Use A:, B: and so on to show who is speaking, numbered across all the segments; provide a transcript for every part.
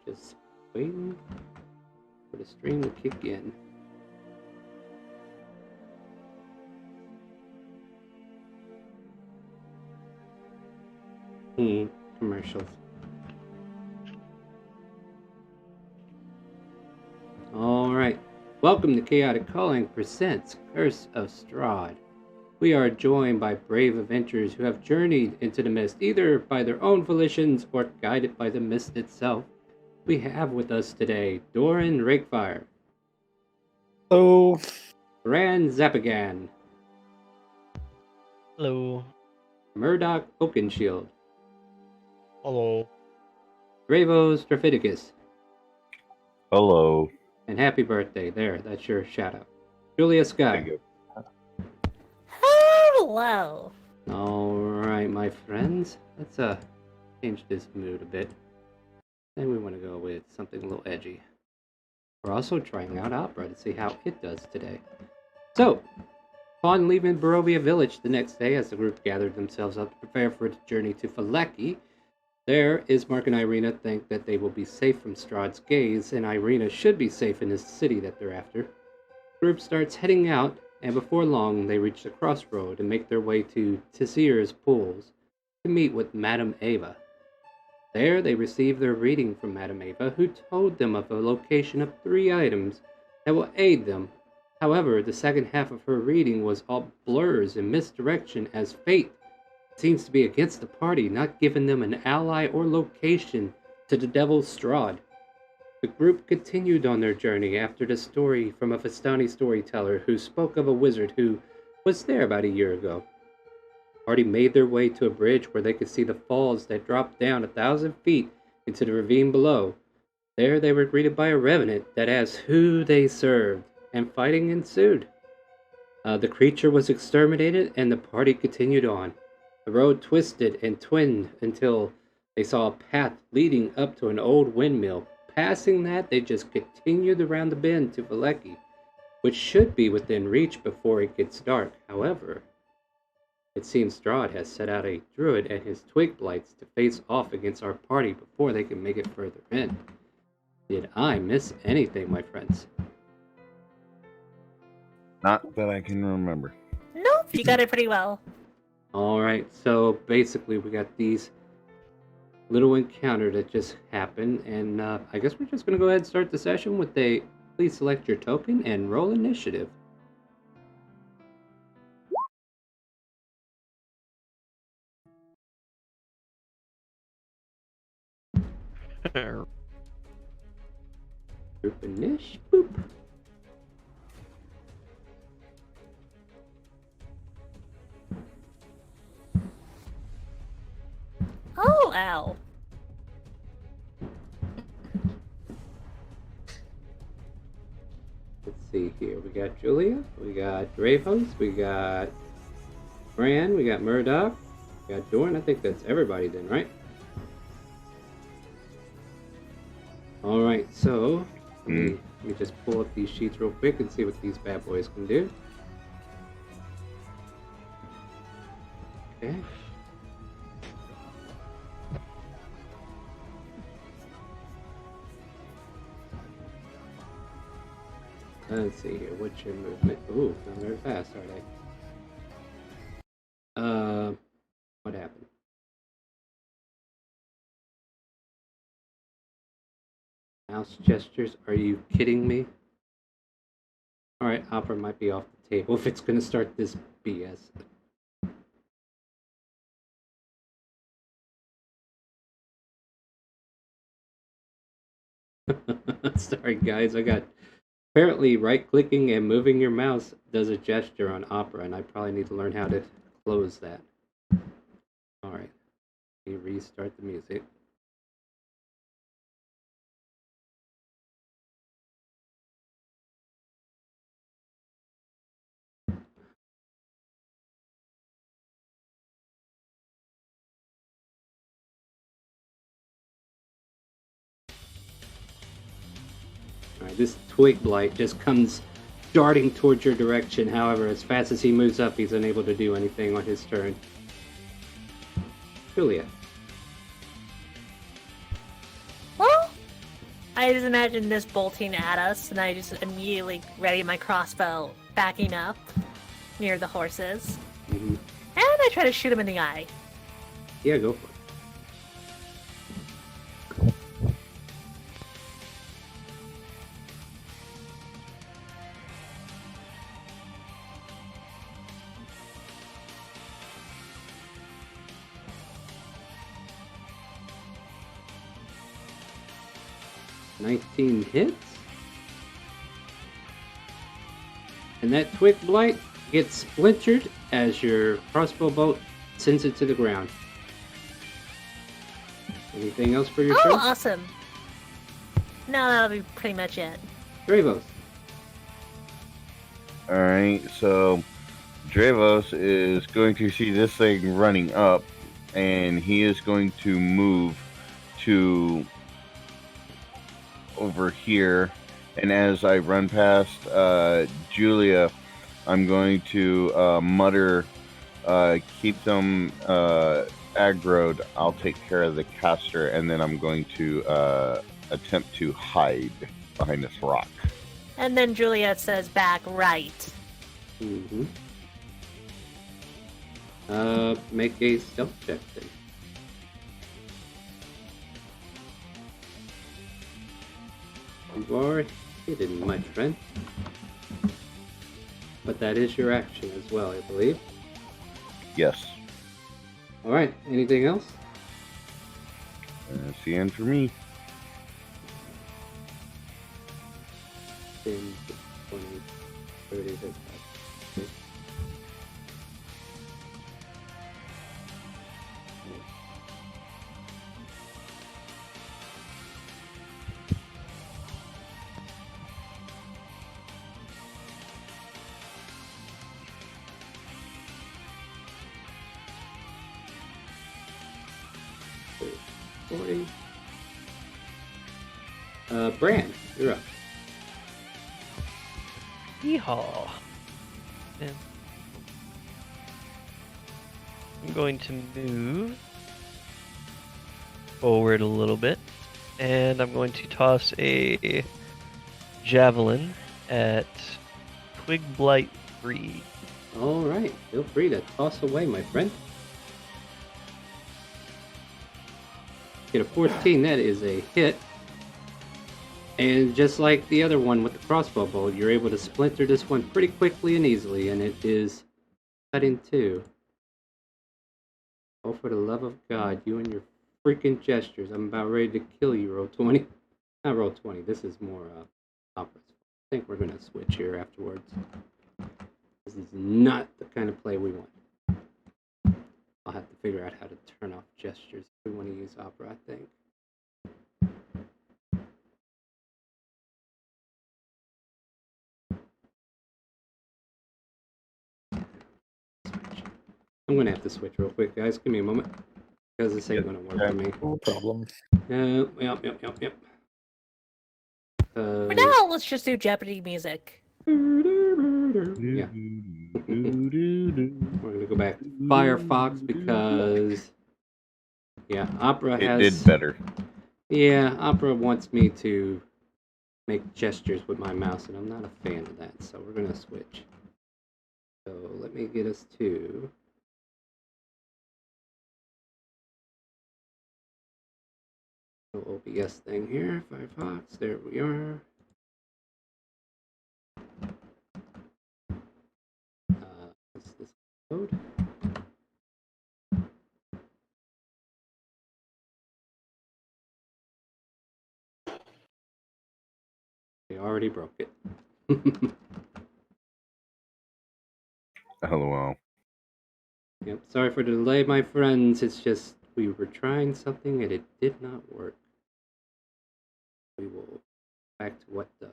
A: Just waiting for the stream to kick in. Commercials. Alright. Welcome to ChaoticCalling presents Curse of Strahd. We are joined by brave adventurers who have journeyed into the mist, either by their own volitions or guided by the mist itself. We have with us today Doran Rakefire.
B: Hello.
A: Ran Zapagan.
C: Hello.
A: Murdoch Oakenshield.
C: Hello.
A: Dravo Straphiticus.
B: Hello.
A: And happy birthday. There, that's your shout out. Julia Sky.
B: Thank you.
D: Hello.
A: Alright, my friends. Let's change this mood a bit. Then we want to go with something a little edgy. We're also trying out opera to see how it does today. So, upon leaving Barovia Village the next day, as the group gathered themselves up to prepare for the journey to Faleki, there, Ismark and Irina think that they will be safe from Strahd's gaze, and Irina should be safe in the city that they're after. The group starts heading out, and before long they reach the crossroad and make their way to Tizir's pools to meet with Madame Ava. There they receive their reading from Madame Ava, who told them of the location of 3 items that will aid them. However, the second half of her reading was all blurs and misdirection, as fate seems to be against the party, not giving them an ally or location to the Devil's Strahd. The group continued on their journey after the story from a Vistani storyteller who spoke of a wizard who was there about a year ago. The party made their way to a bridge where they could see the falls that dropped down 1,000 feet into the ravine below. There they were greeted by a revenant that asked who they served, and fighting ensued. The creature was exterminated, and the party continued on. The road twisted and twinned until they saw a path leading up to an old windmill. Passing that, they just continued around the bend to Faleki, which should be within reach before it gets dark. However, it seems Strahd has set out a druid and his twig blights to face off against our party before they can make it further in. Did I miss anything, my friends?
B: Not that I can remember.
D: Nope, you got it pretty well.
A: Alright, so basically we got these little encounter that just happened, and I guess we're just going to go ahead and start the session with a please select your token and roll initiative. Group initiative. Boop.
D: Oh, ow.
A: Let's see here. We got Julia, we got Dreyfus, we got Fran, we got Murdoch, we got Dorn. I think that's everybody then, right? Alright, so let me just pull up these sheets real quick and see what these bad boys can do. Okay. Let's see here. What's your movement? Ooh, not very fast, are they? What happened? Mouse gestures? Are you kidding me? Alright, opera might be off the table if it's gonna start this BS. Sorry guys, I got... Apparently, right-clicking and moving your mouse does a gesture on Opera, and I probably need to learn how to close that. Alright. Let me restart the music. Alright, this twig blight just comes darting towards your direction. However, as fast as he moves up, he's unable to do anything on his turn. Julia.
D: Well, I just imagine this bolting at us, and I just immediately ready my crossbow, backing up near the horses,
A: Mm-hmm.
D: and I try to shoot him in the eye.
A: Yeah, go for it. "19 hits. And that twig blight gets splintered as your crossbow bolt sends it to the ground. Anything else for your
D: Oh,
A: turn?
D: awesome! No, that'll be pretty much it.
A: Dravos.
B: Alright, so Dravos is going to see this thing running up, and he is going to move to over here. And as I run past Julia, I'm going to mutter, keep them aggroed. I'll take care of the caster, and then I'm going to attempt to hide behind this rock.
D: And then Juliet says back right.
A: Mm-hmm. Make a stealth check then. You are hidden, my friend. But that is your action as well, I believe.
B: Yes.
A: Alright, anything else?
B: That's the end for me.
A: 10, 20, 30, 35. Bran, you're up.
C: Yeehaw. Man. I'm going to move forward a little bit, and I'm going to toss a javelin at Twig Blight 3.
A: Alright, feel free to toss away, my friend. Get a 14, that is a hit. And just like the other one with the crossbow bolt, you're able to splinter this one pretty quickly and easily, and it is cut in two. Oh, for the love of God, you and your freaking gestures. I'm about ready to kill you, roll 20. Not roll 20, this is more opera. I think we're going to switch here afterwards. This is not the kind of play we want. I'll have to figure out how to turn off gestures if we want to use opera, I think. I'm going to have to switch real quick, guys. Give me a moment. Because this ain't going to work for me.
E: No problem.
A: Yep.
D: For now, let's just do Jeopardy music.
A: Yeah. We're going to go back to Firefox because... Yeah, Opera
B: It
A: has...
B: did better.
A: Yeah, Opera wants me to make gestures with my mouse, and I'm not a fan of that, so we're going to switch. So let me get us to... OBS thing here, Firefox, there we are. What's this code? We already broke it.
B: LOL.
A: Yep, sorry for the delay, my friends. It's just we were trying something and it did not work. We will back to what does.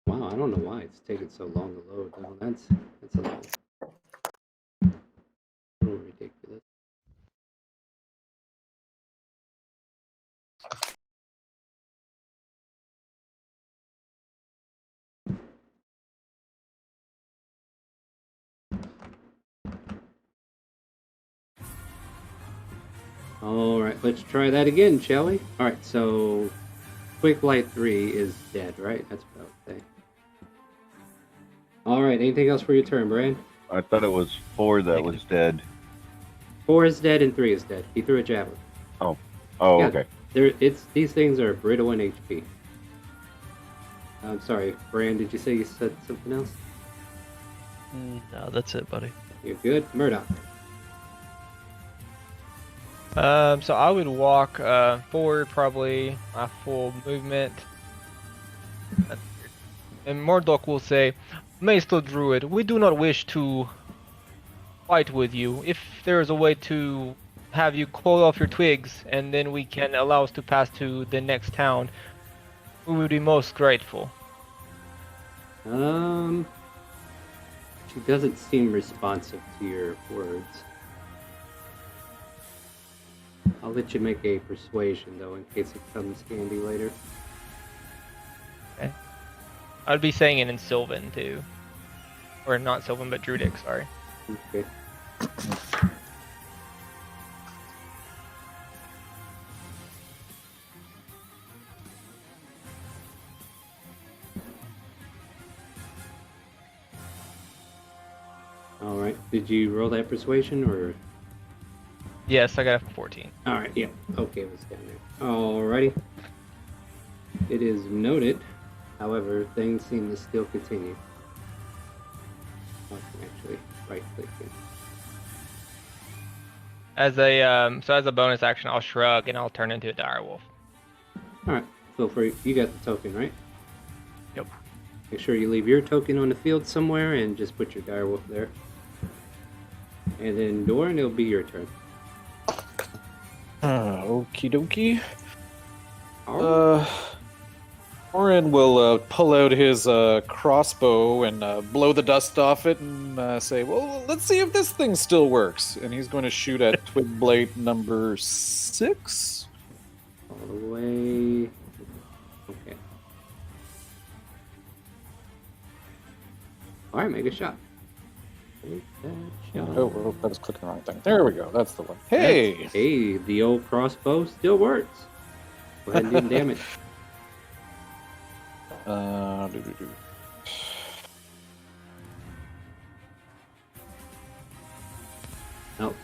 A: Wow, I don't know why it's taking so long to load. No, that's a little ridiculous. Alright, let's try that again, shall we? Alright, so Quick Light 3 is dead, right? That's what I would say. Alright, anything else for your turn, Brian?
B: I thought it was 4 that was dead.
A: 4 is dead and 3 is dead. He threw a javelin.
B: Oh,
A: Yeah,
B: okay.
A: These things are brittle in HP. I'm sorry, Brian, did you say you said something else?
C: No, that's it, buddy.
A: You're good. Murdoch.
E: So I would walk forward, probably full movement. And Murdoch will say, Maester Druid, we do not wish to fight with you. If there is a way to have you call off your twigs, and then we can allow us to pass to the next town, we would be most grateful.
A: She doesn't seem responsive to your words. I'll let you make a persuasion, though, in case it comes handy later.
E: Okay. I'd be saying it in Sylvan, too. Or not Sylvan, but Druidic, sorry.
A: Okay. Alright, did you roll that persuasion, or...?
E: Yes, I got a 14.
A: Alright, yeah. Okay, it was down there. Alrighty. It is noted. However, things seem to still continue. I can actually right-click it.
E: As a bonus action, I'll shrug and I'll turn into a direwolf.
A: Alright, feel free. You got the token, right?
E: Yep.
A: Make sure you leave your token on the field somewhere and just put your direwolf there. And then Doran, it'll be your turn.
F: Okie dokie. Orin will pull out his crossbow and blow the dust off it and say, well, let's see if this thing still works. And he's going to shoot at Twig Blade number 6.
A: All the way. Okay. Alright, make a shot. Make that shot.
F: Oh, I was clicking the wrong thing. There we go. That's the one. Hey!
A: Hey, the old crossbow still works. Go ahead and do the damage. Oh,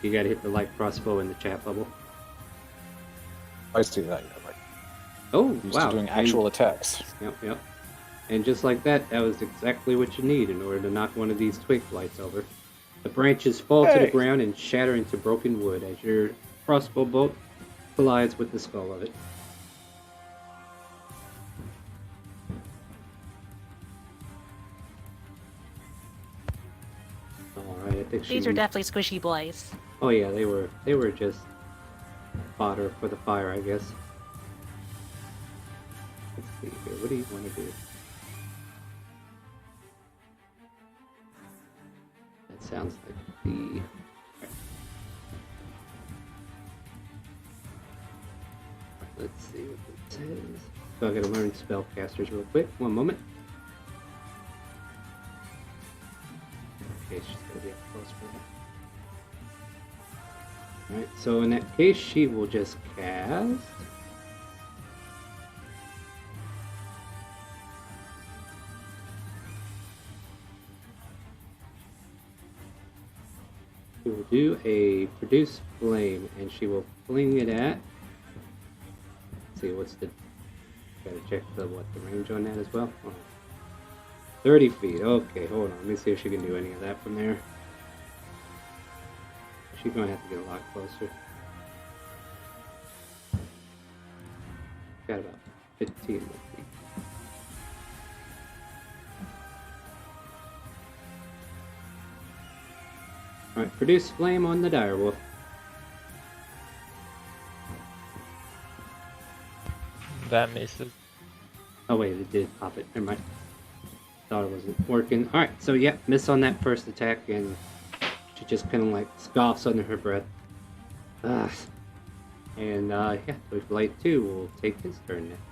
A: you gotta hit the light crossbow in the chat bubble.
F: I see that. Yeah, right.
A: Oh,
F: Used
A: wow.
F: to doing actual attacks.
A: Yep. And just like that, that was exactly what you need in order to knock one of these twig blights over. The branches fall to the ground and shatter into broken wood as your crossbow bolt collides with the skull of it. Alright, I think
D: These are definitely squishy boys.
A: Oh yeah, they were just fodder for the fire, I guess. Let's see here. What do you want to do? That sounds like the... Let's see what it says. So I gotta learn spellcasters real quick. One moment. Okay, she's gonna be up close for that. Alright, so in that case, she will just cast... She will do a produce flame, and she will fling it at... Let's see, what's the... Gotta check the range on that as well. Oh. 30 feet. Okay, hold on. Let me see if she can do any of that from there. She's gonna have to get a lot closer. Got about 15 more feet. Alright, produce flame on the direwolf.
E: That misses.
A: Oh wait, it did pop it. Never mind. Thought it wasn't working. Alright, so yeah, miss on that first attack, and she just kind of like scoffs under her breath. And yeah, Twig Light 2 will take his turn next.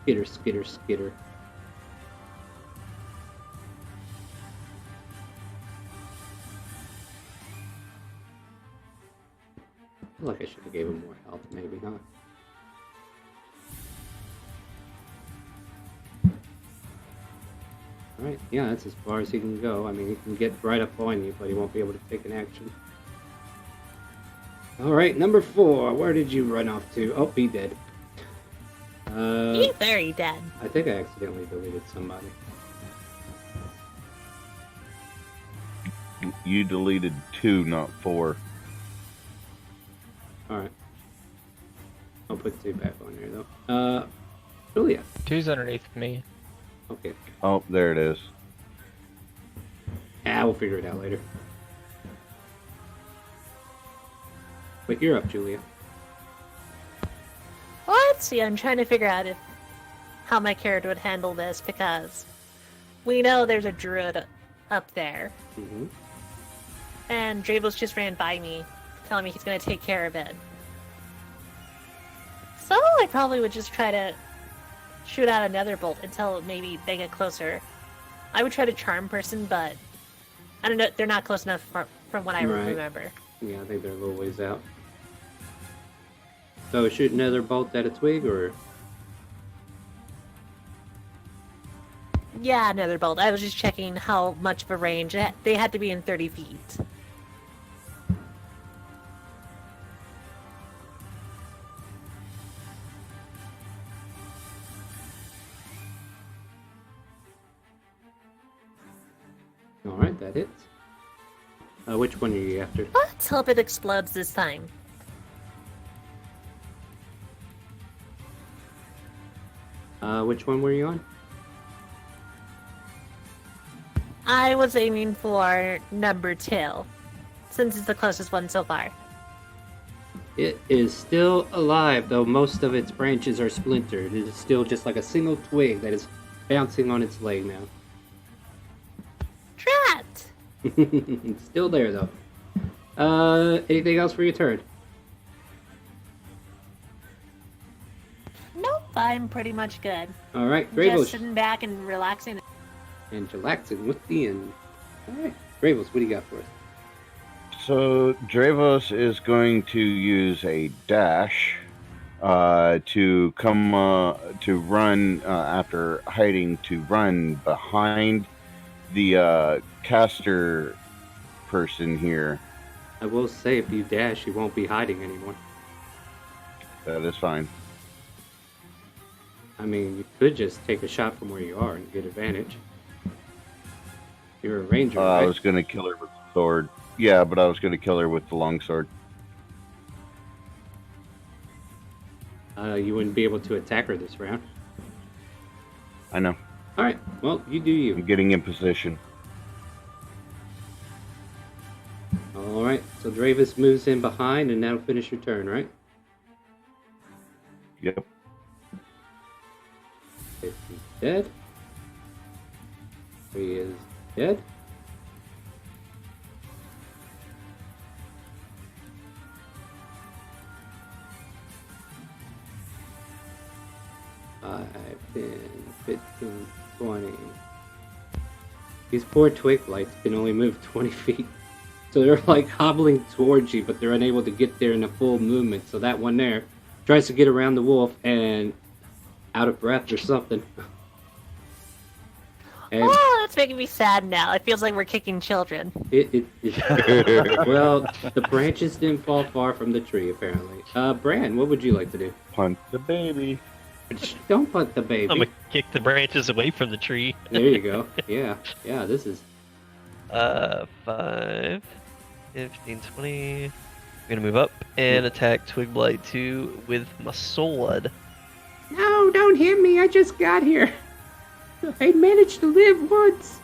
A: Skitter, skitter, skitter. feel like I should have gave him more health, maybe, huh? Alright, yeah, that's as far as he can go. I mean, he can get right up on you, but he won't be able to take an action. Alright, number 4. Where did you run off to? Oh, he dead.
D: He's very dead.
A: I think I accidentally deleted somebody.
B: You deleted 2, not 4.
A: Alright. I'll put 2 back on there, though. Julia.
E: 2's underneath me.
A: Okay.
B: Oh, there it is.
A: We'll figure it out later. But you're up, Julia.
D: Well, let's see. I'm trying to figure out how my character would handle this because we know there's a druid up there,
A: Mm-hmm.
D: and Dravos just ran by me, telling me he's going to take care of it. So I probably would just try to shoot out another bolt until maybe they get closer. I would try to charm person, but I don't know. They're not close enough from what I
A: Right.
D: remember.
A: Yeah, I think they're a little ways out. So shoot another bolt at a twig, or...
D: Yeah, another bolt. I was just checking how much of a range. They had to be in 30 feet.
A: Alright, that hits. Which one are you after?
D: Let's hope it explodes this time.
A: Which one were you on?
D: I was aiming for number 2, since it's the closest one so far.
A: It is still alive, though most of its branches are splintered. It is still just like a single twig that is bouncing on its leg now.
D: Trapped!
A: It's still there, though. Anything else for your turn?
D: Nope, I'm pretty much good.
A: Alright,
D: Just
A: Bravos.
D: sitting back and relaxing.
A: And chillaxing with the end. Alright, Bravos, what do you got for us?
B: So Dravos is going to use a dash to come to run after hiding to run behind the caster person here.
A: I will say, if you dash, you won't be hiding anymore.
B: That is fine.
A: I mean, you could just take a shot from where you are and get advantage. You're a ranger, right?
B: I was going to kill her with the sword. Yeah, but I was going to kill her with the longsword.
A: You wouldn't be able to attack her this round.
B: I know.
A: Alright, well, you do
B: I'm
A: you.
B: getting in position.
A: Alright, so Dravis moves in behind, and that'll finish your turn, right?
B: Yep.
A: If he's dead. He is dead. Five, 10, 15, 20. These poor twig blights can only move 20 feet. So they're like hobbling towards you, but they're unable to get there in a full movement. So that one there tries to get around the wolf and out of breath or something. And
D: Oh, that's making me sad now. It feels like we're kicking children.
A: well, the branches didn't fall far from the tree, apparently. Bran, what would you like to do?
B: Punt the baby.
A: Don't punt the baby.
C: I'm gonna kick the branches away from the tree.
A: There you go. Yeah, this is...
C: 5, 15, 20. I'm gonna move up and attack Twig Blight 2 with my sword.
A: No, don't hit me. I just got here. I managed to live once.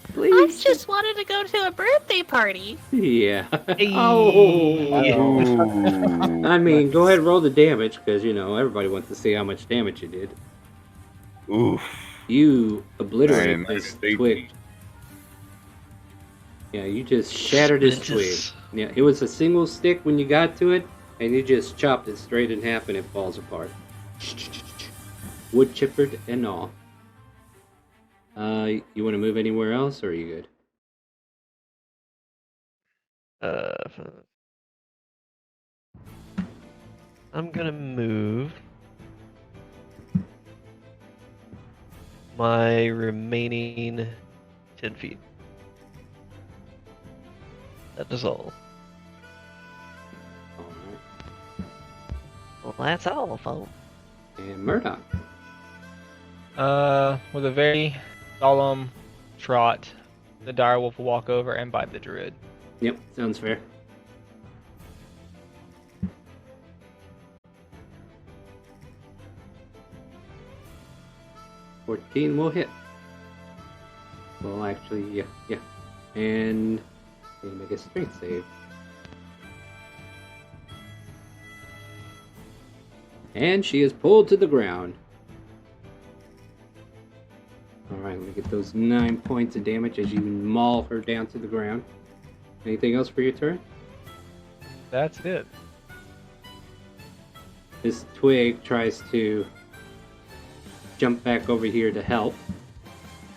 D: I
A: Please.
D: just wanted to go to a birthday party.
A: Yeah.
C: Hey.
A: Oh.
B: Ooh.
A: I mean, go ahead and roll the damage, because, everybody wants to see how much damage you did.
B: Oof.
A: You obliterate
B: Man,
A: this
B: they-
A: twig. Yeah, you just shattered his twig.
C: Splinters.
A: Yeah, it was a single stick when you got to it, and you just chopped it straight in half and it falls apart. Wood chippered and all. You want to move anywhere else, or are you good?
C: Uh, I'm gonna move my remaining 10 feet. That is all.
A: Alright.
D: Well, that's all, folks.
A: And Murdoch.
E: With a very solemn trot, the direwolf will walk over and bite the druid.
A: Yep, sounds fair. $14 will hit. Well, actually, yeah. And they make a strength save. And she is pulled to the ground. Alright, let me get those 9 points of damage as you maul her down to the ground. Anything else for your turn?
E: That's it.
A: This twig tries to jump back over here to help.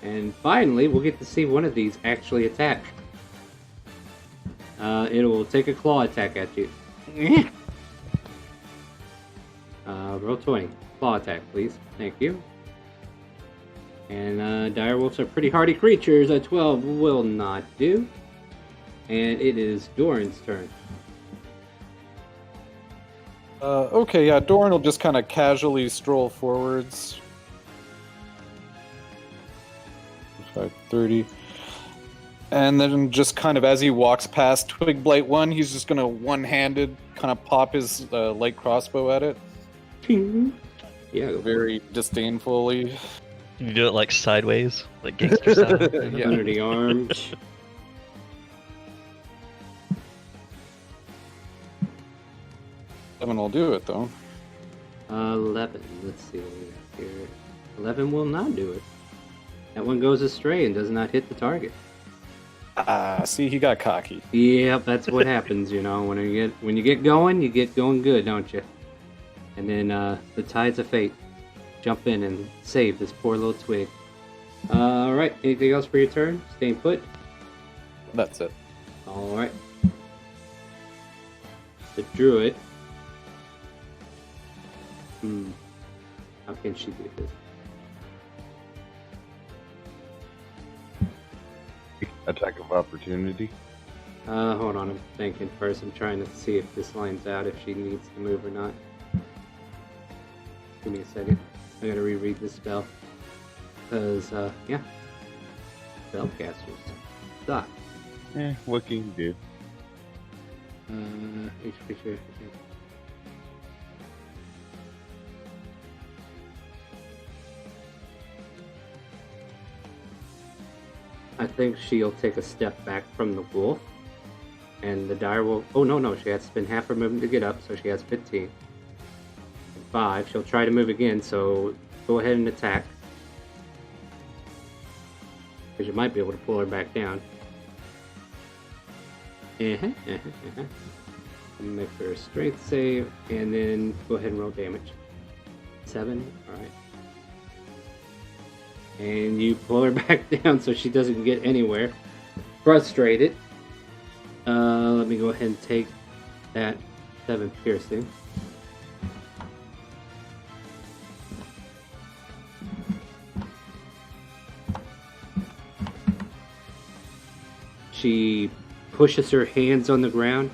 A: And finally, we'll get to see one of these actually attack. It will take a claw attack at you. Roll 20. Claw attack, please. Thank you. And direwolves are pretty hardy creatures. A 12 will not do. And it is Doran's turn.
F: Okay, yeah, Doran will just kind of casually stroll forwards. 5:30. And then just kind of as he walks past Twig Blight 1, he's just going to one-handed kind of pop his light crossbow at it.
A: Yeah, go for it.
F: Very disdainfully.
C: You do it like sideways, like gangster style.
F: Yeah.
A: Under the arm.
F: 7 will do it, though.
A: 11. Let's see what we got here. 11 will not do it. That one goes astray and does not hit the target.
F: See, he got cocky.
A: Yep, that's what happens, you know. When you get going good, don't you? And then the tides of fate jump in and save this poor little twig. Alright, anything else for your turn? Staying put?
F: That's it.
A: Alright. The druid. How can she do this?
B: Attack of opportunity.
A: Hold on, I'm thinking first. I'm trying to see if this lines out, if she needs to move or not. Give me a second. I gotta reread this spell. Because, yeah. Spellcasters suck.
B: What can you do?
A: Each creature. I think she'll take a step back from the wolf. And the dire wolf. Oh, no, she has to spend half her movement to get up, so she has 15. And 5. She'll try to move again, so go ahead and attack. Because you might be able to pull her back down. Make her a strength save, and then go ahead and roll damage. 7, alright. And you pull her back down so she doesn't get anywhere. Frustrated. Let me go ahead and take that 7 piercing. She pushes her hands on the ground,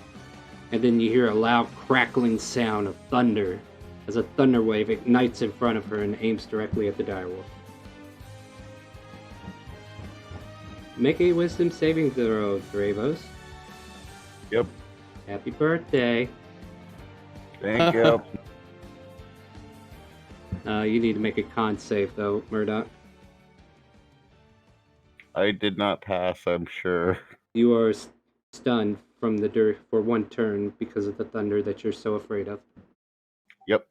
A: and then you hear a loud crackling sound of thunder as a thunder wave ignites in front of her and aims directly at the direwolf. Make a wisdom saving throw, Dravos.
B: Yep.
A: Happy birthday.
B: Thank you.
A: You need to make a con save, though, Murdoch.
B: I did not pass, I'm sure.
A: You are stunned from the dirt for 1 turn because of the thunder that you're so afraid of.
B: Yep.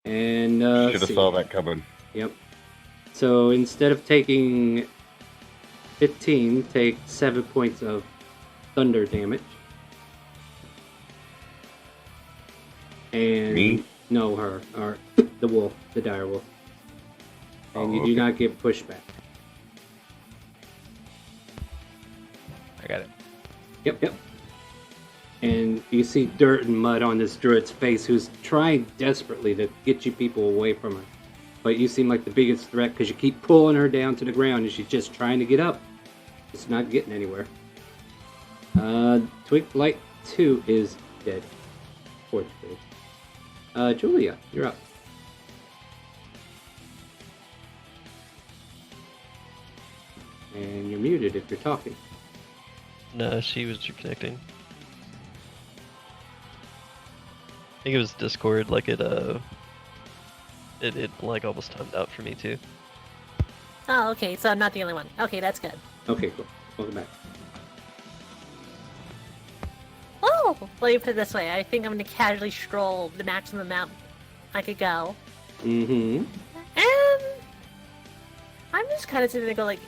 A: And,
B: Should have saw that coming.
A: Yep. So instead of taking 15, take 7 points of thunder damage. And
B: Me?
A: No, her, or the wolf, the dire wolf. And you do not get pushback.
E: I got it.
A: Yep. And you see dirt and mud on this druid's face, who's trying desperately to get you people away from her. But you seem like the biggest threat because you keep pulling her down to the ground and she's just trying to get up. It's not getting anywhere. Twig Blight 2 is dead. Poor Twig. Julia, you're up. And you're muted if you're talking.
C: No, she was reconnecting. I think it was Discord, like it like almost timed out for me too.
D: Oh, okay, so I'm not the only one. Okay, that's good.
A: Okay, cool. Welcome back.
D: Oh, let me put it this way. I think I'm going to casually stroll the maximum amount I could go.
A: Mm-hmm.
D: And I'm just kind of sitting there go like,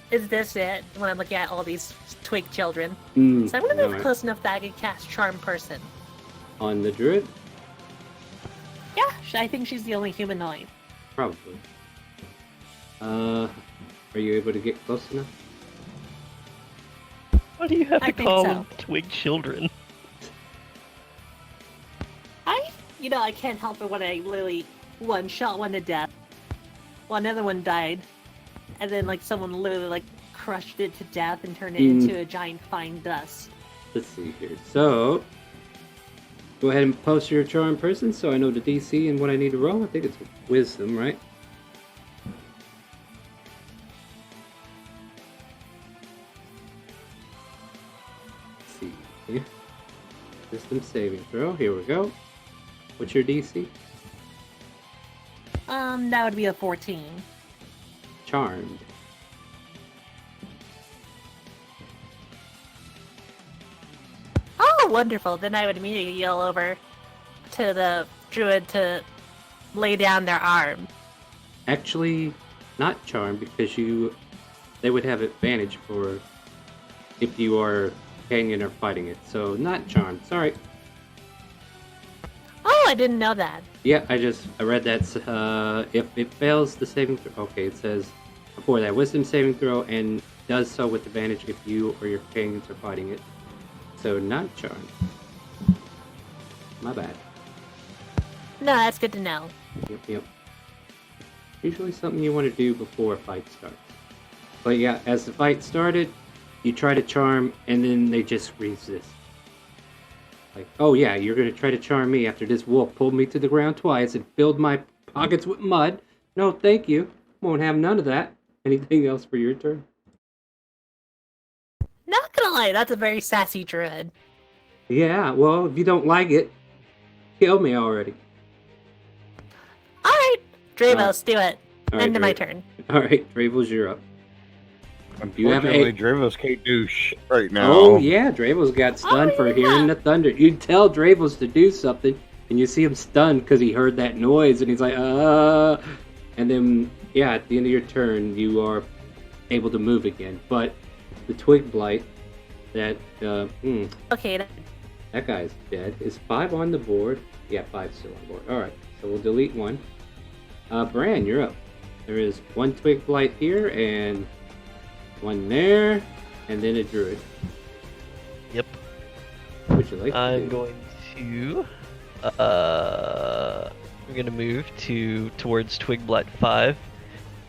D: is this it? When I'm looking at all these twig children. So I'm going to move
A: alright.
D: close enough that I can cast Charm Person.
A: On the druid?
D: Yeah, I think she's the only humanoid.
A: Probably. Are you able to get close enough?
C: Why do you have
D: I
C: to
D: think
C: call
D: so.
C: them twig children?
D: I can't help it when I literally shot one to death. Well, another one died. And then, like, someone literally, like, crushed it to death and turned it into a giant fine dust.
A: Let's see here. So, go ahead and post your charm person so I know the DC and what I need to roll. I think it's wisdom, right? Let's see here. Wisdom saving throw. Here we go. What's your DC?
D: That would be a 14.
A: Charmed.
D: Oh, wonderful. Then I would immediately yell over to the druid to lay down their arm.
A: Actually, not charmed because they would have advantage for if you are hanging or fighting it. So not charmed. Sorry.
D: Oh, I didn't know that.
A: Yeah, I read that. If it fails the saving throw, okay, it says before that wisdom saving throw and does so with advantage if you or your companions are fighting it. So not charmed. My bad.
D: No, that's good to know.
A: Yep. Usually something you want to do before a fight starts. But yeah, as the fight started, you try to charm and then they just resist. Like, oh yeah, you're gonna try to charm me after this wolf pulled me to the ground twice and filled my pockets with mud. No, thank you. Won't have none of that. Anything else for your turn?
D: Not gonna lie, that's a very sassy druid.
A: Yeah, well, if you don't like it, kill me already.
D: Alright, Dravos, do it.
A: All right,
D: End of my
A: Dra-
D: turn.
A: Alright, Dravos, you're up. You have
B: Unfortunately,
A: a-
B: Dravos can't do shit right now.
A: Oh yeah, Dravos got stunned for
D: yeah.
A: hearing the thunder. You tell Dravos to do something, and you see him stunned because he heard that noise, and he's like, And then, yeah, at the end of your turn, you are able to move again. But the Twig Blight, that
D: Okay,
A: that guy's dead. Is 5 on the board? Yeah, 5's still on board. All right, so we'll delete 1. Bran, you're up. There is 1 Twig Blight here, and 1 there, and then a druid.
C: Yep.
A: What would you like to
C: I'm
A: do?
C: going to I'm gonna move towards Twigblight 5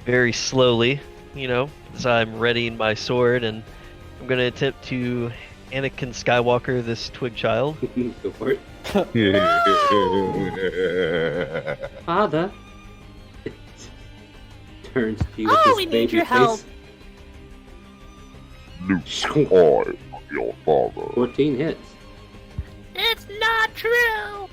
C: very slowly, as I'm readying my sword, and I'm gonna attempt to Anakin Skywalker this twig child.
A: Go for it. Father. Turns to you with
D: Oh,
A: this
D: we need
A: baby
D: your help.
A: face.
B: Luke, I am your father.
A: 14 hits.
D: it's not true!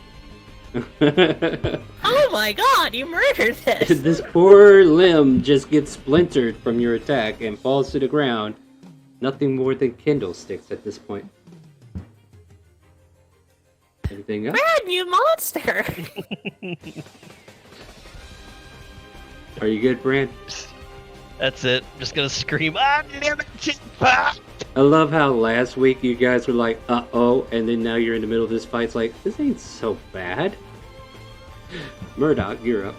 D: Oh my god, you murdered this!
A: This poor limb just gets splintered from your attack and falls to the ground. Nothing more than kindle sticks at this point. Anything else?
D: Brad, you monster!
A: Are you good, Bran?
C: That's it. I'm just gonna scream, unlimited.
A: I love how last week you guys were like, uh-oh, and then now you're in the middle of this fight. It's like, this ain't so bad. Murdoch, you're up.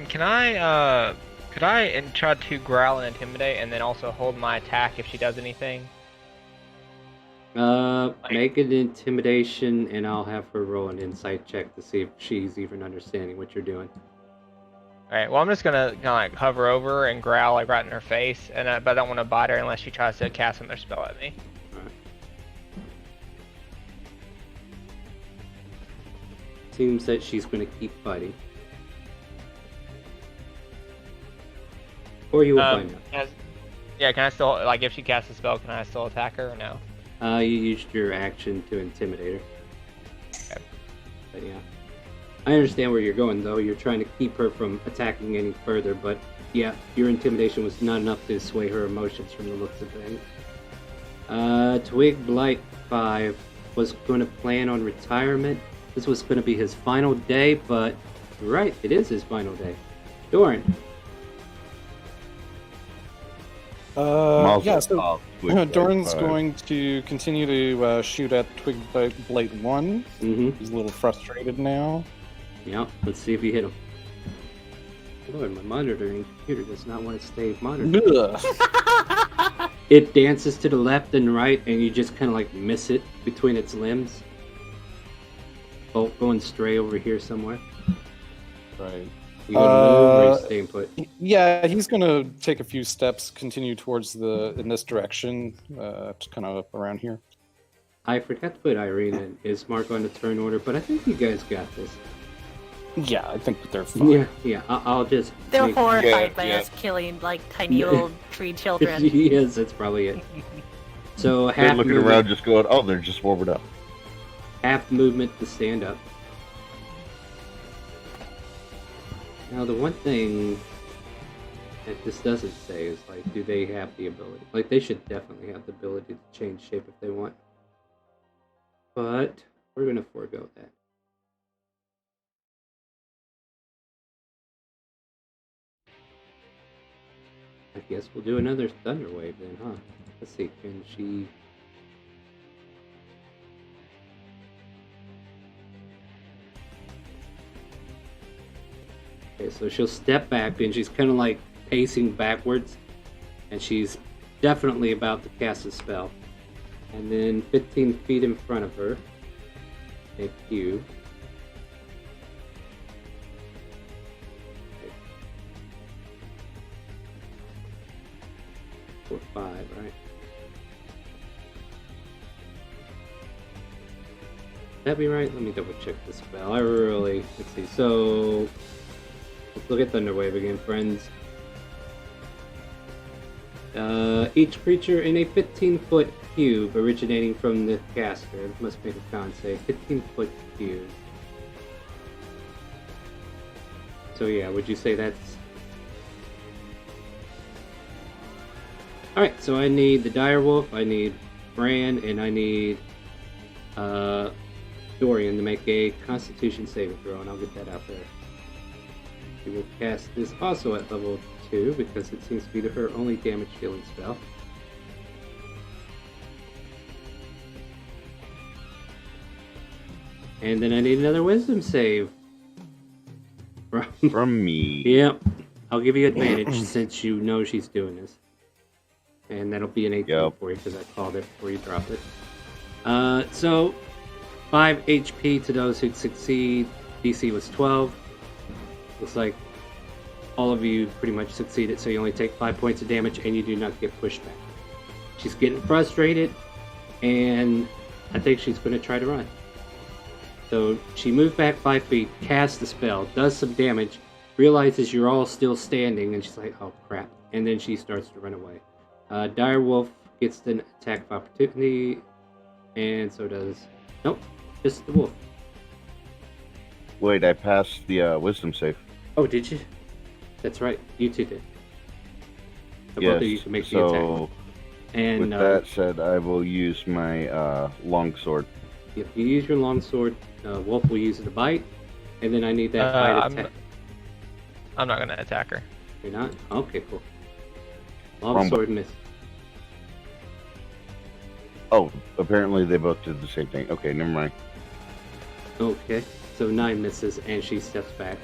E: Could I try to growl and intimidate, and then also hold my attack if she does anything?
A: Make an intimidation, and I'll have her roll an insight check to see if she's even understanding what you're doing.
E: Alright, well I'm just gonna kind of like hover over her and growl like right in her face, and but I don't want to bite her unless she tries to cast another spell at me.
A: Alright. Seems that she's going to keep fighting. Or you will find out.
E: Can I still, like, if she casts a spell, can I still attack her or no?
A: You used your action to intimidate her.
E: Okay.
A: But yeah. I understand where you're going, though. You're trying to keep her from attacking any further, but yeah, your intimidation was not enough to sway her emotions from the looks of things. Twig Blight 5 was going to plan on retirement. This was going to be his final day, but you're right, it is his final day. Doran.
F: Yeah, so
B: Twig
F: Doran's
B: Blight
F: going to continue to shoot at Twig Blight 1.
A: Mm-hmm.
F: He's a little frustrated now.
A: Yeah, let's see if you hit him. Lord, my monitoring computer does not want to stay monitored.
F: Ugh.
A: It dances to the left and right, and you just kind of like miss it between its limbs. Bolt going stray over here somewhere.
F: Right.
A: You gonna move or you staying put?
F: Yeah, he's going to take a few steps, continue towards in this direction, to kind of up around here.
A: I forgot to put Irene and Ismark on the turn order, but I think you guys got this.
F: Yeah, I think they're fine.
A: Yeah. I'll just.
D: They're
A: make-
D: horrified by
B: yeah.
D: us killing like tiny old tree children.
A: Yes, that's probably it. So
B: They're
A: half
B: looking
A: movement,
B: around, just going, "Oh, they're just warming up."
A: half movement to stand up. Now the one thing that this doesn't say is like, do they have the ability? Like they should definitely have the ability to change shape if they want. But we're gonna forego that. I guess we'll do another thunder wave then, huh? Let's see, can she... Okay, so she'll step back and she's kind of like pacing backwards. And she's definitely about to cast a spell. And then 15 feet in front of her, a cube. 4, 5, right? That be right? Let me double check the spell. Let's see. So let's look at Thunderwave again, friends. Each creature in a 15-foot cube originating from the caster must make a con save. 15-foot cube. So yeah, would you say that's... Alright, so I need the Direwolf, I need Bran, and I need Dorian to make a Constitution saving throw, and I'll get that out there. She will cast this also at level 2, because it seems to be her only damage dealing spell. And then I need another Wisdom save.
B: From me.
A: Yep. I'll give you advantage since you know she's doing this. And that'll be an 18 for you because I called it before you drop it. So 5 HP to those who succeed. DC was 12. Looks like all of you pretty much succeeded, so you only take 5 points of damage and you do not get pushed back. She's getting frustrated, and I think she's going to try to run. So she moved back 5 feet, casts the spell, does some damage, realizes you're all still standing, and she's like, oh crap. And then she starts to run away. Direwolf gets an attack of opportunity, and so does... Nope, just the wolf.
B: Wait, I passed the wisdom save.
A: Oh, did you? That's right, you two did. So both of you can make the
B: so
A: attack. And
B: with that said, I will use my longsword.
A: if you use your longsword, Wolf will use the bite, and then I need that bite attack.
E: I'm not gonna attack her.
A: You're not? Okay, cool. Longsword miss.
B: Oh, apparently they both did the same thing. Okay, never mind.
A: Okay, so 9 misses, and she steps back.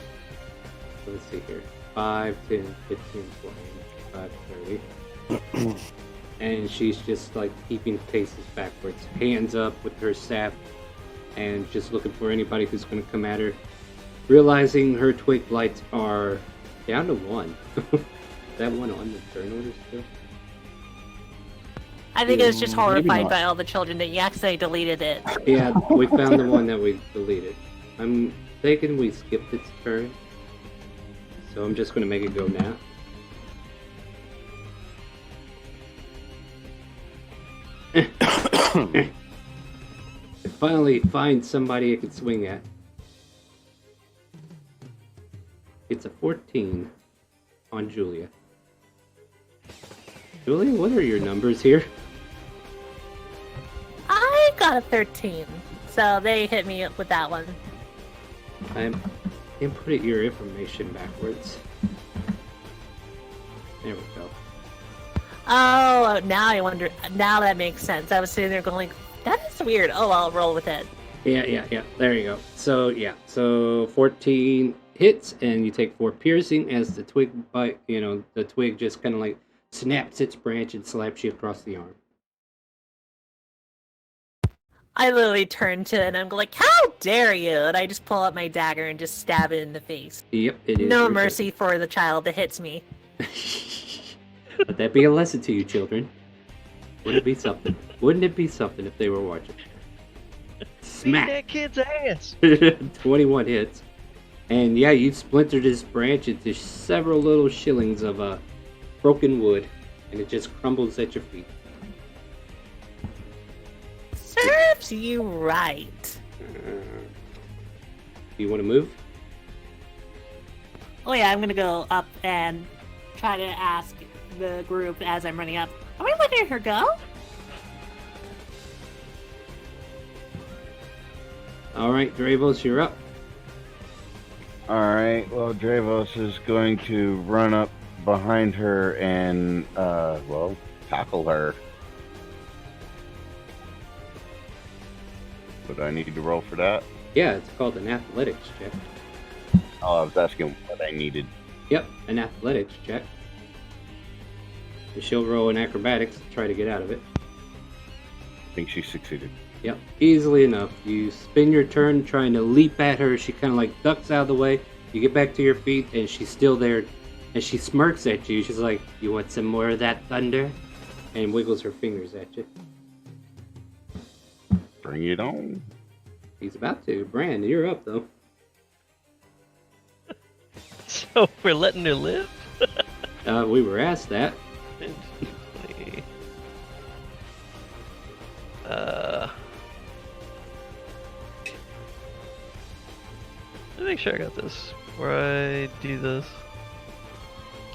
A: So let's see here. 5, 10, 15, 20, 25, 30. and she's just like keeping paces backwards, hands up with her staff, and just looking for anybody who's going to come at her. Realizing her twig blights are down to 1. That one on the turn order still?
D: I think it was just
F: Maybe
D: horrified
F: not.
D: by all the children that you accidentally deleted it.
A: Yeah, we found the one that we deleted. I'm thinking we skipped its turn, so I'm just going to make it go now. I finally find somebody I can swing at. It's a 14 on Julia. Julia, what are your numbers here?
D: I got a 13, so they hit me with that one.
A: I'm inputting your information backwards. There we go.
D: Oh, now I wonder. Now that makes sense. I was sitting there going, that is weird. Oh, I'll roll with it.
A: Yeah. There you go. So 14 hits, and you take 4 piercing as the twig bite. The twig just kind of like snaps its branch and slaps you across the arm.
D: I literally turn to it and I'm like, how dare you? And I just pull out my dagger and just stab it in the face.
A: Yep, it is.
D: No
A: your
D: mercy for the child that hits me.
A: turn. Let that be a lesson to you, children. Wouldn't it be something? Wouldn't it be something if they were watching?
C: Beat
A: Smack!
C: that kid's ass.
A: 21 hits. And yeah, you splintered this branch into several little shillings of broken wood, and it just crumbles at your feet.
D: Serves you right.
A: Do you want to move?
D: Oh yeah, I'm gonna go up and try to ask the group as I'm running up, are we letting her go?
A: Alright, Dravos, you're up.
B: Alright, well, Dravos is going to run up behind her and, tackle her. Would I need to roll for that?
A: Yeah, it's called an athletics check.
B: Oh, I was asking what I needed.
A: Yep, an athletics check. And she'll roll an acrobatics to try to get out of it.
B: I think she succeeded.
A: Yep, easily enough. You spin your turn trying to leap at her. She kind of like ducks out of the way. You get back to your feet, and she's still there. And she smirks at you. She's like, you want some more of that thunder? And wiggles her fingers at you.
B: Bring it on.
A: He's about to. Bran, you're up, though.
C: So we're letting her live?
A: We were asked that.
C: 10, 20. Let me make sure I got this before I do this.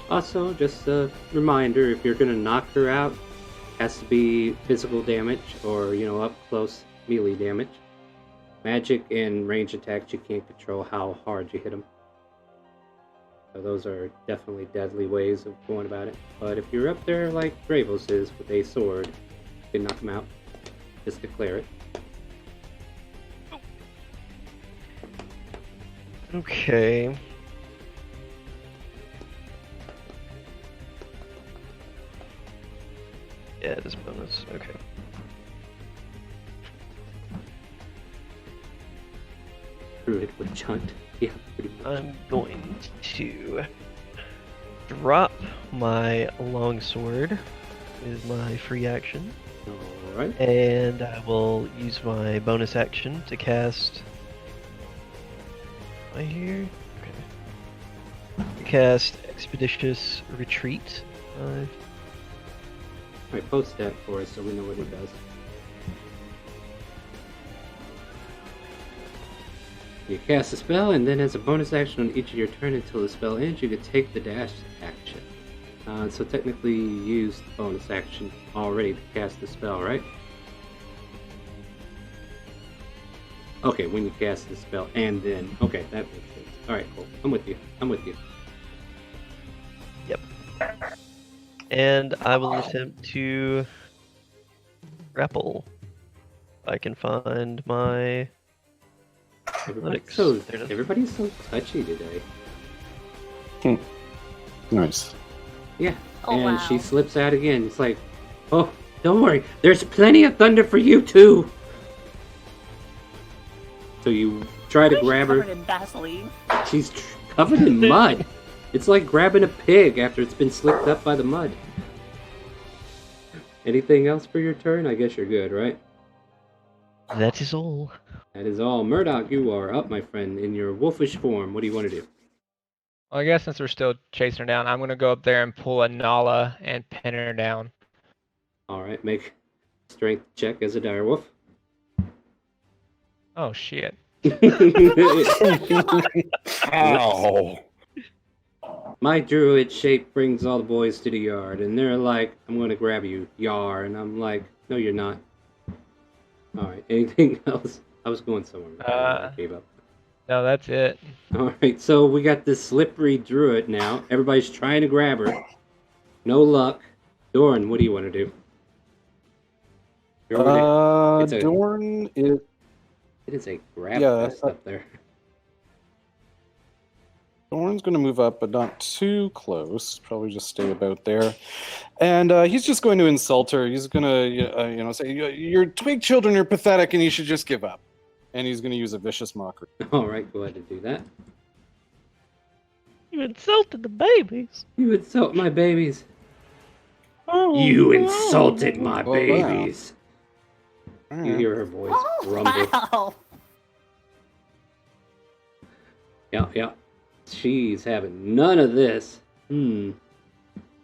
A: Also, just a reminder, if you're going to knock her out, it has to be physical damage or, up close melee damage. Magic and range attacks, you can't control how hard you hit them. So those are definitely deadly ways of going about it. But if you're up there like Bravos is with a sword, you can knock him out. Just declare it.
C: Okay. Yeah, this bonus. Okay.
A: Druid Witch Hunt. Yeah, pretty much.
C: I'm going to drop my longsword with my free action,
A: Alright.
C: and I will use my bonus action to cast. Am I here? Okay. To cast Expeditious Retreat.
A: Alright, post that for us so we know what it does. You cast a spell, and then as a bonus action on each of your turn until the spell ends, you can take the dash action. So technically you used the bonus action already to cast the spell, right? Okay, when you cast the spell, and then... Okay, that makes sense. Alright, cool. I'm with you.
C: Yep. And I will attempt to grapple. If I can find my...
A: Everybody's so touchy today.
F: Nice.
A: Yeah.
D: Oh,
A: And
D: wow.
A: she slips out again. It's like, Oh, don't worry. There's plenty of thunder for you too. So you try to
D: Why is she
A: grab her.
D: covered in Vaseline?
A: She's covered in mud. It's like grabbing a pig after it's been slicked up by the mud. Anything else for your turn? I guess you're good, right?
C: That is all.
A: That is all. Murdoch, you are up, my friend, in your wolfish form. What do you want to do?
E: Well, I guess since we're still chasing her down, I'm gonna go up there and pull a Nala and pin her down.
A: All right, make strength check as a direwolf.
E: Oh shit.
B: Ow.
A: My druid shape brings all the boys to the yard, and they're like, I'm going to grab you, Yar. And I'm like, no, you're not. All right, anything else? I was going somewhere. I gave up.
E: No, that's it.
A: All right, so we got this slippery druid now. Everybody's trying to grab her. No luck. Doran, what do you want to do?
F: Dorn is.
A: It is a grab
F: Yeah,
A: fest up there.
F: Dorn's going to move up, but not too close. Probably just stay about there. And he's just going to insult her. He's going to, say, "Your twig children are pathetic, and you should just give up." And he's going to use a vicious mockery.
A: All right, go ahead and do that.
C: You insulted the babies.
A: You insult my babies.
C: Oh,
A: You insulted my
F: Well, wow.
A: babies. You hear her voice
D: Oh,
A: rumble.
D: wow.
A: Yeah. She's having none of this. I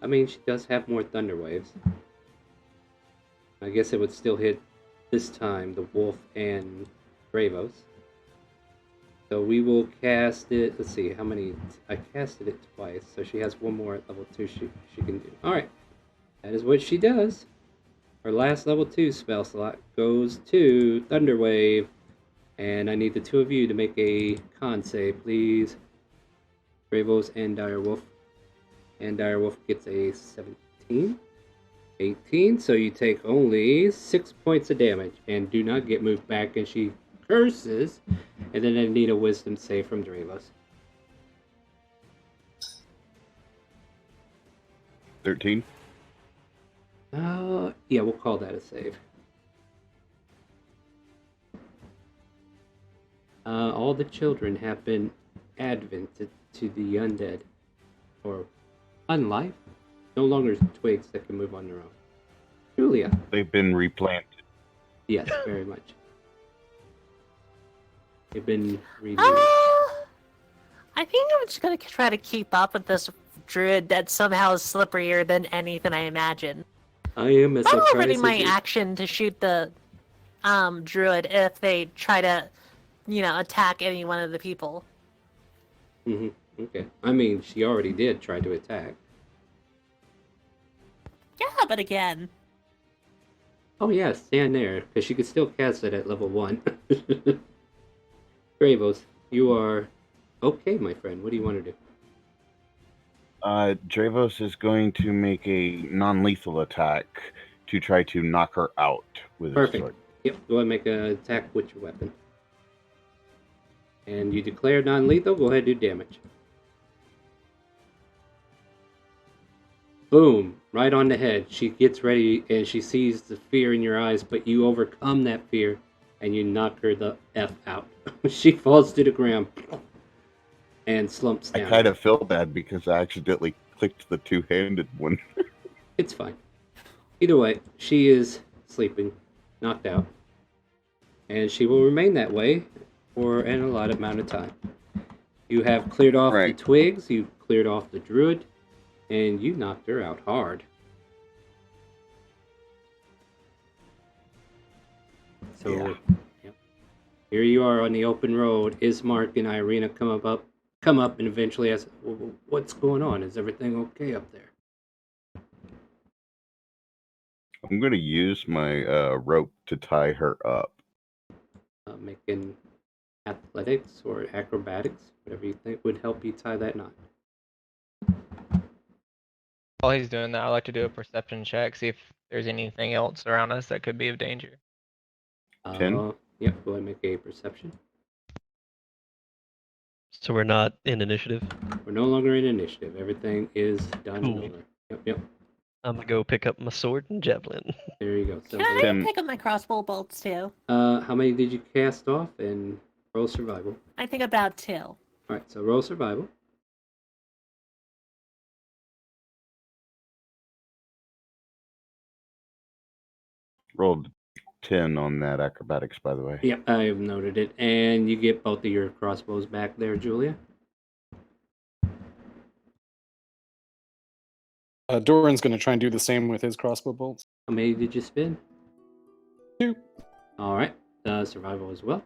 A: mean, she does have more thunder waves. I guess it would still hit this time the wolf and Bravos. So we will cast it. Let's see how many. I casted it twice, so she has one more at level 2 she can do. Alright. That is what she does. Her last level 2 spell slot goes to Thunder Wave. And I need the two of you to make a con save, please. Bravos and Direwolf. And Direwolf gets a 17. 18. So you take only 6 points of damage and do not get moved back. And she curses. And then I need a wisdom save from Dravos.
B: 13.
A: Yeah, we'll call that a save. All the children have been advented to the undead, or unlife. No longer twigs that can move on their own. Julia.
B: They've been replanted.
A: Yes, very much. They've been renewed.
D: I think I'm just gonna try to keep up with this druid that somehow is slipperier than anything I imagine.
A: I am as
D: I'm
A: surprised
D: already
A: as
D: my
A: you.
D: action to shoot the druid if they try to, attack any one of the people.
A: Okay. I mean, she already did try to attack.
D: Yeah, but again.
A: Oh yeah, stand there, because she could still cast it at level 1. Bravos, you are okay, my friend. What do you want to do?
B: Dravos is going to make a non-lethal attack to try to knock her out with his
A: Perfect.
B: sword.
A: Yep, go ahead and make an attack with your weapon. And you declare non-lethal, go ahead and do damage. Boom, right on the head. She gets ready and she sees the fear in your eyes, but you overcome that fear and you knock her the F out. She falls to the ground and slumps down.
B: I kind of feel bad because I accidentally clicked the two-handed one.
A: It's fine. Either way, she is sleeping, knocked out. And she will remain that way for an allotted amount of time. You have cleared off the twigs, you cleared off the druid, and you knocked her out hard. So, yep. Here you are on the open road. Ismark and Irina come up and eventually ask, well, what's going on? Is everything okay up there?
B: I'm going to use my rope to tie her up.
A: Making athletics or acrobatics, whatever you think would help you tie that knot.
E: While he's doing that, I like to do a perception check, see if there's anything else around us that could be of danger.
B: 10?
A: Yep, go ahead and make a perception.
C: So we're not in initiative?
A: We're no longer in initiative. Everything is done and
C: Cool.
A: over. Yep.
C: I'm gonna go pick up my sword and javelin.
A: There you go.
D: Can I
B: Then-
D: pick up my crossbow bolts too?
A: How many did you cast off? And roll survival.
D: I think about 2.
A: All right, so roll survival.
B: Rolled 10 on that acrobatics, by the way.
A: Yep, I have noted it. And you get both of your crossbows back there, Julia.
F: Doran's going to try and do the same with his crossbow bolts.
A: How many did you spin?
F: 2.
A: All right, survival as well.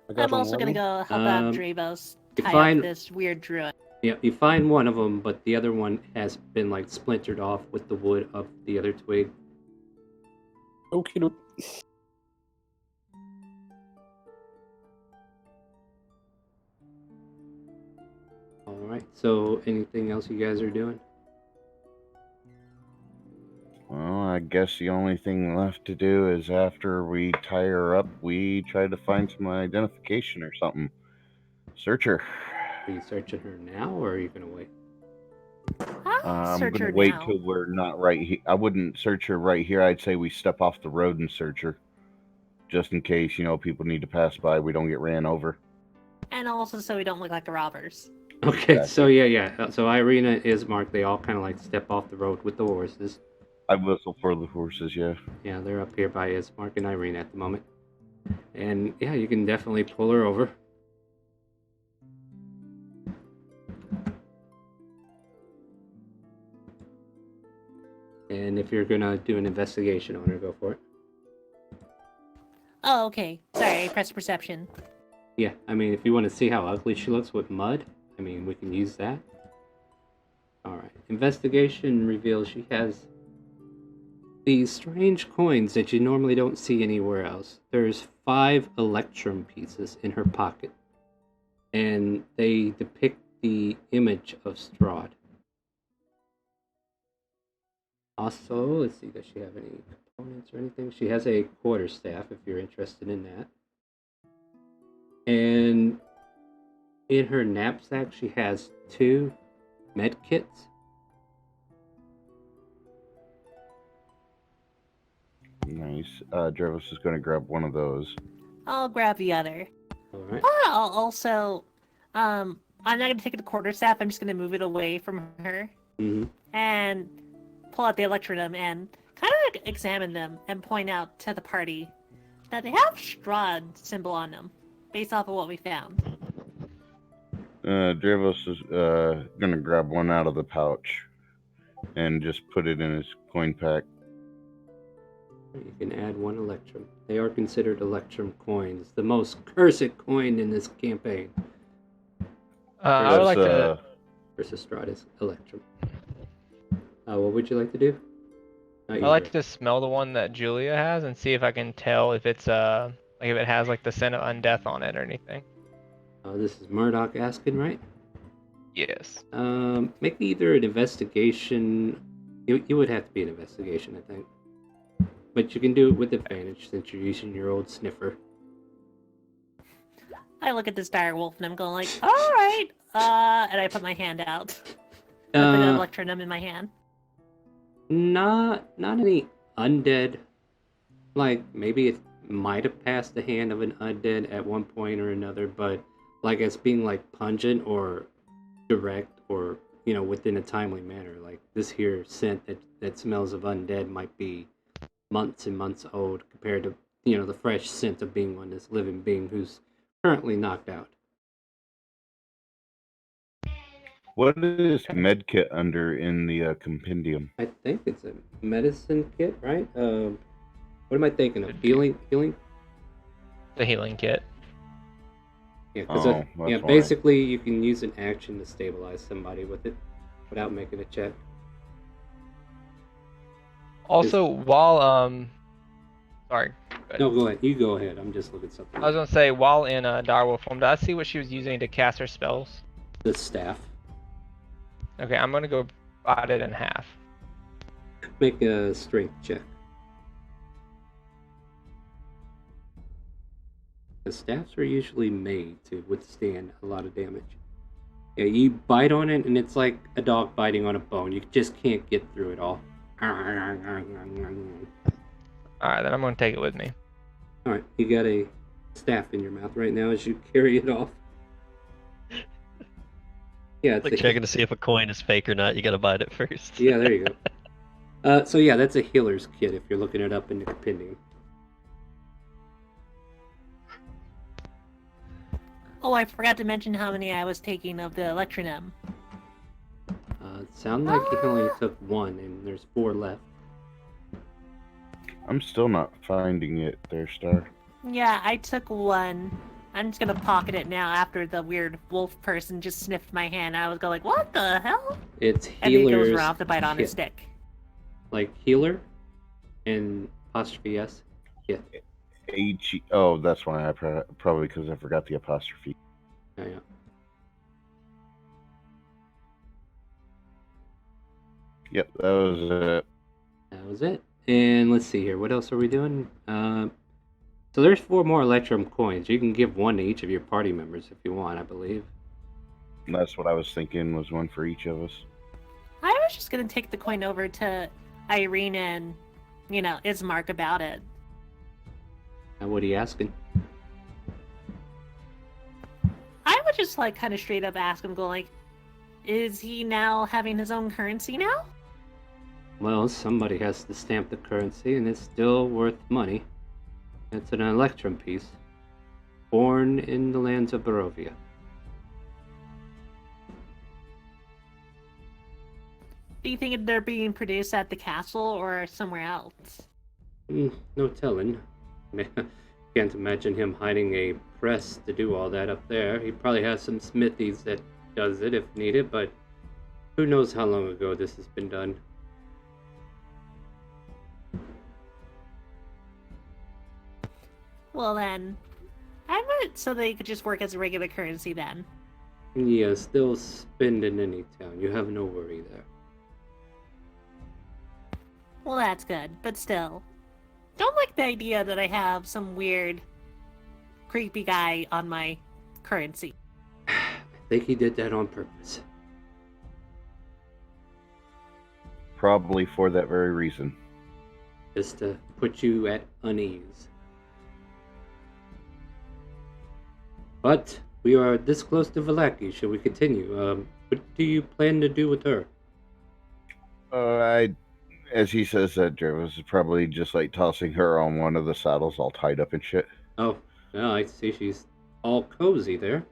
F: I got
D: I'm also
F: one
D: gonna go help out Dravos
A: you
D: tie
A: find-
D: up this weird druid.
A: Yeah, you find one of them, but the other one has been like splintered off with the wood of the other twig.
F: Okay. Doke.
A: All right. So, anything else you guys are doing?
B: Well, I guess the only thing left to do is after we tie her up, we try to find some identification or something. Search her.
A: Are you searching her now, or are you gonna wait?
D: I'll
B: I'm
D: search
B: gonna
D: her
B: wait
D: now.
B: till we're not right here. I wouldn't search her right here. I'd say we step off the road and search her, just in case people need to pass by. We don't get ran over.
D: And also so we don't look like the robbers.
A: Okay. So yeah. So Irina is marked. They all kind of like step off the road with the horses.
B: I whistle for the horses. Yeah.
A: Yeah, they're up here by Ismark and Irina at the moment. And yeah, you can definitely pull her over. And if you're gonna do an investigation on her, go for it.
D: Oh, okay. Sorry, I pressed perception.
A: Yeah, I mean, if you want to see how ugly she looks with mud, I mean, we can use that. Alright. Investigation reveals she has these strange coins that you normally don't see anywhere else. There's 5 electrum pieces in her pocket. And they depict the image of Strahd. Also, let's see, does she have any components or anything? She has a quarterstaff, if you're interested in that. And in her knapsack, she has 2 med kits.
B: Nice. Jervis is going to grab one of those.
D: I'll grab the other.
A: Alright.
D: I'll also, I'm not gonna take the quarterstaff. I'm just gonna move it away from her
A: Mm-hmm.
D: and pull out the electrodome and kind of examine them and point out to the party that they have Strahd symbol on them, based off of what we found.
B: Jervis is going to grab one out of the pouch and just put it in his coin pack.
A: You can add 1 electrum. They are considered electrum coins, the most cursed coin in this campaign.
E: I would like to.
B: That's,
A: Versus Strahd is electrum. What would you like to do?
E: I like to smell the one that Julia has and see if I can tell if it's like if it has like the scent of undeath on it or anything.
A: This is Murdoch asking, right?
E: Yes.
A: Make either an investigation. It would have to be an investigation, I think. But you can do it with advantage since you're using your old sniffer.
D: I look at this dire wolf and I'm going like, all right, and I put my hand out. I put an electrodome in my hand.
A: Not any undead. Like, maybe it might have passed the hand of an undead at one point or another, but like it's being like pungent or direct or, within a timely manner. Like this here scent that smells of undead might be months and months old compared to, the fresh scent of being on this living being who's currently knocked out.
B: What is medkit under in the compendium?
A: I think it's a medicine kit, right? What am I thinking of? Healing?
E: The healing kit.
A: Yeah, because
B: that's why.
A: basically you can use an action to stabilize somebody with it without making a check.
E: Also, while sorry.
A: No, go ahead. You go ahead. I'm just looking something.
E: I was gonna say while in direwolf form, did I see what she was using to cast her spells?
A: The staff.
E: Okay, I'm gonna go divide it in half.
A: Make a strength check. The staffs are usually made to withstand a lot of damage. Yeah, you bite on it, and it's like a dog biting on a bone. You just can't get through it all.
E: Alright, then I'm gonna take it with me.
A: Alright, you got a staff in your mouth right now as you carry it off. Yeah, it's
C: Like
A: a
C: checking to see if a coin is fake or not. You gotta bite it first.
A: Yeah, there you go. So yeah, that's a healer's kit if you're looking it up in the compendium.
D: Oh, I forgot to mention how many I was taking of the Electronym.
A: It sounds like you only took one, and there's 4 left.
B: I'm still not finding it there, Star.
D: Yeah, I took one. I'm just gonna pocket it now after the weird wolf person just sniffed my hand. I was going like, what the hell?
A: It's
D: And then he goes
A: healer's
D: around to bite on his
A: kit.
D: stick.
A: Like healer and apostrophe S. Kit.
B: H. Oh, that's why I probably because I forgot the apostrophe.
A: Yeah.
B: Yep, that was it.
A: That was it. And let's see here. What else are we doing? So there's 4 more Electrum coins. You can give one to each of your party members if you want, I believe.
B: That's what I was thinking was one for each of us.
D: I was just gonna take the coin over to Irene and, Ismark about it.
A: Now, what are you asking?
D: I would just kind of straight up ask him, go is he now having his own currency now?
A: Well, somebody has to stamp the currency, and it's still worth money. It's an Electrum piece, born in the lands of Barovia.
D: Do you think they're being produced at the castle or somewhere else?
A: No telling. Can't imagine him hiding a press to do all that up there. He probably has some smithies that does it if needed, but who knows how long ago this has been done.
D: Well then, I would so they could just work as a regular currency then.
A: Yeah, still spend in any town. You have no worry there.
D: Well, that's good, but still. Don't like the idea that I have some weird, creepy guy on my currency.
A: I think he did that on purpose.
B: Probably for that very reason.
A: Just to put you at unease. But we are this close to Vallaki. Shall we continue? What do you plan to do with her?
B: As he says that, Jervis is probably just like tossing her on one of the saddles all tied up and shit.
A: Oh, no, I see she's all cozy there.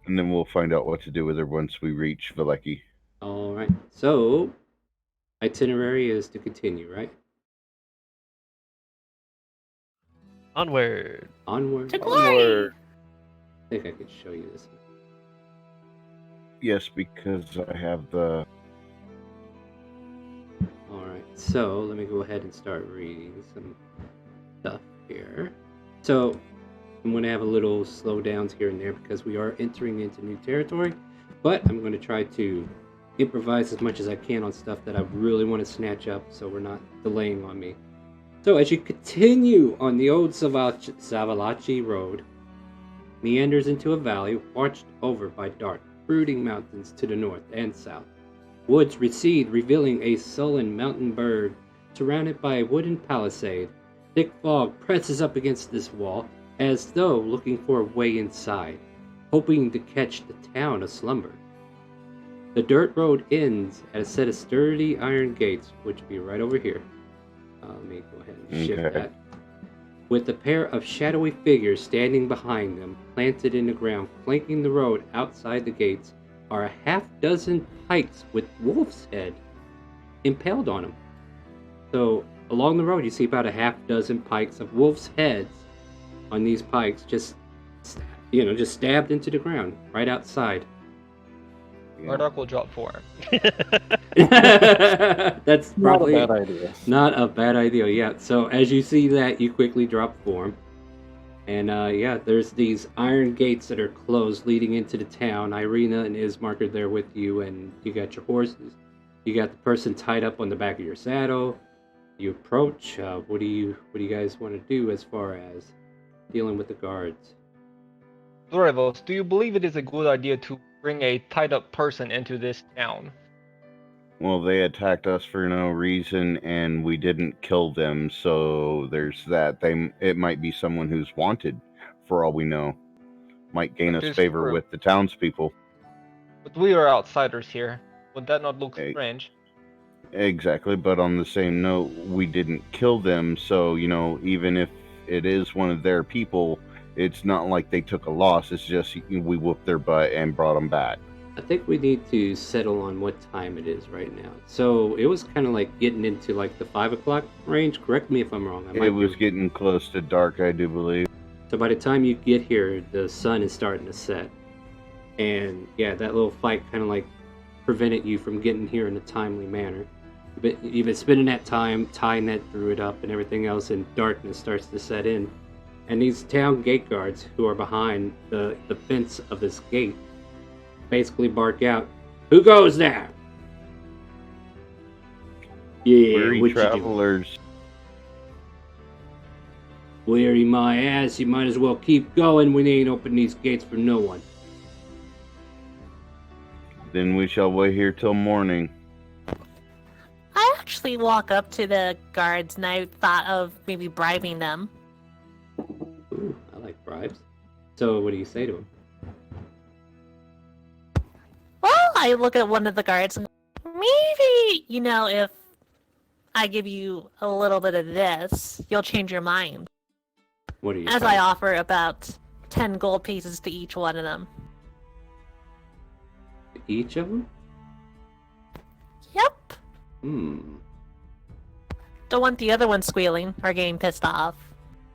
B: And then we'll find out what to do with her once we reach Vallaki.
A: Alright, so itinerary is to continue, right?
C: Onward.
A: Onward.
D: To glory!
A: I think I could show you this.
B: Yes, because I have the...
A: Alright, so let me go ahead and start reading some stuff here. So, I'm going to have a little slowdowns here and there because we are entering into new territory, but I'm going to try to improvise as much as I can on stuff that I really want to snatch up so we're not delaying on me. So, as you continue on the old Savalachi Road, meanders into a valley watched over by dark, brooding mountains to the north and south. Woods recede, revealing a sullen mountain bird surrounded by a wooden palisade. Thick fog presses up against this wall, as though looking for a way inside, hoping to catch the town aslumber. The dirt road ends at a set of sturdy iron gates, which will be right over here. Let me go ahead and shift that. With a pair of shadowy figures standing behind them, planted in the ground, flanking the road outside the gates, are a half-dozen pikes with wolf's head impaled on them. So, along the road, you see about a half-dozen pikes of wolf's heads on these pikes, just stabbed into the ground, right outside.
E: Murdoch will drop 4.
A: That's probably
F: not a bad idea.
A: Not a bad idea, yeah. So as you see that, you quickly drop form. And there's these iron gates that are closed leading into the town. Irina and Ismark are there with you, and you got your horses. You got the person tied up on the back of your saddle. You approach. What do you guys want to do as far as dealing with the guards?
E: Dorevos, do you believe it is a good idea to bring a tied-up person into this town?
B: Well, they attacked us for no reason, and we didn't kill them. So there's that. It might be someone who's wanted, for all we know. Might gain
E: That
B: us
E: is
B: favor
E: true.
B: with the townspeople.
E: But we are outsiders here. Would that not look
B: Eh,
E: strange?
B: Exactly, but on the same note, we didn't kill them, so, even if it is one of their people, it's not like they took a loss. It's just we whooped their butt and brought them back.
A: I think we need to settle on what time it is right now. So it was kind of like getting into like the 5 o'clock range. Correct me if I'm wrong.
B: It was getting close to dark, I do believe.
A: So by the time you get here, the sun is starting to set. And yeah, that little fight kind of like prevented you from getting here in a timely manner. But you've been spending that time tying that druid up and everything else, and darkness starts to set in. And these town gate guards who are behind the fence of this gate basically bark out, "Who goes there?" Yeah,
B: Weary
A: what you do?
B: travelers.
A: Weary my ass, you might as well keep going when they ain't open these gates for no one.
B: Then we shall wait here till morning.
D: I actually walk up to the guards and I thought of maybe bribing them.
A: Ooh, I like bribes. So what do you say to them?
D: Well, I look at one of the guards and maybe, if I give you a little bit of this, you'll change your mind.
A: What are you
D: As
A: saying?
D: I offer about 10 gold pieces to each one of them.
A: Each of them?
D: Yep.
A: Don't
D: want the other one squealing or getting pissed off.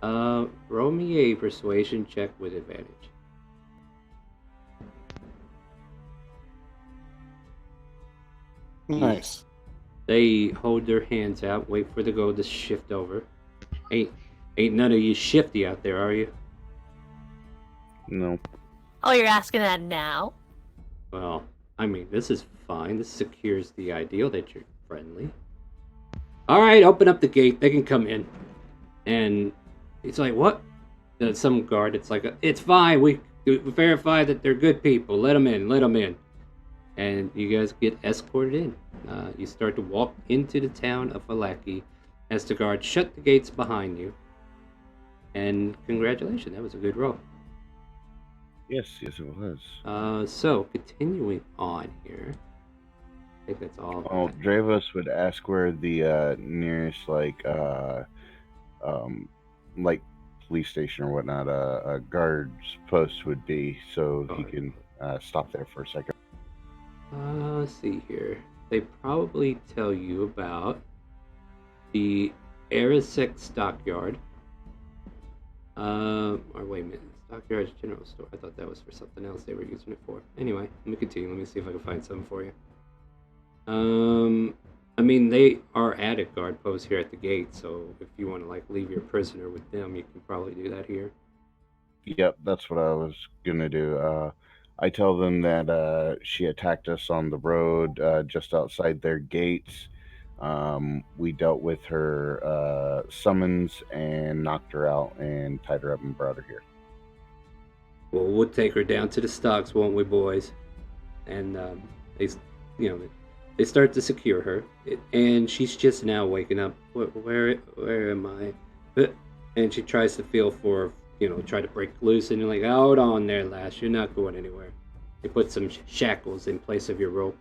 A: Roll me a persuasion check with advantage.
F: Nice.
A: They hold their hands out, wait for the gold to shift over. Ain't none of you shifty out there, are you?
B: No.
D: Oh, you're asking that now?
A: Well, I mean, this is fine. This secures the ideal that you're friendly. Alright, open up the gate. They can come in. And it's like, what? Some guard, it's like, it's fine. We verified that they're good people. Let them in, let them in. And you guys get escorted in. You start to walk into the town of Falaki as the guards shut the gates behind you. And congratulations, that was a good roll.
B: Yes, it was.
A: So, continuing on here. I think that's all.
B: Oh, Dravos would ask where the nearest police station or whatnot, a guard's post would be, so he can stop there for a second.
A: Let's see here. They probably tell you about the Arisek Stockyard. Or wait a minute. Stockyard's General Store. I thought that was for something else they were using it for. Anyway, let me continue. Let me see if I can find something for you. I mean, they are at a guard post here at the gate, so if you want to, leave your prisoner with them, you can probably do that here.
B: Yep, that's what I was gonna do. I tell them that she attacked us on the road just outside their gates. We dealt with her summons and knocked her out and tied her up and brought her here.
A: Well, we'll take her down to the stocks, won't we, boys? And they start to secure her, and she's just now waking up. Where am I? And she tries to feel for, try to break loose, and you're like, hold on there, lass, you're not going anywhere. They put some shackles in place of your rope,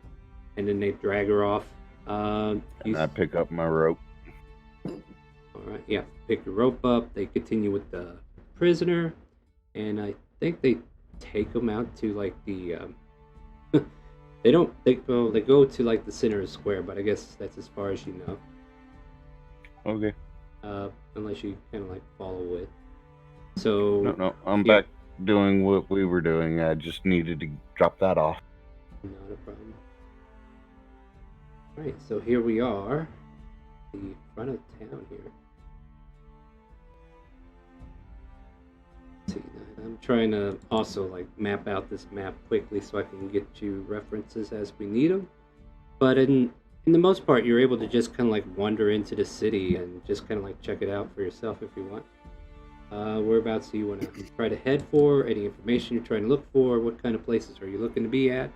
A: and then they drag her off.
B: And I pick up my rope.
A: Alright, yeah, pick your rope up, they continue with the prisoner, and I think they take them out to, the, they go to, the center of the square, but I guess that's as far as you know.
B: Okay.
A: Unless you kind of, follow it. So...
B: No, I'm back doing what we were doing. I just needed to drop that off.
A: Not a problem. Alright, so here we are. The front of town here. Let's see, I'm trying to also map out this map quickly so I can get you references as we need them. But in the most part, you're able to just kind of wander into the city and just kind of check it out for yourself if you want. Whereabouts do you want to try to head for? Any information you're trying to look for? What kind of places are you looking to be at?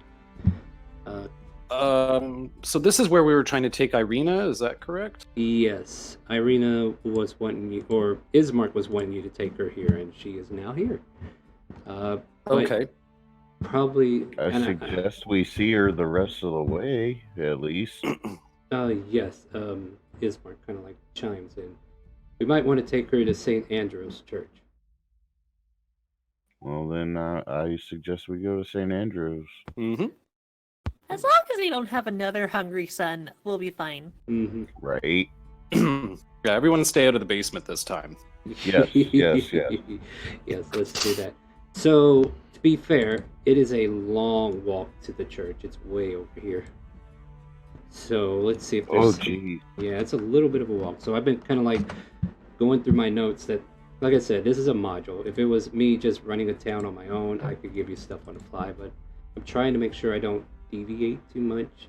G: So this is where we were trying to take Irina, is that correct?
A: Yes, Irina was wanting you, or Ismark was wanting you to take her here, and she is now here. But
G: Okay.
A: probably.
B: I suggest we see her the rest of the way, at least.
A: Yes. Ismark kind of like chimes in. We might want to take her to St. Andrew's Church.
B: Well, then I suggest we go to St. Andrews.
G: Mm-hmm.
D: As long as they don't have another hungry son, we'll be fine.
A: Mm-hmm.
B: Right?
G: Yeah, everyone stay out of the basement this time.
B: Yes, yes, yes.
A: Yes, let's do that. So, to be fair, it is a long walk to the church. It's way over here. So, let's see if there's...
B: Oh, geez.
A: Yeah, it's a little bit of a walk. So, I've been kind of like going through my notes that, like I said, this is a module. If it was me just running a town on my own, I could give you stuff on the fly, but I'm trying to make sure I don't deviate too much.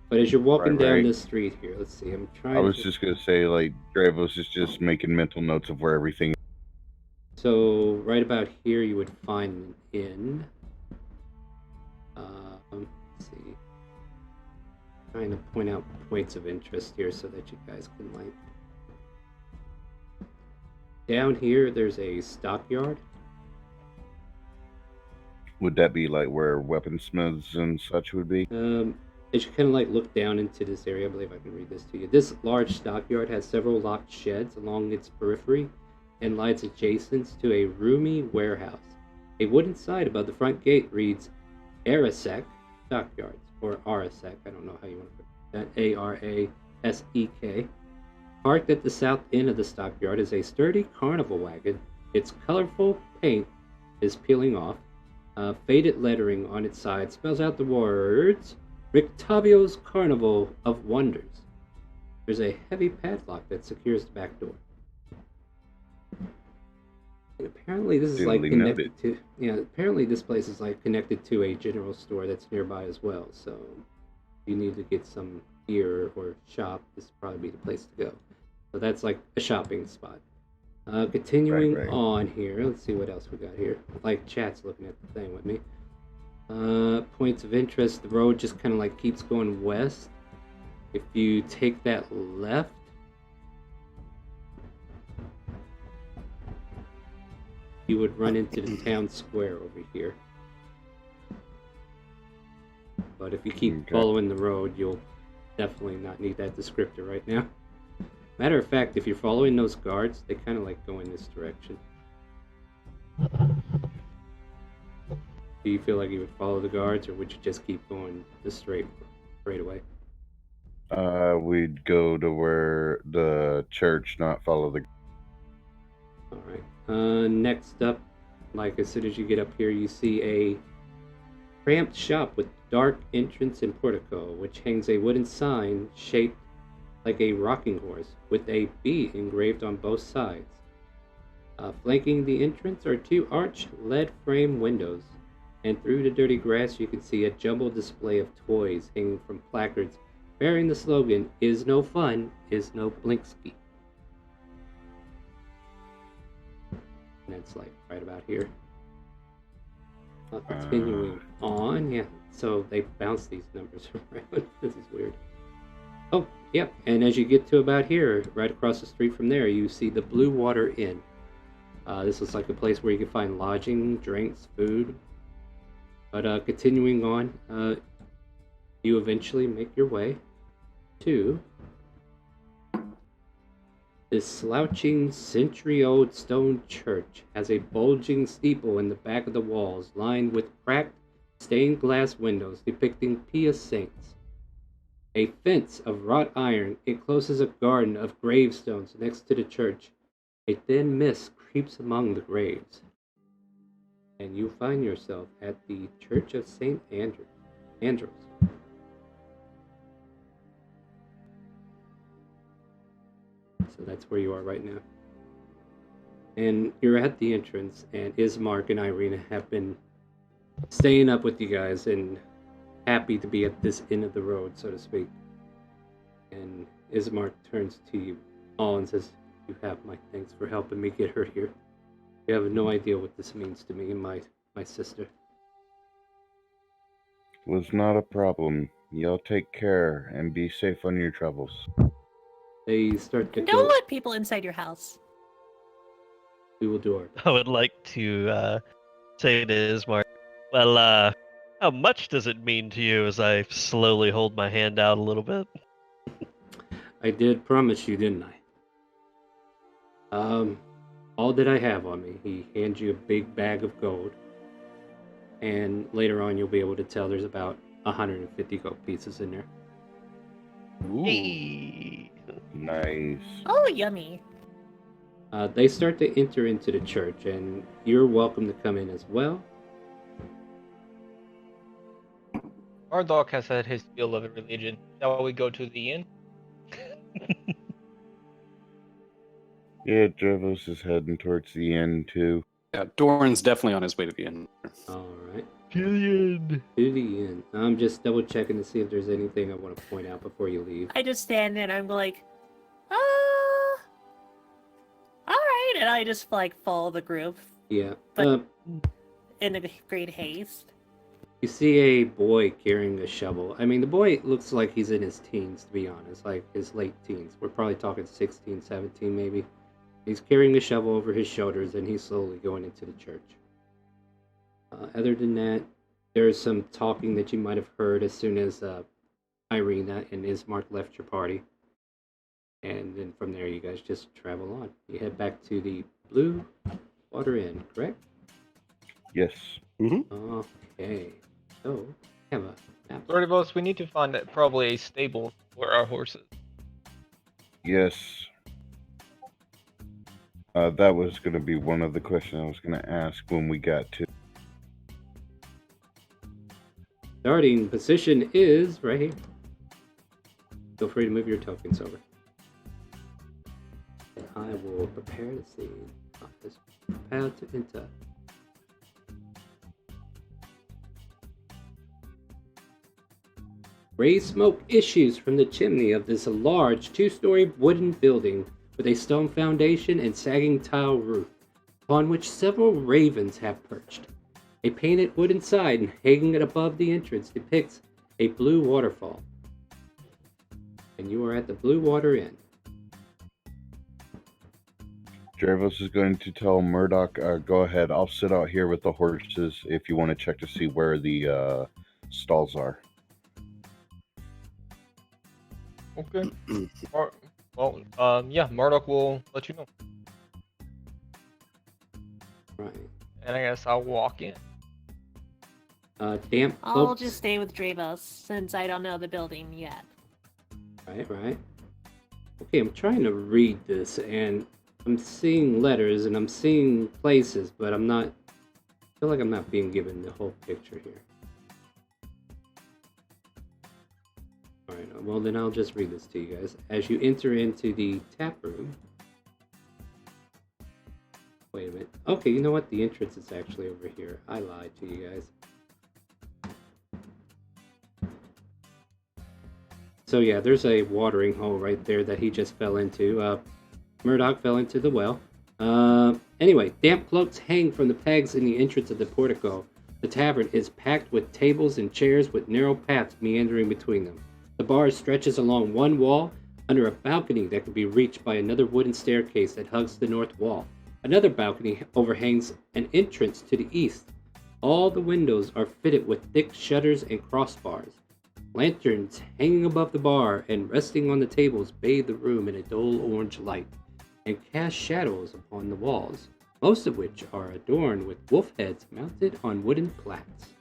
A: But as you're walking down this street here, let's see, I'm trying
B: I was just going to say, like, Dravos is just making mental notes of where everything...
A: So, right about here, you would find an inn. Let's see. Trying to point out points of interest here so that you guys can, like... Down here, there's a stockyard.
B: Would that be, like, where weaponsmiths and such would be?
A: As you kind of like look down into this area, I believe I can read this to you. This large stockyard has several locked sheds along its periphery and lies adjacent to a roomy warehouse. A wooden sign above the front gate reads Arasek Stockyards, or Arasek, I don't know how you want to put that, A-R-A-S-E-K. Parked at the south end of the stockyard is a sturdy carnival wagon. Its colorful paint is peeling off. Faded lettering on its side spells out the words Rictavio's Carnival of Wonders. There's a heavy padlock that secures the back door. And apparently this is like connected to... Yeah, apparently this place is like connected to a general store that's nearby as well. So if you need to get some gear or shop, this would probably be the place to go. So that's like a shopping spot. Continuing on here, let's see what else we got here. Like chat's looking at the thing with me. Points of interest, the road just kind of like keeps going west. If you take that left, you would run into the town square over here. But if you keep following the road, you'll definitely not need that descriptor right now. Matter of fact, if you're following those guards, they kind of like go in this direction. Do you feel like you would follow the guards, or would you just keep going the straight away?
B: We'd go to where the church, not follow the...
A: Alright. Next up, like as soon as you get up here, you see a cramped shop with dark entrance and portico, which hangs a wooden sign shaped like a rocking horse, with a B engraved on both sides. Flanking the entrance are two arched lead frame windows, and through the dirty grass you can see a jumbled display of toys hanging from placards bearing the slogan, "Is no fun, is no Blinsky." And that's like right about here. Continuing on, yeah, so they bounce these numbers around. This is weird. Oh, yep, and as you get to about here, right across the street from there, you see the Blue Water Inn. This looks like a place where you can find lodging, drinks, food. But continuing on, you eventually make your way to this slouching, century-old stone church. Has a bulging steeple in the back of the walls, lined with cracked, stained glass windows depicting pious saints. A fence of wrought iron encloses a garden of gravestones next to the church. A thin mist creeps among the graves. And you find yourself at the Church of St. Andrews. So that's where you are right now. And you're at the entrance, and Ismark and Irina have been staying up with you guys and happy to be at this end of the road, so to speak. And Ismark turns to you all and says, "You have my thanks for helping me get her here." You have no idea what this means to me and my sister.
B: Was not a problem. Y'all take care and be safe on your travels.
A: They start to
D: And don't
A: go.
D: let people inside your house.
A: We will do our best.
C: I would like to say to Ismark, well, how much does it mean to you as I slowly hold my hand out a little bit?
A: I did promise you, didn't I? All that I have on me. He hands you a big bag of gold. And later on, you'll be able to tell there's about 150 gold pieces in there.
G: Ooh.
C: Hey.
B: Nice.
D: Oh, yummy.
A: They start to enter into the church, and you're welcome to come in as well.
E: Our dog has had his fill of religion. Shall we go to the inn?
B: Yeah, Dravos is heading towards the end too.
G: Yeah, Doran's definitely on his way to the inn.
A: All right.
C: Julian.
A: To the end. I'm just double checking to see if there's anything I want to point out before you leave.
D: I just stand there and I'm like, alright. And I just like follow the group
A: Yeah.
D: But- in a great haste.
A: You see a boy carrying a shovel. I mean, the boy looks like he's in his teens, to be honest, like his late teens. We're probably talking 16, 17 maybe. He's carrying a shovel over his shoulders, and he's slowly going into the church. Other than that, there's some talking that you might have heard as soon as Irina and Ismark left your party. And then from there, you guys just travel on. You head back to the Blue Water Inn, correct?
B: Yes.
A: Okay. So, have a map.
E: Lord of us, we need to find probably a stable for our horses.
B: Yes. That was going to be one of the questions I was going to ask when we got to.
A: Starting position is right here. Feel free to move your tokens over. And I will prepare the scene. Prepare to enter. Gray smoke issues from the chimney of this large two-story wooden building with a stone foundation and sagging tile roof, upon which several ravens have perched. A painted wooden sign hanging above the entrance depicts a blue waterfall. And you are at the Blue Water Inn.
B: Dravos is going to tell Murdoch, go ahead, I'll sit out here with the horses if you want to check to see where the stalls are.
E: Okay. Yeah, Murdoch will let you know.
A: Right.
E: And I guess I'll walk in.
A: Damp
D: I'll
A: cloaks.
D: just stay with Dravos since I don't know the building yet.
A: Right. Okay, I'm trying to read this, and I'm seeing letters, and I'm seeing places, but I'm not... I feel like I'm not being given the whole picture here. Alright, well then I'll just read this to you guys. As you enter into the tap room... Wait a minute. Okay, you know what? The entrance is actually over here. I lied to you guys. So yeah, there's a watering hole right there that he just fell into. Murdoch fell into the well. Anyway, damp cloaks hang from the pegs in the entrance of the portico. The tavern is packed with tables and chairs with narrow paths meandering between them. The bar stretches along one wall under a balcony that can be reached by another wooden staircase that hugs the north wall. Another balcony overhangs an entrance to the east. All the windows are fitted with thick shutters and crossbars. Lanterns hanging above the bar and resting on the tables bathe the room in a dull orange light and cast shadows upon the walls, most of which are adorned with wolf heads mounted on wooden plaques.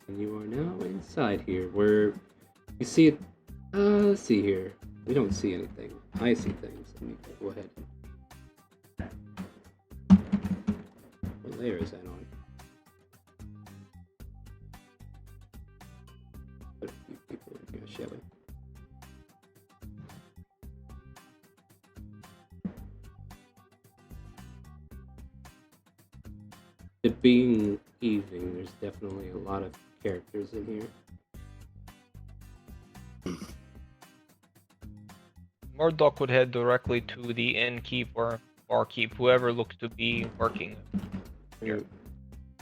A: And you are now inside here, where you see it. Let's see here. We don't see anything. I see things. Let me go ahead. What layer is that on? Put a few people in here, shall we? It being evening, there's definitely a lot of characters in here.
E: Murdoch would head directly to the innkeeper barkeep, whoever looks to be working.
A: Here.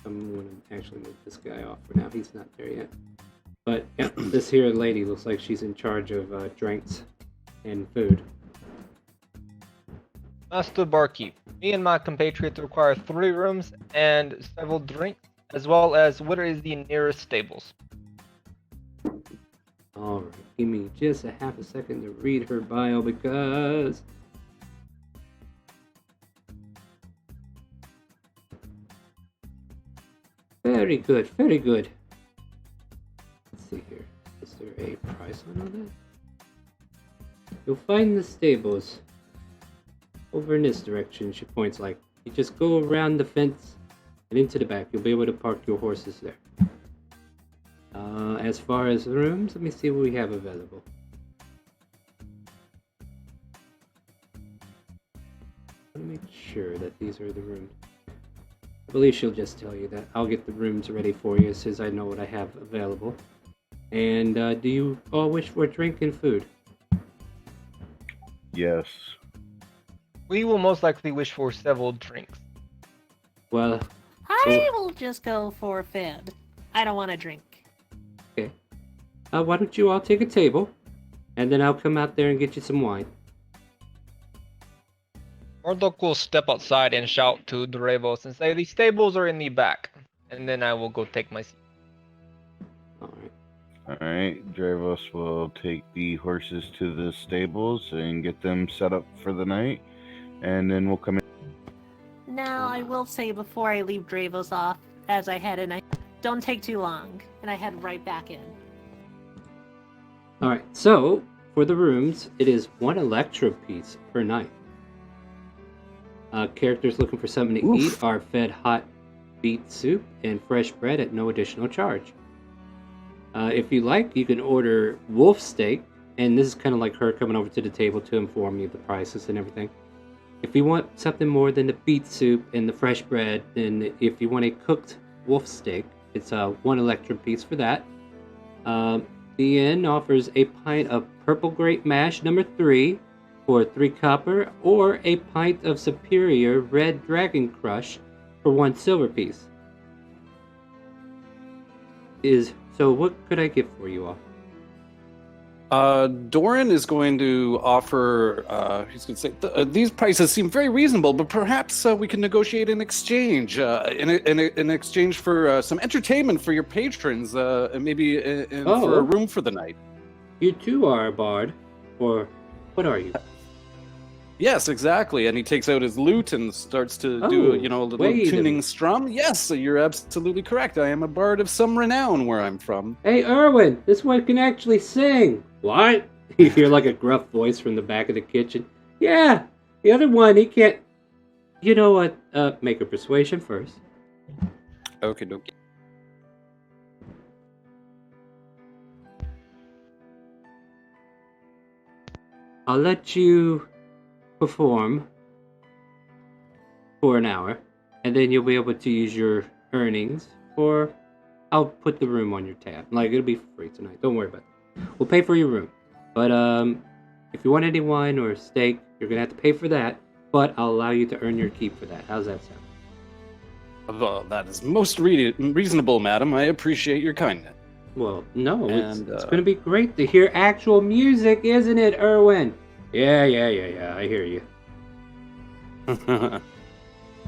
A: I'm going to actually move this guy off for now. He's not there yet. But yeah, this here lady looks like she's in charge of drinks and food.
E: Master barkeep, me and my compatriot require 3 rooms and several drinks, as well as where is the nearest stables?
A: Alright, give me just a half a second to read her bio because... Very good, very good. Let's see here. Is there a price on all that? You'll find the stables over in this direction, she points like. You just go around the fence and into the back. You'll be able to park your horses there. As far as rooms, let me see what we have available. Let me make sure that these are the rooms. I believe she'll just tell you that. I'll get the rooms ready for you as soon as I know what I have available. And do you all wish for a drink and food?
B: Yes.
E: We will most likely wish for several drinks.
A: Well,
D: I will just go for food. I don't want to drink.
A: okay. Why don't you all take a table, and then I'll come out there and get you some wine.
E: Murdoch will step outside and shout to Drevos and say the stables are in the back, and then I will go take my seat.
A: Alright.
B: Alright, Dravos will take the horses to the stables and get them set up for the night, and then we'll come in.
D: Now, I will say before I leave Dravos off, as I head in, I don't take too long, and I head right back in.
A: Alright, so, for the rooms, it is 1 Electro piece per night. Characters looking for something to eat are fed hot beet soup and fresh bread at no additional charge. If you like, you can order wolf steak, and this is kind of like her coming over to the table to inform you of the prices and everything. If you want something more than the beet soup and the fresh bread, then if you want a cooked wolf steak, it's 1 Electrum piece for that. The inn offers a pint of purple grape mash number 3 for 3 copper, or a pint of superior red dragon crush for 1 silver piece. So what could I get for you all?
G: Doran is going to offer. He's going to say these prices seem very reasonable, but perhaps we can negotiate an exchange, in exchange for some entertainment for your patrons, and maybe for a room for the night.
A: You too are a bard, or what are you?
G: Yes, exactly. And he takes out his lute and starts to do, a little tuning strum. Yes, you're absolutely correct. I am a bard of some renown where I'm from.
A: Hey, Erwin, this one can actually sing. What? You hear like a gruff voice from the back of the kitchen. Yeah, the other one, he can't. You know what? Make a persuasion first.
G: Okay, dokie.
A: I'll let you perform for an hour, and then you'll be able to use your earnings, or I'll put the room on your tab. Like, it'll be free tonight. Don't worry about it. We'll pay for your room. But if you want any wine or steak, you're going to have to pay for that, but I'll allow you to earn your keep for that. How's that sound?
G: Well, that is most reasonable, madam. I appreciate your kindness.
A: Well, no, it's going to be great to hear actual music, isn't it, Erwin? Yeah, I hear you.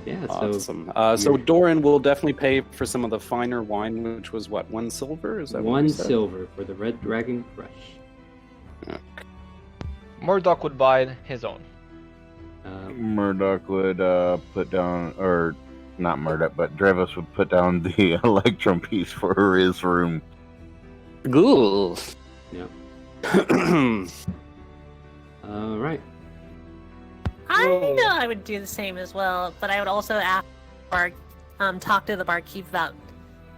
A: Yeah,
G: awesome. So Doran will definitely pay for some of the finer wine, which was what, 1 silver? Is that
A: 1 silver for the Red Dragon Crush.
G: Okay.
E: Murdoch would buy his own.
B: Murdoch would put down, or not Murdoch, but Dravos would put down the Electrum piece for his room.
G: Cool.
A: Yep. All right.
D: I know I would do the same as well, but I would also ask talk to the barkeep about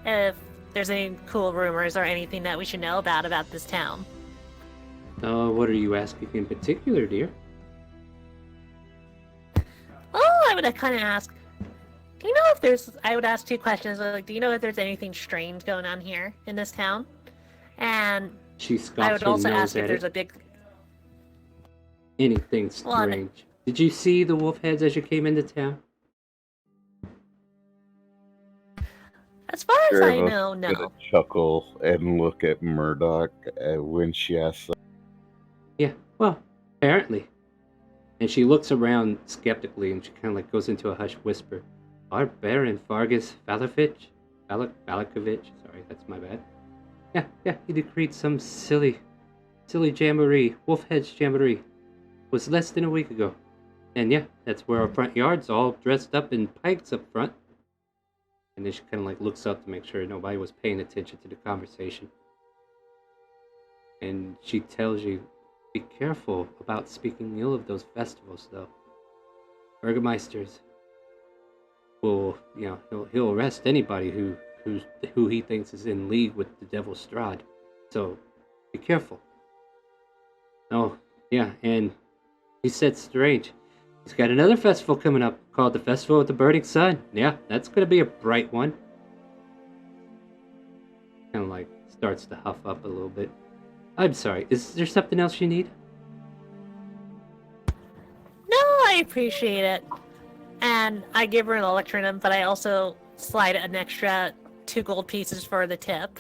D: if there's any cool rumors or anything that we should know about this town.
A: What are you asking in particular, dear?
D: Oh, I would kind of ask, do you know if there's, I would ask 2 questions, like, do you know if there's anything strange going on here in this town? And
A: she scoffs
D: I would
A: her
D: also
A: nose
D: ask if
A: at
D: there's
A: it.
D: a big...
A: Anything strange. Did you see the wolf heads as you came into town?
D: As far as I
B: Gravis
D: know,
B: gonna
D: no.
B: chuckle and look at Murdoch when she asks that.
A: Yeah, well, apparently. And she looks around skeptically and she kind of like goes into a hushed whisper. Our Baron Vargas Valakovich? Sorry, that's my bad. Yeah, he decreed some silly jamboree, wolf heads jamboree. Was less than a week ago. And yeah, that's where our front yard's all dressed up in pikes up front. And then she kind of like looks up to make sure nobody was paying attention to the conversation. And she tells you, be careful about speaking ill of those festivals, though. Burgermeisters will, he'll arrest anybody who he thinks is in league with the devil Strahd. So, be careful. Oh, yeah, and he said strange. He's got another festival coming up called the Festival of the Burning Sun. Yeah, that's gonna be a bright one. Kind of like starts to huff up a little bit. I'm sorry, is there something else you need?
D: No, I appreciate it. And I give her an electronum, but I also slide an extra 2 gold pieces for the tip.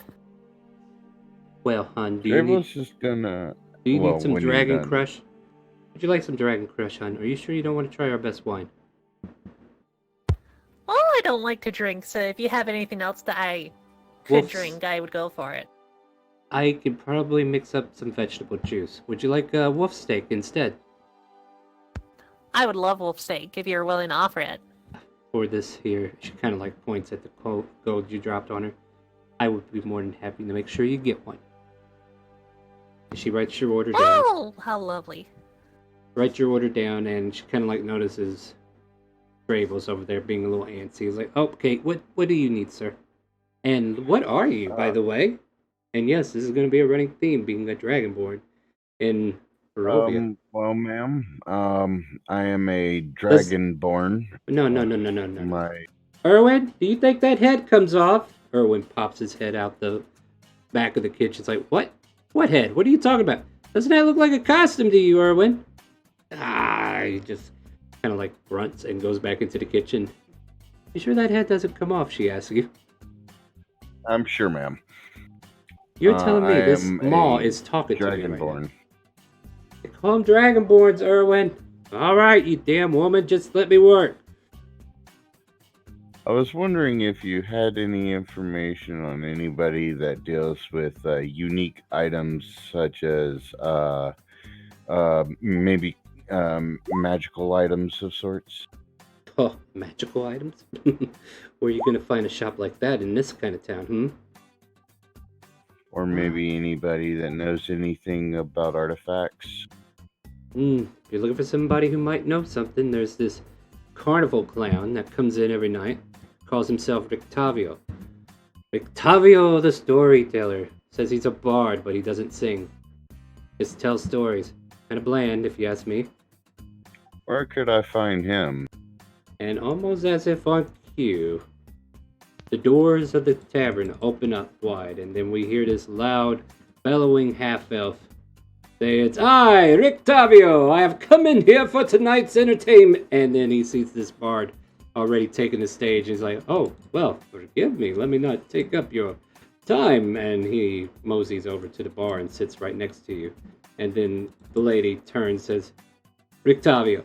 A: Well, hon, do you
B: Gravis is gonna.
A: need some
B: when you're
A: Dragon
B: done.
A: Crush? Would you like some Dragon Crush, hon? Are you sure you don't want to try our best wine?
D: Well, I don't like to drink, so if you have anything else that I could
A: Wolf's-
D: drink, I would go for it.
A: I could probably mix up some vegetable juice. Would you like wolf steak instead?
D: I would love wolf steak if you're willing to offer it.
A: For this here, she kind of like points at the gold you dropped on her. I would be more than happy to make sure you get one. And she writes your order down.
D: Oh, how lovely.
A: Writes your order down, and she kind of like notices Gravel's over there being a little antsy. He's like, okay, what do you need, sir? And what are you, by the way? And yes, this is going to be a running theme, being a Dragonborn in Barovia.
B: Well, ma'am, I am a Dragonborn.
A: No.
B: My
A: Erwin, do you think that head comes off? Erwin pops his head out the back of the kitchen. It's like, what? What head? What are you talking about? Doesn't that look like a costume to you, Erwin? He just kind of like grunts and goes back into the kitchen. You sure that head doesn't come off? She asks you.
B: I'm sure, ma'am.
A: You're telling me
B: I
A: this
B: am
A: maw
B: a
A: is talking to me right now.
B: Dragonborn.
A: They call them Dragonborns, Erwin. All right, you damn woman, just let me work.
B: I was wondering if you had any information on anybody that deals with unique items such as maybe magical items of sorts.
A: Oh, magical items? Where are you going to find a shop like that in this kind of town,
B: Or maybe anybody that knows anything about artifacts.
A: If you're looking for somebody who might know something, there's this carnival clown that comes in every night. Calls himself Rictavio. Rictavio the storyteller. Says he's a bard, but he doesn't sing. Just tells stories. Kinda bland, if you ask me.
B: Where could I find him?
A: And almost as if on cue, the doors of the tavern open up wide, and then we hear this loud, bellowing half-elf say, "It's I, Rictavio! I have come in here for tonight's entertainment!" And then he sees this bard already taking the stage. He's like, "Oh, well, forgive me. Let me not take up your time." And he moseys over to the bar and sits right next to you. And then the lady turns and says, "Rictavio,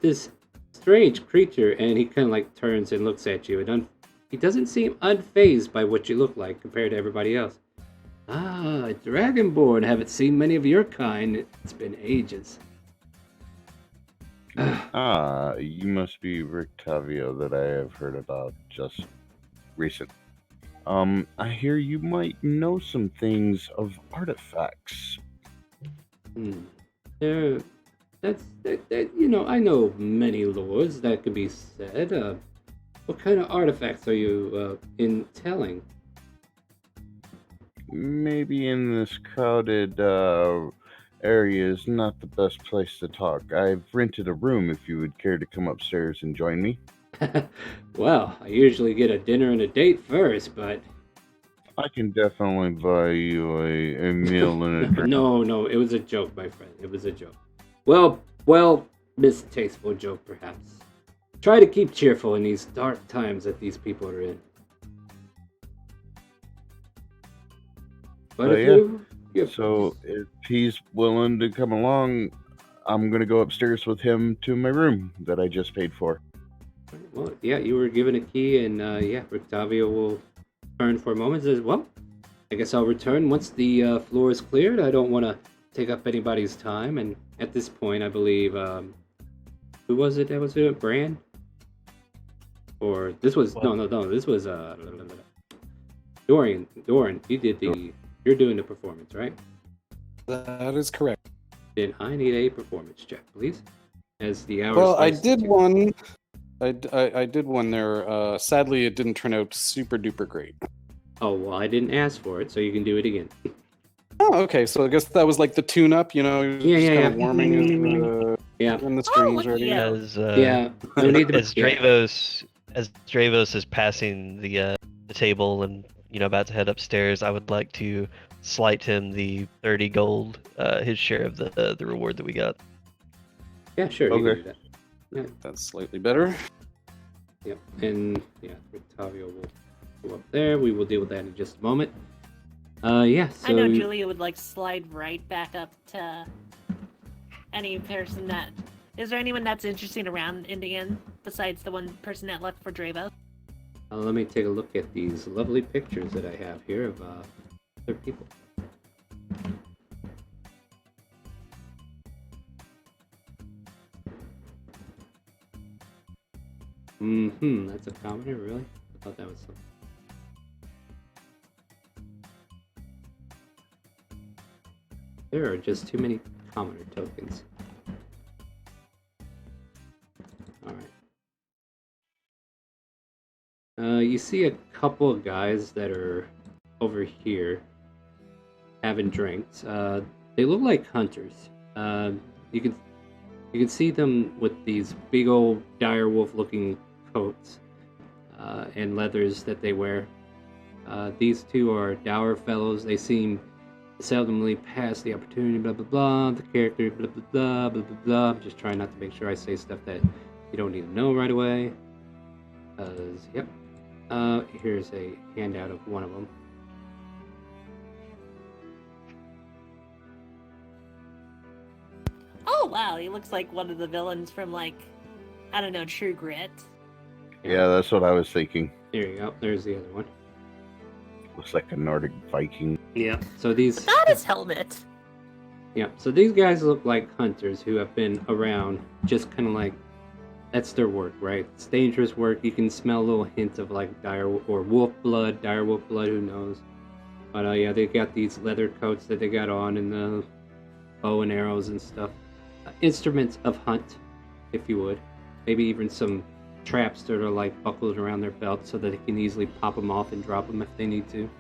A: this strange creature," and he kind of like turns and looks at you, and he doesn't seem unfazed by what you look like compared to everybody else. "Ah, Dragonborn, haven't seen many of your kind. It's been ages."
B: You must be Rictavio that I have heard about just recent. I hear you might know some things of artifacts.
A: I know many lores that could be said. What kind of artifacts are you telling?
B: Maybe in this crowded area is not the best place to talk. I've rented a room if you would care to come upstairs and join me.
A: Well, I usually get a dinner and a date first, but...
B: I can definitely buy you a meal and a drink.
A: No, it was a joke, my friend. It was a joke. Well, Distasteful joke, perhaps. Try to keep cheerful in these dark times that these people are in. But
B: So,
A: if
B: yeah.
A: you
B: So if he's willing to come along, I'm gonna go upstairs with him to my room that I just paid for.
A: well, yeah, you were given a key, and yeah, Rictavio will turn for a moment. Says, "Well, I guess I'll return once the floor is cleared. I don't want to take up anybody's time." And at this point, I believe, who was it that was doing it? Bran? Or this was
C: What?
A: no. This was Dorian. Dorian, you're doing the performance, right?
G: That is correct.
A: Then I need a performance check, please. As the hours.
G: Well, I
A: slice
G: did
A: to-
G: one. I did one there. Sadly, it didn't turn out super duper great.
A: Oh well, I didn't ask for it, so you can do it again.
G: Oh, okay. So I guess that was like the tune-up, you know,
A: Yeah,
G: just
A: yeah,
G: kind
A: yeah.
G: of warming his,
A: Yeah,
G: when the
D: Oh,
G: strings
D: look
G: ready.
D: at
C: As
A: yeah. No need to.
C: as Dravos is passing the table and about to head upstairs, I would like to slight him the 30 gold, his share of the reward that we got.
A: Yeah, sure. You
B: Okay.
A: can do that.
G: That's slightly better.
A: Yep, and yeah, Rictavio will go up there. We will deal with that in just a moment. Yeah. So
D: I know Julia would like slide right back up to any person that. Is there anyone that's interesting around in the inn besides the one person that left for Dravo?
A: let me take a look at these lovely pictures that I have here of other people. That's a commoner, really? I thought that was something. There are just too many commoner tokens. Alright. You see a couple of guys that are over here having drinks. They look like hunters. You can see them with these big old direwolf looking coats and leathers that they wear. These two are dour fellows. They seem seldomly pass the opportunity, blah blah blah, the character, blah blah blah, blah blah blah. I'm just trying not to make sure I say stuff that you don't need to know right away. Yep. Here's a handout of one of them.
D: Oh wow, he looks like one of the villains from like, I don't know, True Grit.
B: Yeah, that's what I was thinking.
A: There you go. There's the other one.
B: Looks like a Nordic Viking.
A: Yeah. So these.
D: Not his helmet.
A: Yeah. So these guys look like hunters who have been around, just kind of like. That's their work, right? It's dangerous work. You can smell little hints of like dire or wolf blood, dire wolf blood. Who knows? But yeah, they got these leather coats that they got on, and the bow and arrows and stuff. Instruments of hunt, if you would. Maybe even some traps that are like buckled around their belt so that they can easily pop them off and drop them if they need to.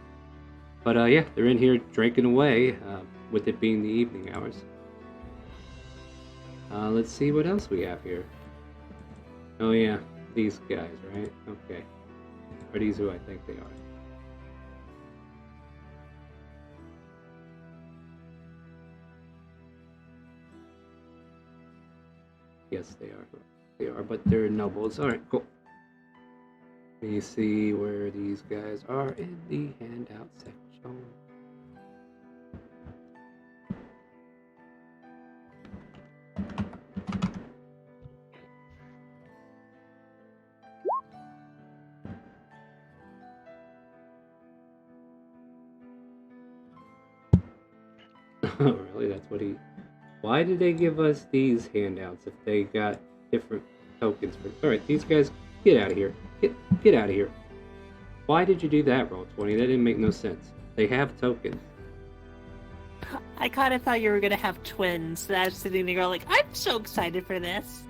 A: But yeah, they're in here drinking away, with it being the evening hours. Let's see what else we have here. Oh yeah, these guys, right? Okay. Are these who I think they are? Yes, they are. They are, but they're nobles. Alright, cool. Let me see where these guys are in the handout section. Oh, really? That's what he... Why did they give us these handouts if they got different tokens for... Alright, these guys, get out of here. Get out of here. Why did you do that, Roll20? That didn't make no sense. They have tokens.
D: I kind of thought you were gonna have twins. So I was sitting there like, I'm so excited for this.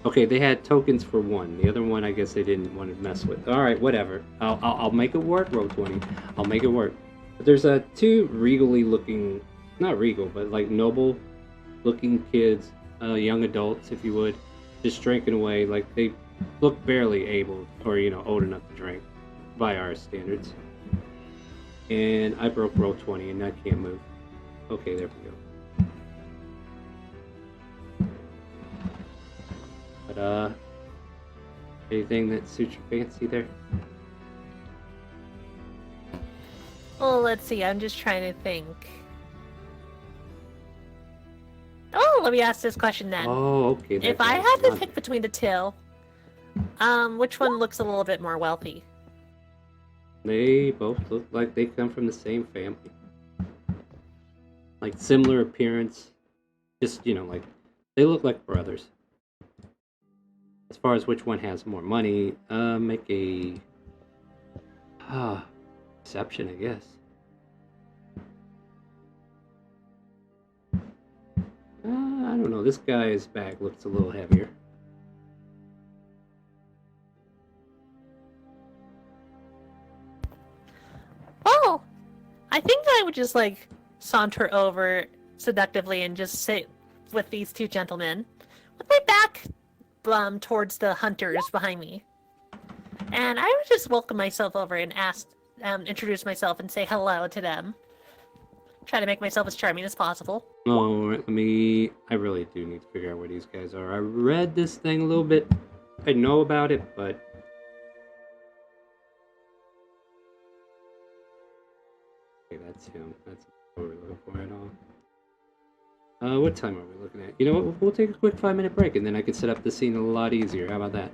A: Okay, they had tokens for one. The other one, I guess they didn't want to mess with. Alright, whatever. I'll make it work, Roll20. I'll make it work. But there's two regally looking... Not regal, but like noble looking kids, young adults, if you would, just drinking away. Like they look barely able or, old enough to drink by our standards. And I broke Roll20 and I can't move. Okay, there we go. But anything that suits your fancy there?
D: Well, let's see. I'm just trying to think. Oh, let me ask this question then.
A: Oh, okay.
D: If
A: that
D: I
A: guy's
D: had to
A: mother.
D: pick between the two, which one looks a little bit more wealthy?
A: They both look like they come from the same family. Like similar appearance. Just, like they look like brothers. As far as which one has more money, make a perception, I guess. I don't know. This guy's bag looks a little heavier.
D: Oh, I think I would just like saunter over seductively and just sit with these two gentlemen, with my back towards the hunters behind me, and I would just welcome myself over and introduce myself and say hello to them. Try to make myself as charming as possible.
A: Oh, I really do need to figure out where these guys are. I read this thing a little bit. I know about it, but okay, that's him. That's what we're looking for at all. What time are we looking at? You know what? We'll take a quick 5-minute break, and then I can set up the scene a lot easier. How about that?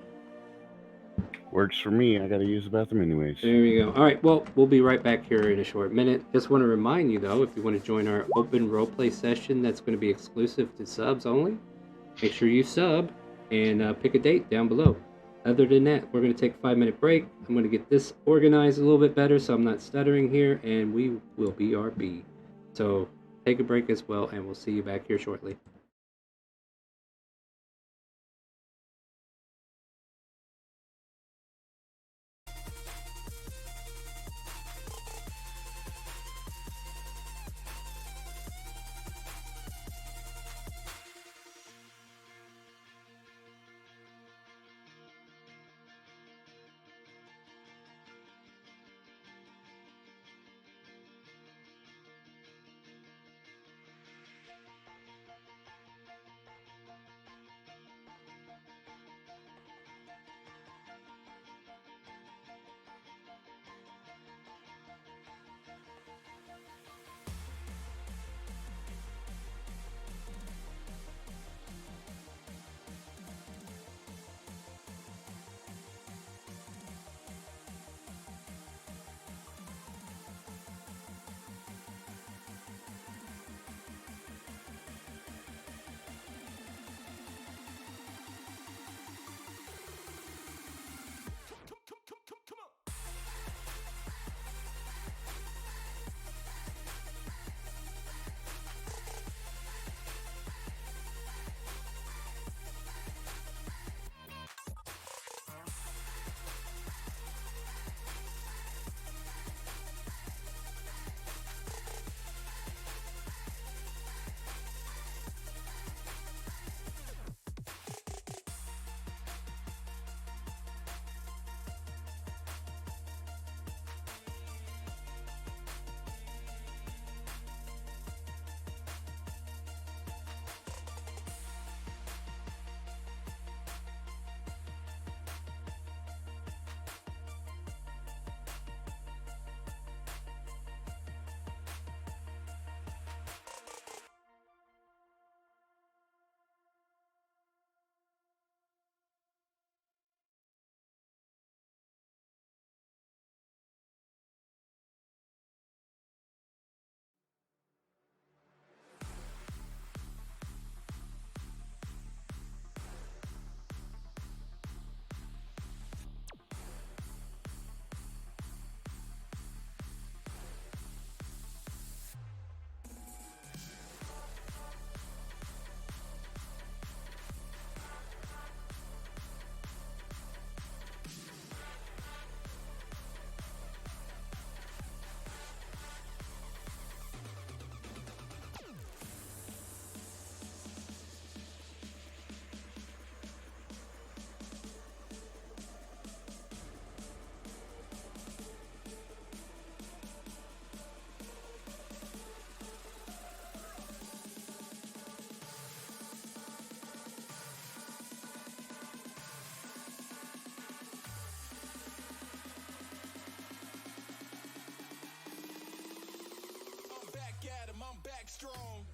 B: Works for me. I gotta use the bathroom anyways.
A: There we go. All right, well, we'll be right back here in a short minute. Just want to remind you, though, if you want to join our open roleplay session that's going to be exclusive to subs only, make sure you sub and pick a date down below. Other than that, we're going to take a 5-minute break. I'm going to get this organized a little bit better so I'm not stuttering here, and we will BRB. So take a break as well, and we'll see you back here shortly.
H: strong.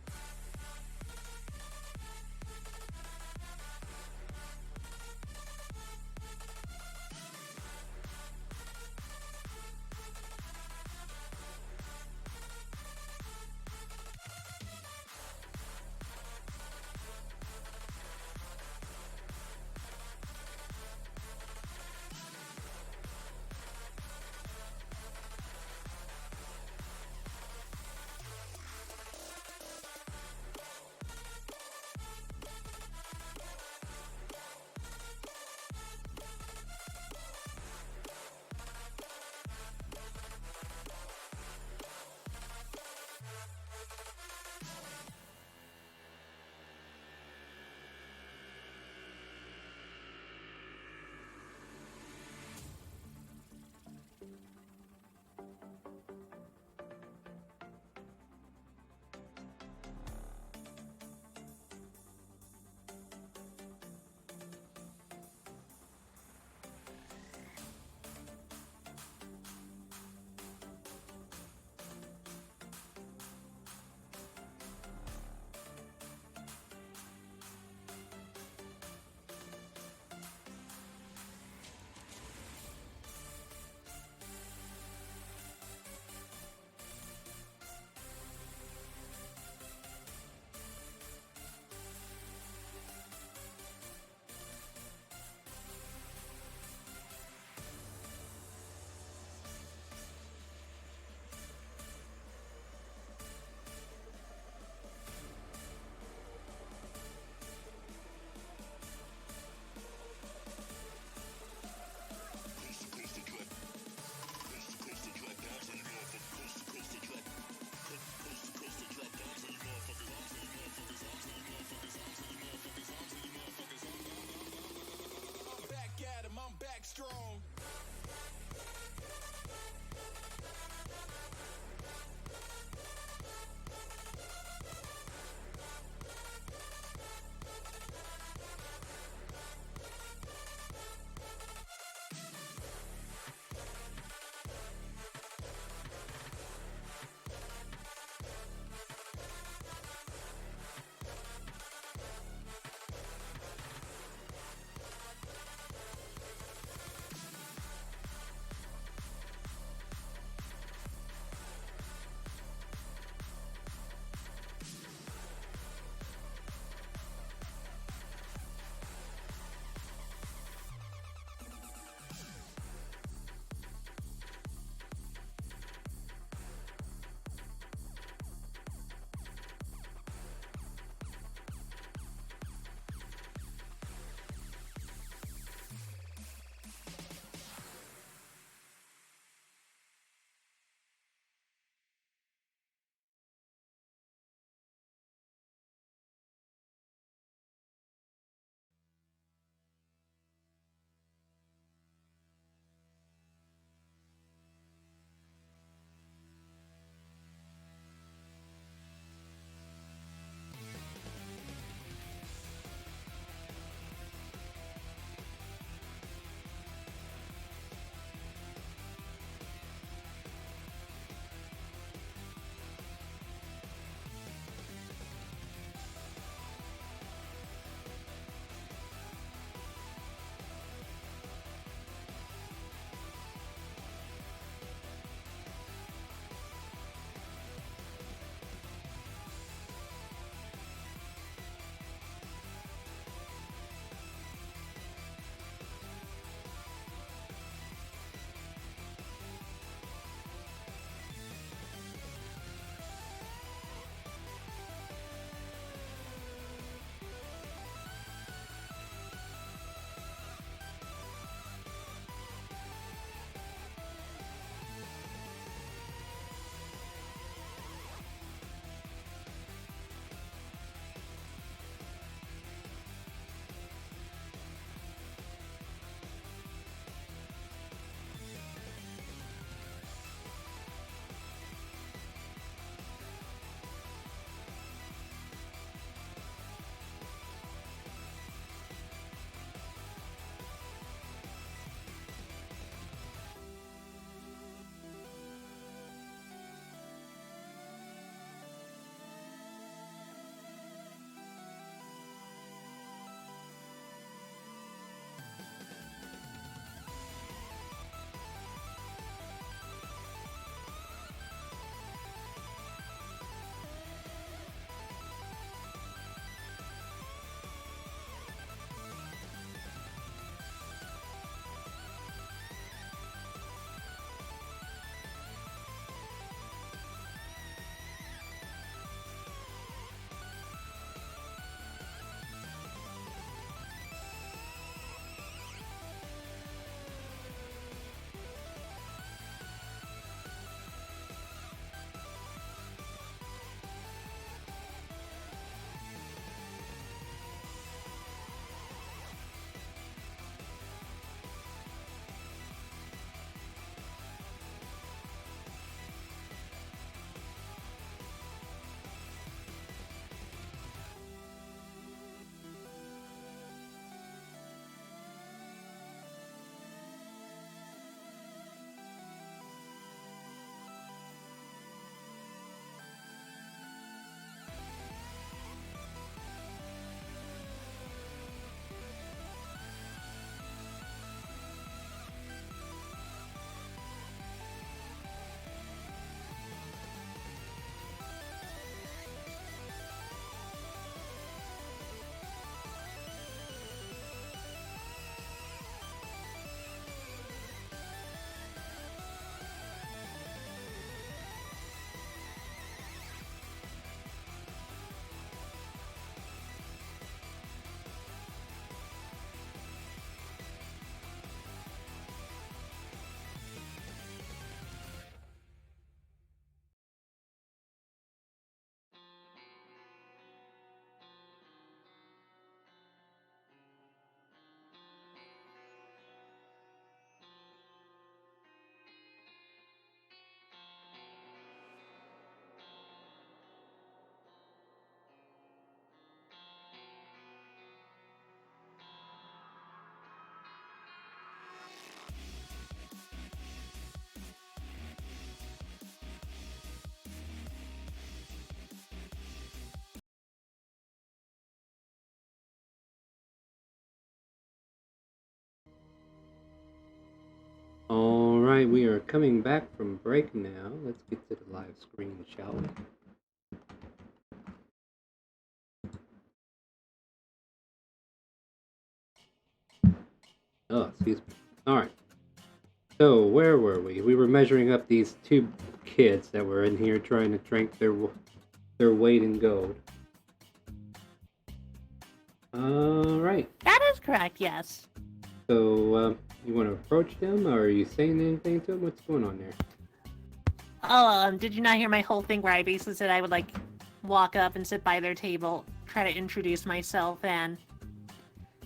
H: I'm back at him, I'm back strong.
A: Alright, we are coming back from break now. Let's get to the live screen, shall we? Oh, excuse me. Alright. So, where were we? We were measuring up these two kids that were in here trying to drink their weight in gold. Alright.
D: That is correct, yes.
A: So, you want to approach them, or are you saying anything to them? What's going on there?
D: Oh, did you not hear my whole thing where I basically said I would, like, walk up and sit by their table, try to introduce myself, and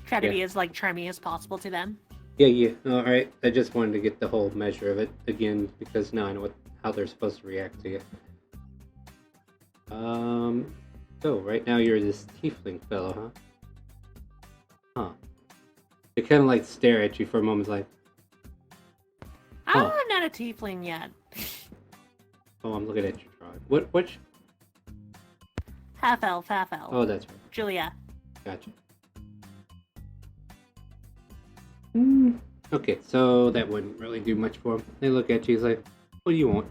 D: try to be as, like, charming as possible to them?
A: Yeah. Alright. I just wanted to get the whole measure of it again, because now I know how they're supposed to react to you. So, right now you're this tiefling fellow, huh? Huh. They kind of, like, stare at you for a moment, like...
D: Oh, I'm not a tiefling yet.
A: Oh, I'm looking at your drawing. Which?
D: Half elf.
A: Oh, that's right.
D: Julia.
A: Gotcha. Okay, so that wouldn't really do much for them. They look at you, he's like, what do you want?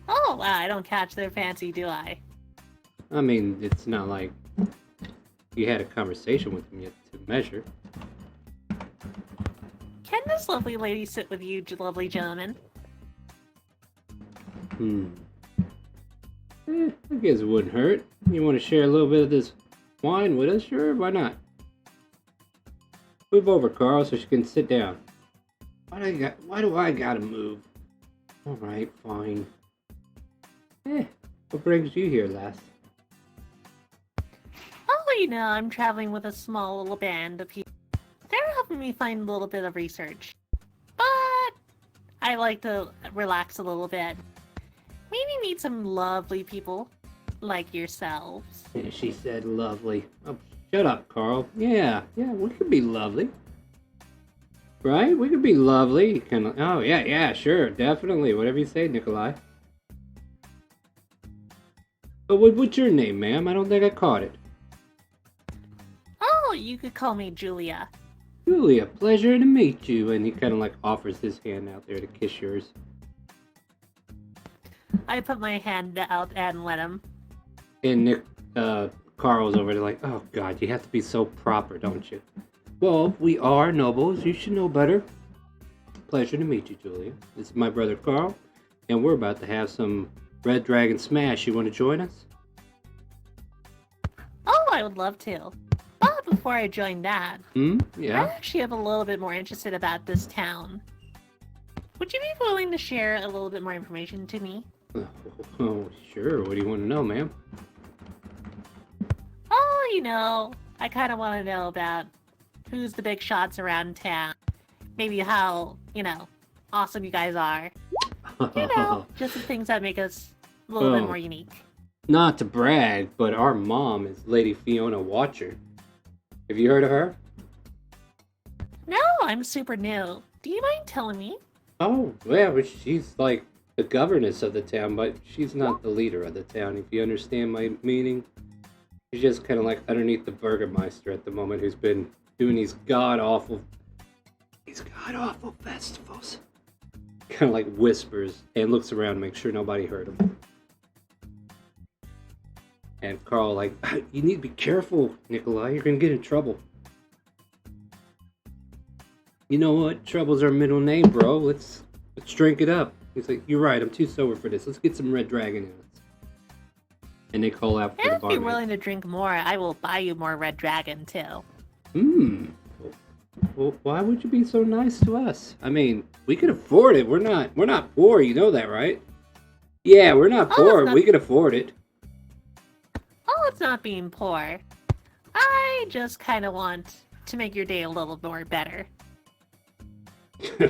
D: Oh, wow, I don't catch their fancy, do I?
A: I mean, it's not like you had a conversation with them yet to measure.
D: Can this lovely lady sit with you, lovely gentleman?
A: I guess it wouldn't hurt. You want to share a little bit of this wine with us? Sure, why not? Move over, Carl, so she can sit down. Why do I gotta move? Alright, fine. What brings you here, lass?
D: Oh, you know, I'm traveling with a small little band of people. They're helping me find a little bit of research. But I like to relax a little bit. Maybe meet some lovely people like yourselves.
A: Yeah, she said lovely. Oh, shut up, Carl. Yeah, we could be lovely. Right? We could be lovely. Oh, yeah, sure, definitely. Whatever you say, Nikolai. But what's your name, ma'am? I don't think I caught it.
D: Oh, you could call me Julia.
A: Julia, pleasure to meet you. And he kind of like offers his hand out there to kiss yours.
D: I put my hand out and let him.
A: And Carl's over there like, oh God, you have to be so proper, don't you? Well, we are nobles. You should know better. Pleasure to meet you, Julia. This is my brother Carl, and we're about to have some Red Dragon Smash. You want to join us?
D: Oh, I would love to. But before I join that, I
A: Yeah.
D: actually am a little bit more interested about this town. Would you be willing to share a little bit more information to me?
A: Oh, sure. What do you want to know, ma'am?
D: Oh, you know, I kind of want to know about who's the big shots around town. Maybe how, awesome you guys are. Just the things that make us a little bit more unique.
A: Not to brag, but our mom is Lady Fiona Watcher. Have you heard of her?
D: No, I'm super new. Do you mind telling me?
A: Oh, yeah, but she's like the governess of the town, but she's not the leader of the town, if you understand my meaning. She's just kind of like underneath the Burgermeister at the moment, who's been doing these god-awful festivals. Kind of like whispers and looks around to make sure nobody heard him. And Carl like, you need to be careful, Nikolai, you're gonna get in trouble. You know what? Trouble's our middle name, bro. Let's drink it up. He's like, you're right, I'm too sober for this. Let's get some Red Dragon in us. And they call out for the
D: And if
A: barmaid.
D: you're willing to drink more, I will buy you more Red Dragon, too.
A: Well, why would you be so nice to us? I mean, we could afford it. We're not poor, you know that, right? Yeah, we're not poor. We could afford it.
D: Oh, it's not being poor. I just kind of want to make your day a little more better.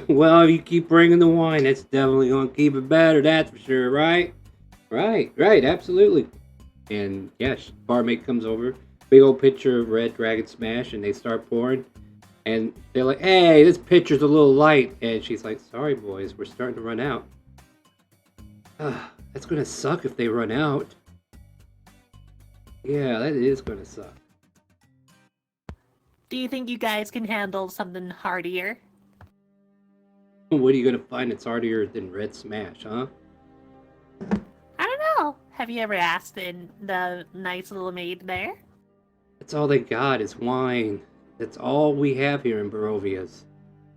A: Well, you keep bringing the wine. That's definitely going to keep it better, that's for sure, right? Right, absolutely. And yes, barmaid comes over, big old pitcher of Red Dragon Smash, and they start pouring. And they're like, hey, this pitcher's a little light. And she's like, sorry, boys, we're starting to run out. That's going to suck if they run out. Yeah, that is going to suck.
D: Do you think you guys can handle something heartier?
A: What are you gonna find that's hardier than Red Smash, huh?
D: I don't know. Have you ever asked the nice little maid there?
A: That's all they got is wine. That's all we have here in Barovia's.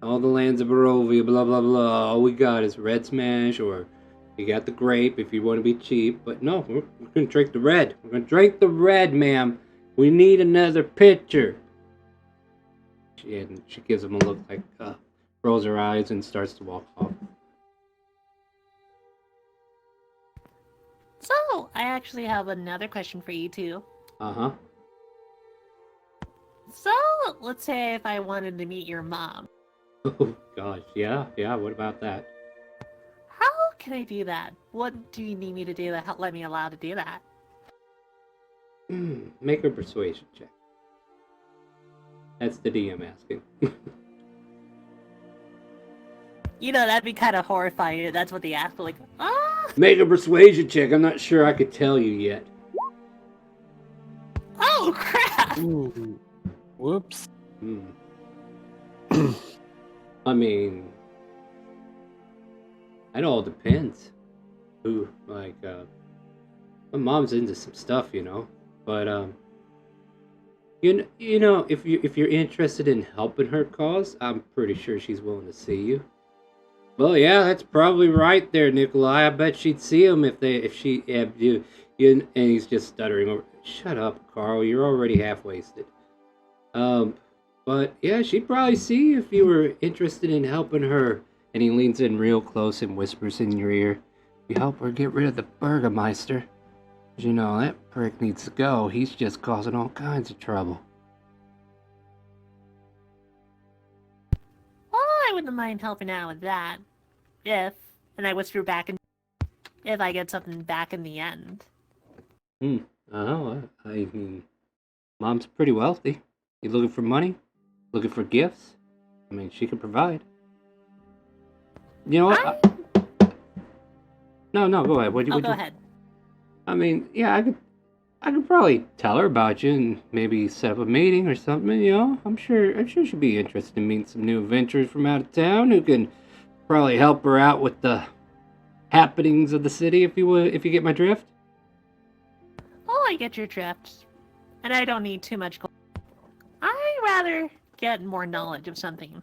A: All the lands of Barovia, blah blah blah. All we got is Red Smash, or you got the grape if you want to be cheap. But no, we're gonna drink the red. We're gonna drink the red, ma'am. We need another pitcher. She gives him a look like, rolls her eyes and starts to walk off.
D: So, I actually have another question for you too.
A: Uh-huh.
D: So, let's say if I wanted to meet your mom,
A: Oh, gosh. Yeah, what about that?
D: how can I do that? What do you need me to do to let me allow to do that?
A: Make a persuasion check. That's the DM asking.
D: You know, that'd be kind of horrifying. That's what they ask for, like, ah!
A: Make a persuasion check. I'm not sure I could tell you yet.
D: Oh, crap!
F: Ooh. Whoops.
A: I mean, it all depends. Who, like, my mom's into some stuff, you know. But you know, if you're interested in helping her cause, I'm pretty sure she's willing to see you. Well, yeah, that's probably right there, Nikolai. I bet she'd see him if she you. And he's just stuttering over. Shut up, Carl. You're already half wasted. But yeah, she'd probably see you if you were interested in helping her. And he leans in real close and whispers in your ear, "You help her get rid of the Burgermeister. You know, that prick needs to go. He's just causing all kinds of trouble."
D: Well, I wouldn't mind helping out with that. And I whisper back, if I get something back in the end.
A: Oh, I mean, Mom's pretty wealthy. You looking for money? Looking for gifts? I mean, she can provide. You know what? No, go ahead.
D: Go ahead.
A: I mean, yeah, I could probably tell her about you and maybe set up a meeting or something. You know, I'm sure she'd be interested in meeting some new adventurers from out of town who can probably help her out with the happenings of the city. If you get my drift.
D: Oh, I get your drift. And I don't need too much gold. I'd rather get more knowledge of something.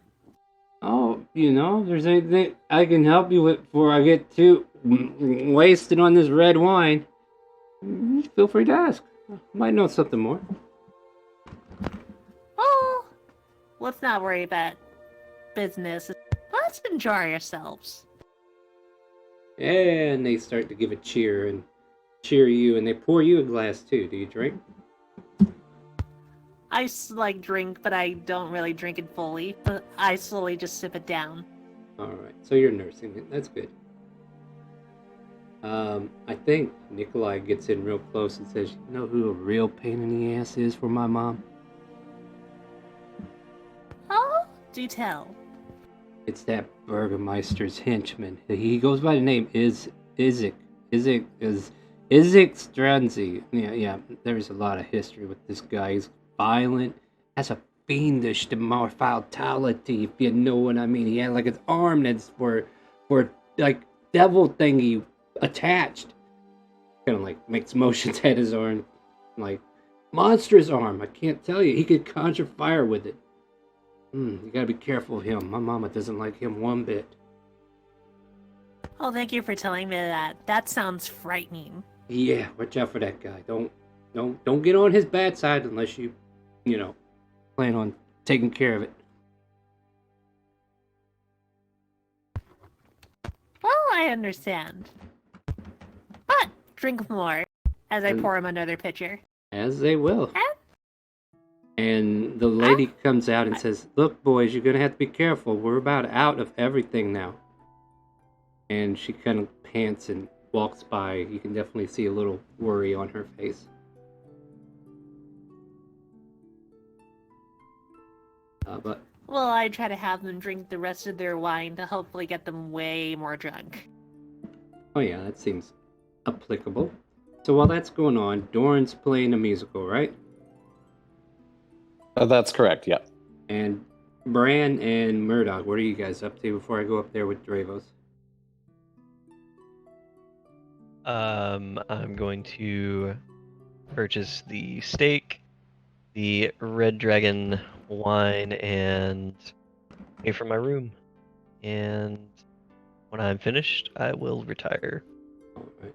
A: Oh, you know, if there's anything I can help you with before I get too wasted on this red wine, feel free to ask. I might know something more.
D: Oh, let's not worry about business. Let's enjoy ourselves.
A: And they start to give a cheer and cheer you, and they pour you a glass too. Do you drink?
D: I drink, but I don't really drink it fully. But I slowly just sip it down.
A: Alright, so you're nursing it. That's good. I think Nikolai gets in real close and says, "You know who a real pain in the ass is for my mom?
D: Oh, do tell.
A: It's that Burgermeister's henchman. He goes by the name Izzik Stranzi. Yeah, there's a lot of history with this guy. He's violent, has a fiendish mortality, if you know what I mean. He had like his arm that's for like devil thingy attached. Kind of like makes motions at his arm, like monstrous arm. I can't tell you. He could conjure fire with it. You gotta be careful of him. My mama doesn't like him one bit.
D: Oh, thank you for telling me that. That sounds frightening.
A: Yeah, watch out for that guy. Don't get on his bad side unless you plan on taking care of it.
D: Well, I understand. But drink more as I pour him another pitcher.
A: As they will. And the lady comes out and says, "Look, boys, you're gonna have to be careful. We're about out of everything now." And she kind of pants and walks by. You can definitely see a little worry on her face. But
D: Well, I try to have them drink the rest of their wine to hopefully get them way more drunk.
A: oh yeah, that seems applicable. So while that's going on, Doran's playing a musical, right?
F: That's correct. Yeah.
A: And Bran and Murdoch, what are you guys up to before I go up there with Dravos?
C: I'm going to purchase the steak, the red dragon wine, and pay for my room. And when I'm finished, I will retire.
A: All right.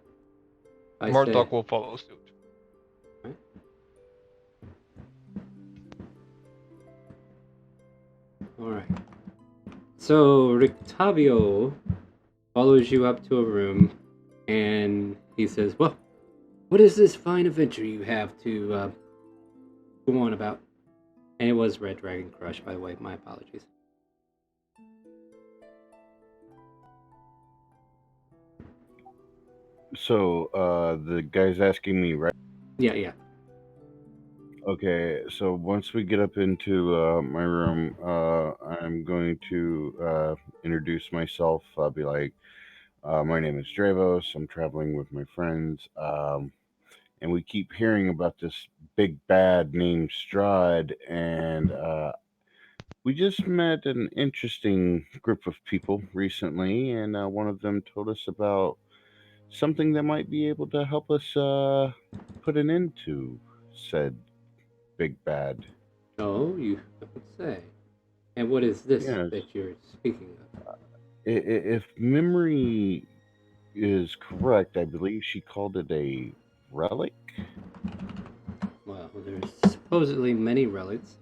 A: I say,
E: Murdoch will follow suit.
A: all right. So Rictavio follows you up to a room, and he says, "Well, what is this fine adventure you have to go on about?" And it was Red Dragon Crush, by the way. My apologies.
B: So, the guy's asking me, right?
A: Yeah.
B: Okay, so once we get up into my room, I'm going to introduce myself. I'll be like, my name is Dravos. I'm traveling with my friends. And we keep hearing about this big bad named Strahd, and we just met an interesting group of people recently, and one of them told us about something that might be able to help us put an end to said big bad.
A: Oh, you don't say. And what is this
B: Yes.
A: that you're speaking of?
B: If memory is correct, I believe she called it a relic.
A: Well, there's supposedly many relics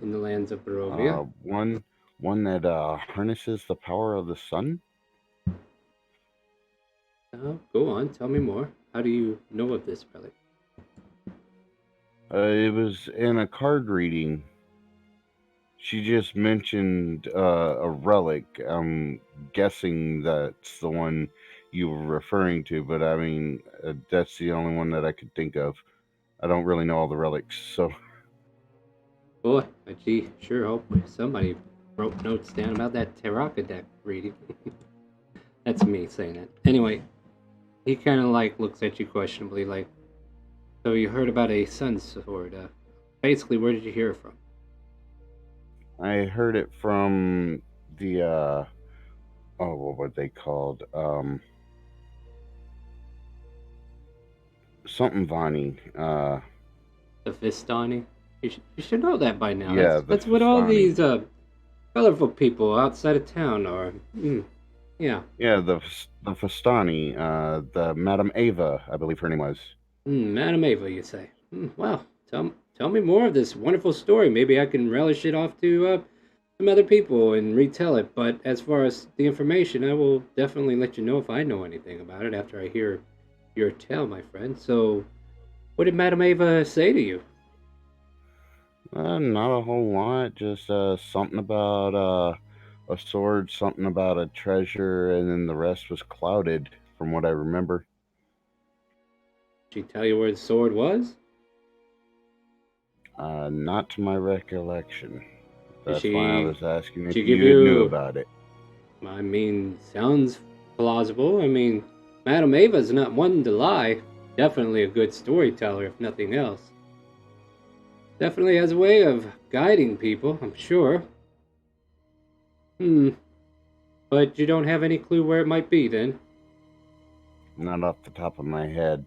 A: in the lands of Barovia.
B: One that harnesses the power of the sun.
A: Go on, tell me more. How do you know of this relic?
B: It was in a card reading. She just mentioned a relic. I'm guessing that's the one you were referring to, but I mean, that's the only one that I could think of. I don't really know all the relics, so.
A: Boy, I gee, sure hope somebody wrote notes down about that Taraka deck reading. That's me saying it. Anyway, he kind of like looks at you questionably, like, so you heard about a sun sword? Basically, where did you hear it from?
B: I heard it from the what were they called? Something Vani.
A: The Vistani? You should know that by now.
B: Yeah,
A: That's
B: the
A: what all
B: Vistani.
A: these colorful people outside of town are. Yeah.
B: Yeah, the Vistani. The Madame Ava, I believe her name was.
A: Madam Ava, you say? Well, tell me more of this wonderful story. Maybe I can relish it off to some other people and retell it. But as far as the information, I will definitely let you know if I know anything about it after I hear your tale, my friend. So, what did Madam Ava say to you?
B: Not a whole lot. Just something about a sword, something about a treasure, and then the rest was clouded, from what I remember.
A: Did she tell you where the sword was?
B: Not to my recollection. That's
A: Did
B: why I
A: she?
B: was asking if
A: She give
B: you knew
A: you?
B: about it.
A: I mean, sounds plausible. I mean, Madam Ava's not one to lie. Definitely a good storyteller, if nothing else. Definitely has a way of guiding people, I'm sure. But you don't have any clue where it might be, then?
B: Not off the top of my head.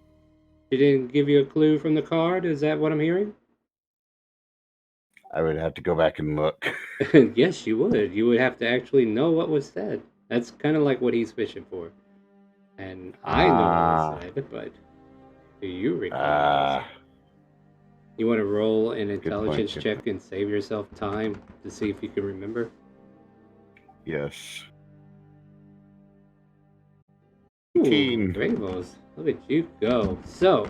A: She didn't give you a clue from the card? Is that what I'm hearing?
B: I would have to go back and look.
A: Yes, you would. You would have to actually know what was said. That's kind of like what he's fishing for. And I know what was said, but do you recall what was said? You want to roll an intelligence check and save yourself time to see if you can remember?
B: Yes.
A: Ooh,
B: 18.
A: Rainbows. Look at you go. So,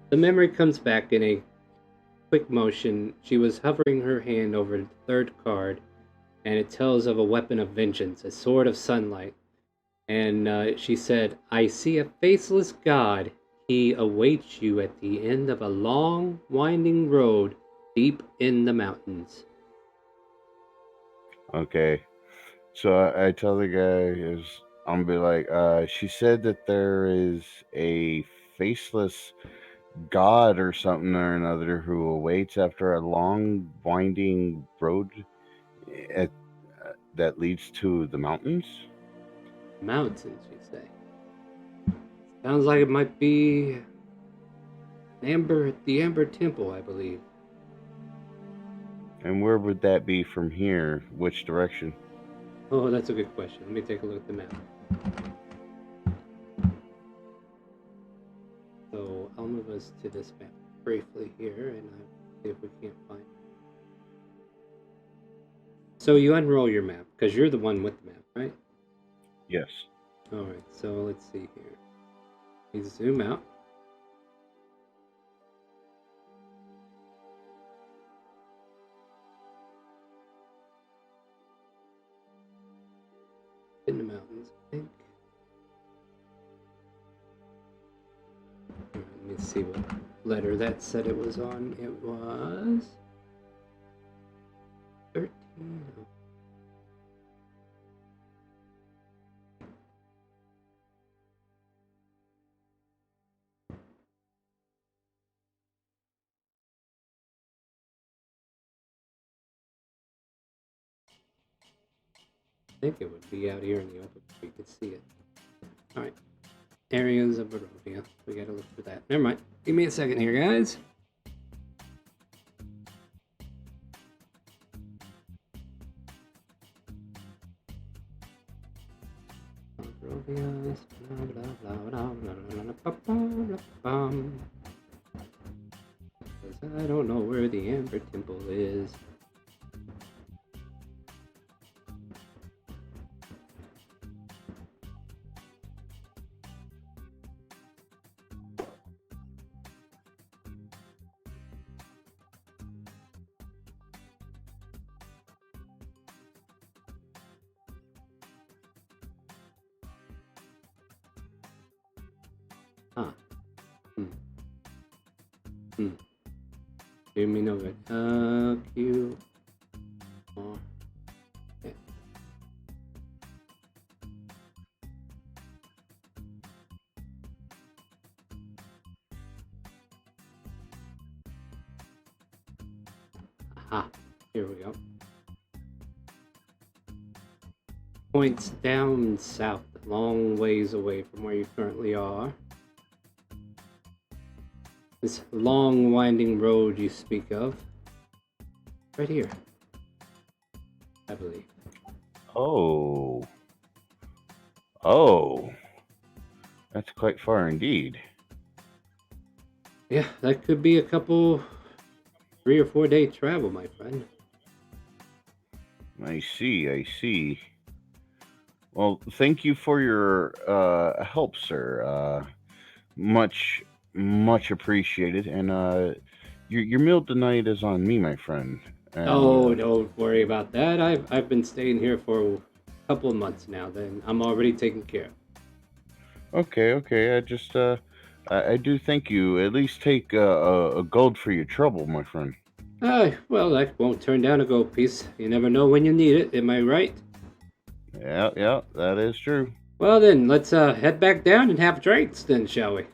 A: the memory comes back in a quick motion. She was hovering her hand over the third card, and it tells of a weapon of vengeance, a sword of sunlight. And she said, I see a faceless god. He awaits you at the end of a long, winding road deep in the mountains.
B: Okay. So I tell the guy, I'm gonna be like, she said that there is a faceless god or something or another who awaits after a long, winding road at, that leads to the mountains?
A: Mountains, you say? Sounds like it might be the Amber Temple, I believe.
B: And where would that be from here? Which direction?
A: Oh, that's a good question. Let me take a look at the map. So I'll move us to this map briefly here, and I'll see if we can't find. So you unroll your map because you're the one with the map, right?
B: Yes.
A: All right. So let's see here. We zoom out. In the mountains, I think. All right, let me see what letter that said it was on. It was 13. I think it would be out here in the open if we could see it. Alright. Areas of Barovia. We gotta look for that. Never mind. Give me a second here, guys. Barovia. Because I don't know where the Amber Temple is. Huh. Do me no good. Q. R. Yeah. Aha. Here we go. Points down south, a long ways away from where you currently are. This long winding road you speak of. Right here. I believe.
B: Oh. Oh. That's quite far indeed.
A: Yeah, that could be a couple 3 or 4 day travel, my friend.
B: I see, I see. Well, thank you for your help, sir. Much appreciated. And your meal tonight is on me, my friend. And,
A: Oh, don't worry about that. I've been staying here for a couple of months now. Then I'm already taken care of.
B: Okay. I just I do thank you. At least take a gold for your trouble, my friend.
A: Well, that won't turn down a gold piece. You never know when you need it. Am I right?
B: Yeah, that is true.
A: Well then, let's head back down and have drinks then, shall we?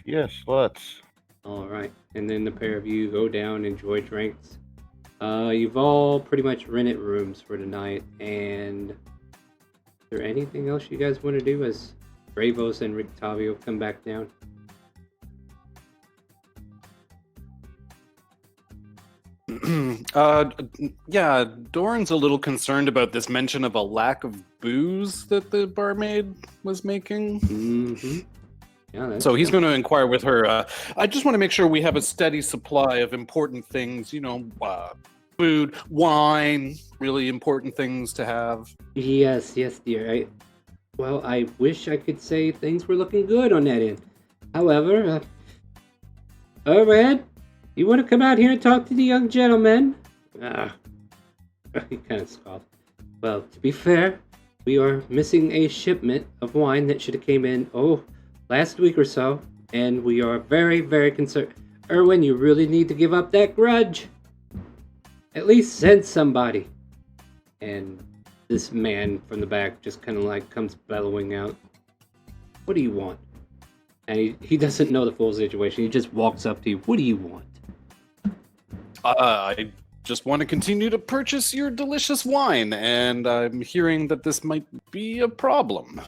B: Yes, let's.
A: All right. And then the pair of you go down, enjoy drinks. You've all pretty much rented rooms for tonight. And is there anything else you guys want to do as Bravos and Rictavio come back down?
G: Yeah, Doran's a little concerned about this mention of a lack of booze that the barmaid was making.
A: Mm-hmm. Yeah,
G: So he's going to inquire with her. I just want to make sure we have a steady supply of important things, food, wine, really important things to have.
A: Yes, dear. I wish I could say things were looking good on that end. However, Red, you want to come out here and talk to the young gentleman? He kind of scoffed. Well, to be fair, we are missing a shipment of wine that should have came in, last week or so, and we are very, very concerned. Erwin, you really need to give up that grudge. At least send somebody. And this man from the back just kind of like comes bellowing out. What do you want? And he doesn't know the full situation. He just walks up to you. What do you want?
G: I just want to continue to purchase your delicious wine, and I'm hearing that this might be a problem.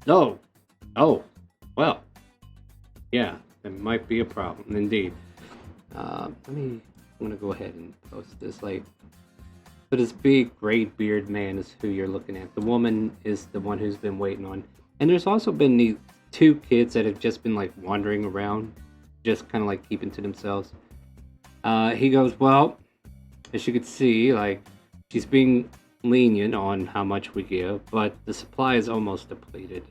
A: Oh. Oh. Well. Yeah, it might be a problem, indeed. I'm gonna go ahead and post this. Like, so this big gray beard man is who you're looking at. The woman is the one who's been waiting on. And there's also been these 2 kids that have just been like wandering around, just kind of like keeping to themselves. He goes, well, as you can see, like, she's being lenient on how much we give, but the supply is almost depleted.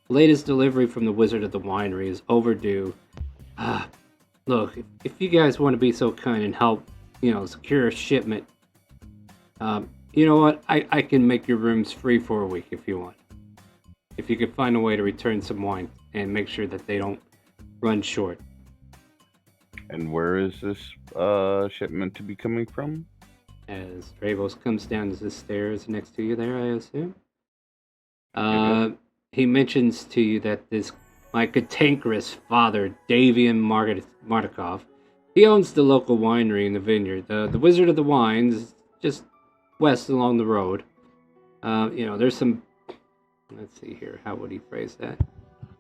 A: The latest delivery from the Wizard of the Winery is overdue. Look, if you guys want to be so kind and help, secure a shipment, you know what? I can make your rooms free for a week if you want. If you could find a way to return some wine and make sure that they don't run short.
B: And where is this shipment to be coming from?
A: As Dravos comes down the stairs next to you there, I assume. He mentions to you that my cantankerous father, Davian Martikov, he owns the local winery in the vineyard. The Wizard of the Wines is just west along the road. There's some... Let's see here. How would he phrase that?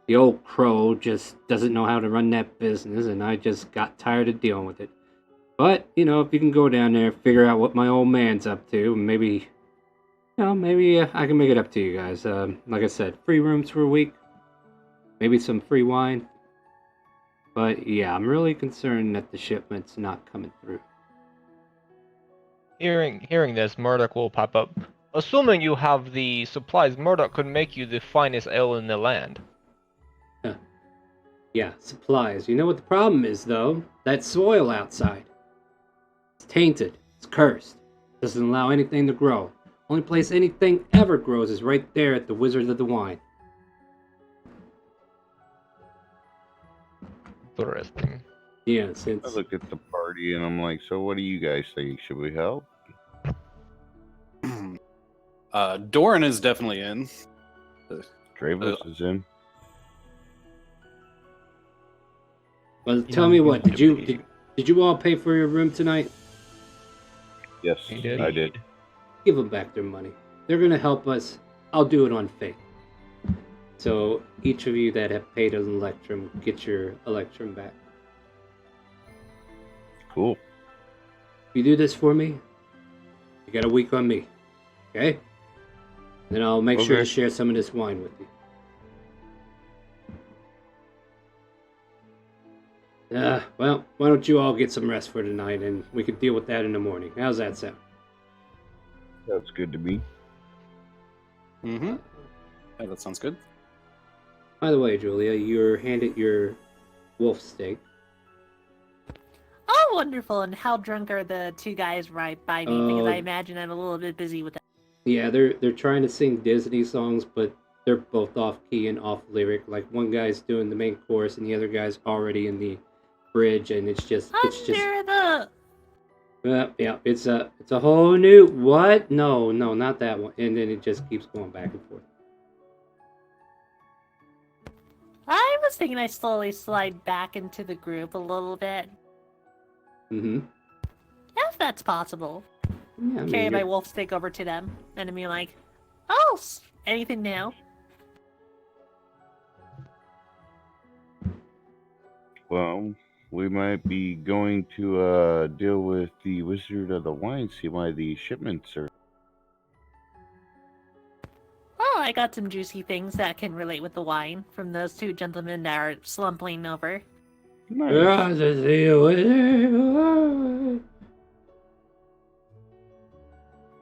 A: The old crow just doesn't know how to run that business, and I just got tired of dealing with it. But, if you can go down there, figure out what my old man's up to, and maybe I can make it up to you guys. Like I said, free rooms for a week. Maybe some free wine. But, yeah, I'm really concerned that the shipment's not coming through.
E: Hearing this, Murdoch will pop up. Assuming you have the supplies, Murdoch could make you the finest ale in the land.
A: Yeah, supplies. You know what the problem is, though? That soil outside. It's tainted. It's cursed. Doesn't allow anything to grow. Only place anything ever grows is right there at the Wizard of the Wine.
E: Interesting.
A: Yeah,
B: I
A: since...
B: look at the party and I'm like, so what do you guys think? Should we help?
G: Doran is definitely in.
B: Dravos is in.
A: Well, tell me what, did you all pay for your room tonight?
B: Yes,
E: Indeed.
B: I did.
A: Give them back their money. They're gonna help us. I'll do it on faith. So each of you that have paid an electrum, get your electrum back.
B: Cool.
A: If you do this for me, you got a week on me. Okay? Then I'll make sure to share some of this wine with you. Well, why don't you all get some rest for tonight, and we can deal with that in the morning. How's that sound?
B: That's good to me.
G: Mm-hmm. Yeah, that sounds good.
A: By the way, Julia, you're handed your wolf steak.
D: Oh, wonderful. And how drunk are the 2 guys right by me? Because I imagine I'm a little bit busy with that.
A: Yeah, they're trying to sing Disney songs, but they're both off key and off lyric. Like, one guy's doing the main chorus, and the other guy's already in the bridge, and it's just yeah, it's a whole new what? No, not that one. And then it just keeps going back and forth.
D: I was thinking I slowly slide back into the group a little bit.
A: Mm-hmm.
D: If that's possible.
A: Yeah, I
D: Carry
A: mean,
D: my wolf stick over to them and be like, oh, anything now?
B: Well, we might be going to deal with the Wizard of the Wine, see why the shipments are...
D: Oh, I got some juicy things that can relate with the wine from those 2 gentlemen that are slumping over.
B: Nice.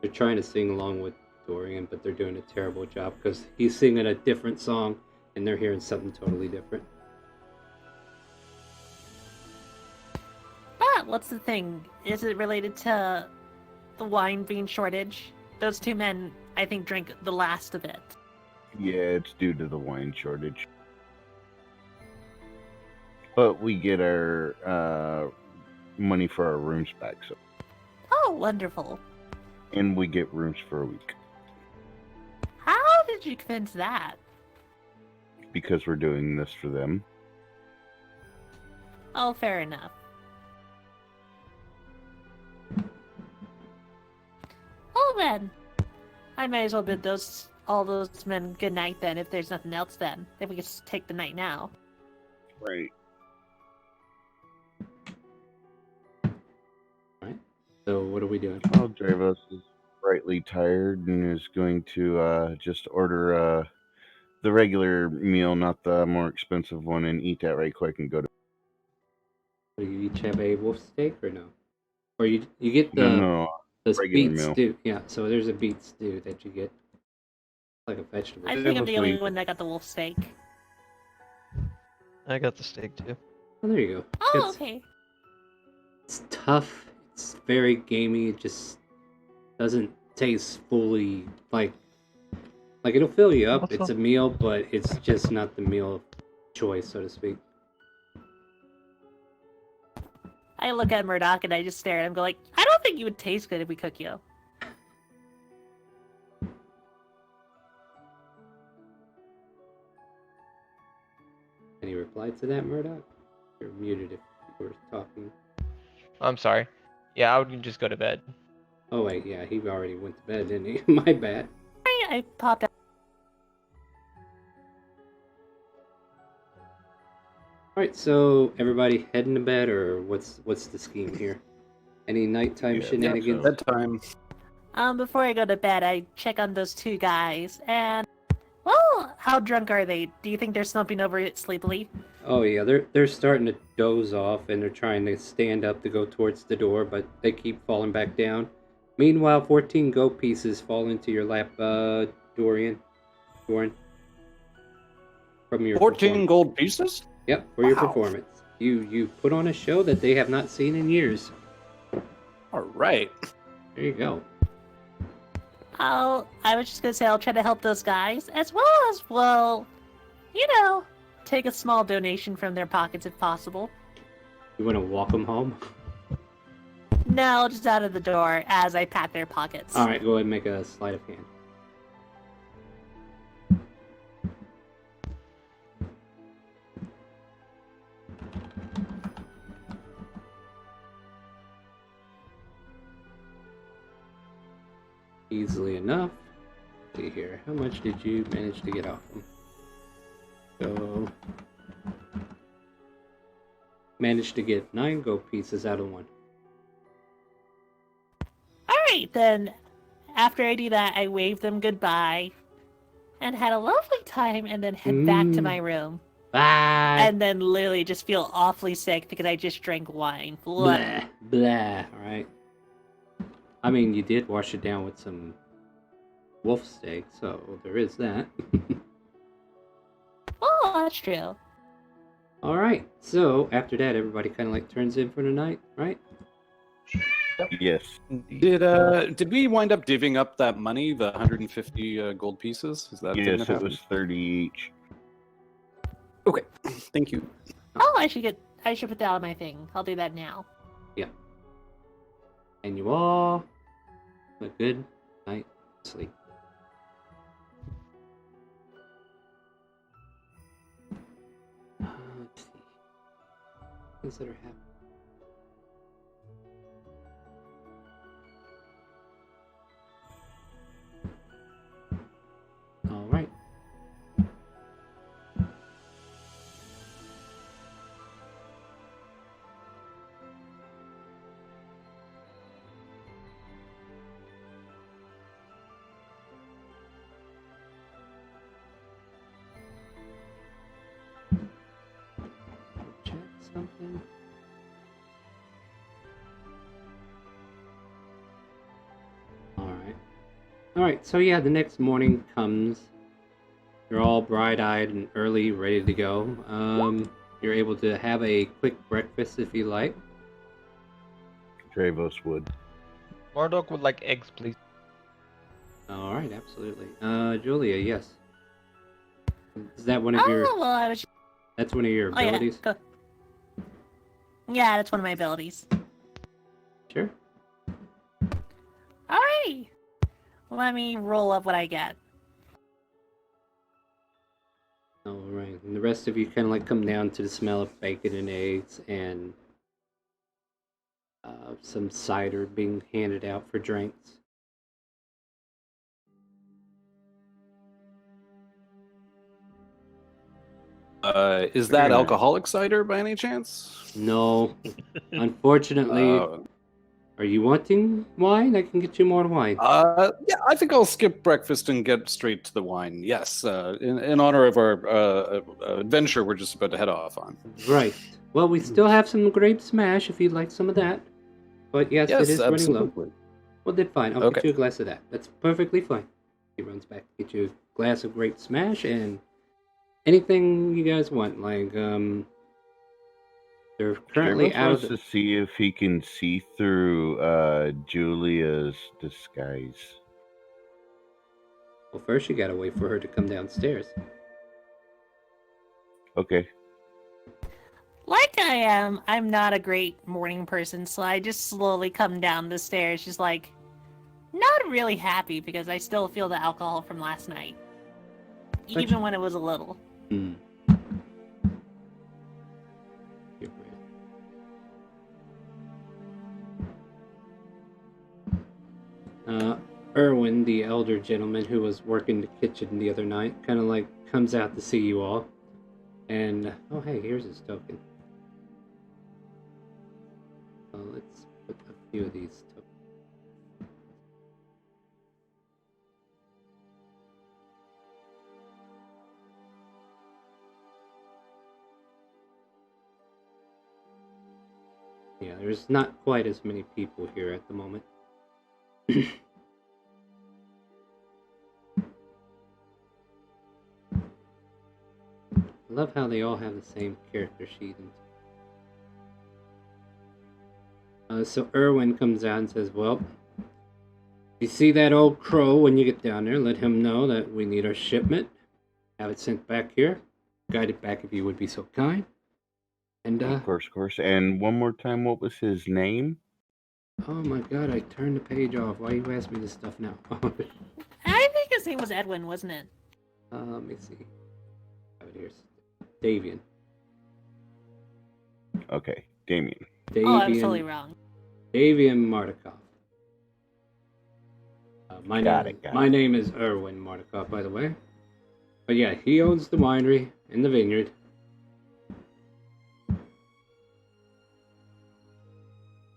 A: They're trying to sing along with Dorian, but they're doing a terrible job because he's singing a different song and they're hearing something totally different.
D: But what's the thing? Is it related to the wine being shortage? Those 2 men, I think, drink the last of it.
B: Yeah, it's due to the wine shortage. But we get our money for our rooms back, so.
D: Oh, wonderful.
B: And we get rooms for a week.
D: How did you convince that?
B: Because we're doing this for them.
D: Oh, fair enough. Well then, I might as well bid all those men good night then. If there's nothing else, then if we could just take the night now.
B: Right.
A: Alright. So what are we doing?
B: Well, Dravos is brightly tired and is going to just order the regular meal, not the more expensive one, and eat that right quick and go to.
A: Do you each have a wolf steak or no? Or you get
B: No,
A: the
B: regular
A: beet
B: meal.
A: stew. Yeah, so there's a beet stew that you get. Like a vegetable.
D: I
B: It
D: think I'm
B: was
D: the only
B: sweet.
D: one that got the wolf steak.
C: I got the steak too.
A: Oh, there you go.
D: Oh, okay.
A: It's tough. It's very gamey. It just doesn't taste fully like it'll fill you up.
C: What's
A: It's
C: up?
A: a meal, but it's just not the meal of choice, so to speak.
D: I look at Murdoch and I just stare at him, go like, I don't think you would taste good if we cook you.
A: Any reply to that, Murdoch? You're muted if you were talking.
E: I'm sorry. Yeah, I would just go to bed.
A: Oh wait, yeah, he already went to bed, didn't he? My bad.
D: I popped out.
A: Alright, so everybody heading to bed, or what's the scheme here? Any nighttime
B: Yeah,
A: shenanigans?
B: so-
G: Bedtime.
D: Before I go to bed, I check on those two guys, and well, how drunk are they? Do you think they're slumping over sleepily?
A: Oh yeah, they're starting to doze off, and they're trying to stand up to go towards the door, but they keep falling back down. Meanwhile, 14 gold pieces fall into your lap, Doran, from your
G: 14
A: performance.
G: gold pieces?
A: Yep, for your
G: Wow.
A: performance. You put on a show that they have not seen in years.
G: All right.
A: There you go.
D: I was just gonna say I'll try to help those guys, as well, take a small donation from their pockets if possible.
A: You want to walk them home?
D: No, just out of the door as I pat their pockets.
A: All right, go ahead and make a sleight of hand. Easily enough. Let's see here. How much did you manage to get off them? So, managed to get 9 gold pieces out of 1.
D: Alright, then, after I do that, I wave them goodbye, and had a lovely time, and then head back to my room.
A: Bye!
D: And then literally just feel awfully sick because I just drank wine. Blah.
A: Blah, blah, alright. I mean, you did wash it down with some wolf steak, so there is that.
D: Oh, that's true.
A: Alright, so after that, everybody kind of like turns in for the night, right?
B: Yes.
G: Did we wind up divvying up that money, the 150 gold pieces? Is that a thing
B: Yes,
G: that
B: it
G: happened?
B: was 30 each.
G: Okay, thank you.
D: Oh, I should put that on my thing. I'll do that now.
A: And you all have a good night sleep. Let's see. Things that are happening. All right. Check something. Alright, so yeah, the next morning comes. You're all bright-eyed and early, ready to go. You're able to have a quick breakfast if you like.
B: Dravos would.
E: Marduk would like eggs, please.
A: Alright, absolutely. Julia, yes. Is that one of your...
D: Oh, well, I was...
A: That's one of your
D: Oh, yeah.
A: abilities?
D: Go. Yeah, that's one of my abilities.
A: Sure.
D: Alright. Let me roll up what I get.
A: Alright. Right. And the rest of you kind of like come down to the smell of bacon and eggs and some cider being handed out for drinks.
G: Is that
A: Alright.
G: alcoholic cider by any chance?
A: No, unfortunately.
G: Uh,
A: Are you wanting wine? I can get you more wine.
G: yeah, I think I'll skip breakfast and get straight to the wine. Yes, in honor of our adventure we're just about to head off on.
A: Right. Well, we still have some grape smash if you'd like some of that. But yes, it
G: Yes,
A: is running low.
G: absolutely.
A: Well, then fine. I'll
G: Okay.
A: get you a glass of that. That's perfectly fine. He runs back to get you a glass of grape smash and anything you guys want. Like, they're currently
B: Jarvis
A: out
B: wants
A: of
B: to
A: the...
B: see if he can see through Julia's disguise.
A: Well, first you gotta wait for her to come downstairs.
B: Okay.
D: Like I am, I'm not a great morning person, so I just slowly come down the stairs, just like, not really happy because I still feel the alcohol from last night. Even when it was a little.
A: Hmm. Erwin, the elder gentleman who was working the kitchen the other night, kind of like comes out to see you all. And, oh hey, here's his token. Let's put a few of these tokens. Yeah, there's not quite as many people here at the moment. I love how they all have the same character sheet. So Erwin comes out and says, well, if you see that old crow when you get down there, let him know that we need our shipment. Have it sent back here. Guide it back if you would be so kind. And,
B: Of course, of course. And one more time, what was his name?
A: oh my god, I turned the page off. Why you ask me this stuff now?
D: I think his name was Edwin, wasn't it?
A: Let me see. I have it here. Davian.
B: Okay, Damien.
A: Davian.
D: Oh, I was totally wrong.
A: Davian Martikov.
B: Got it.
A: My name is Erwin Martikov, by the way. But yeah, he owns the winery and the vineyard.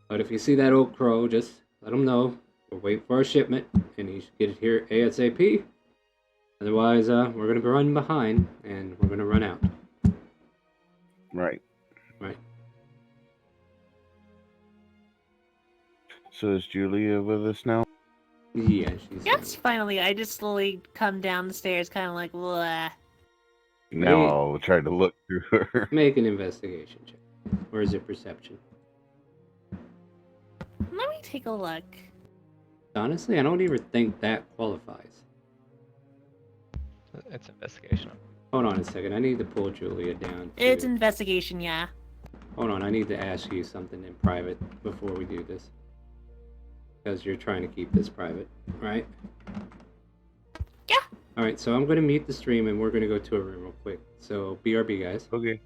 A: But if you see that old crow, just let him know we're waiting for our shipment, and he should get it here ASAP. Otherwise, we're gonna be running behind, and we're gonna run out.
B: Right.
A: Right.
B: So is Julia with us now?
A: Yeah, she's.
D: Yes, finally, I just slowly come down the stairs, kind of like, blah.
B: Now I'll try to look through her.
A: Make an investigation check. Or is it perception?
D: Let me take a look.
A: Honestly, I don't even think that qualifies.
E: It's investigation.
A: Hold on a second. I need to pull Julia down.
D: It's investigation, yeah.
A: Hold on. I need to ask you something in private before we do this. Because you're trying to keep this private, right?
D: Yeah.
A: Alright, so I'm going to mute the stream and we're going to go to a room real quick. So, BRB, guys.
B: Okay.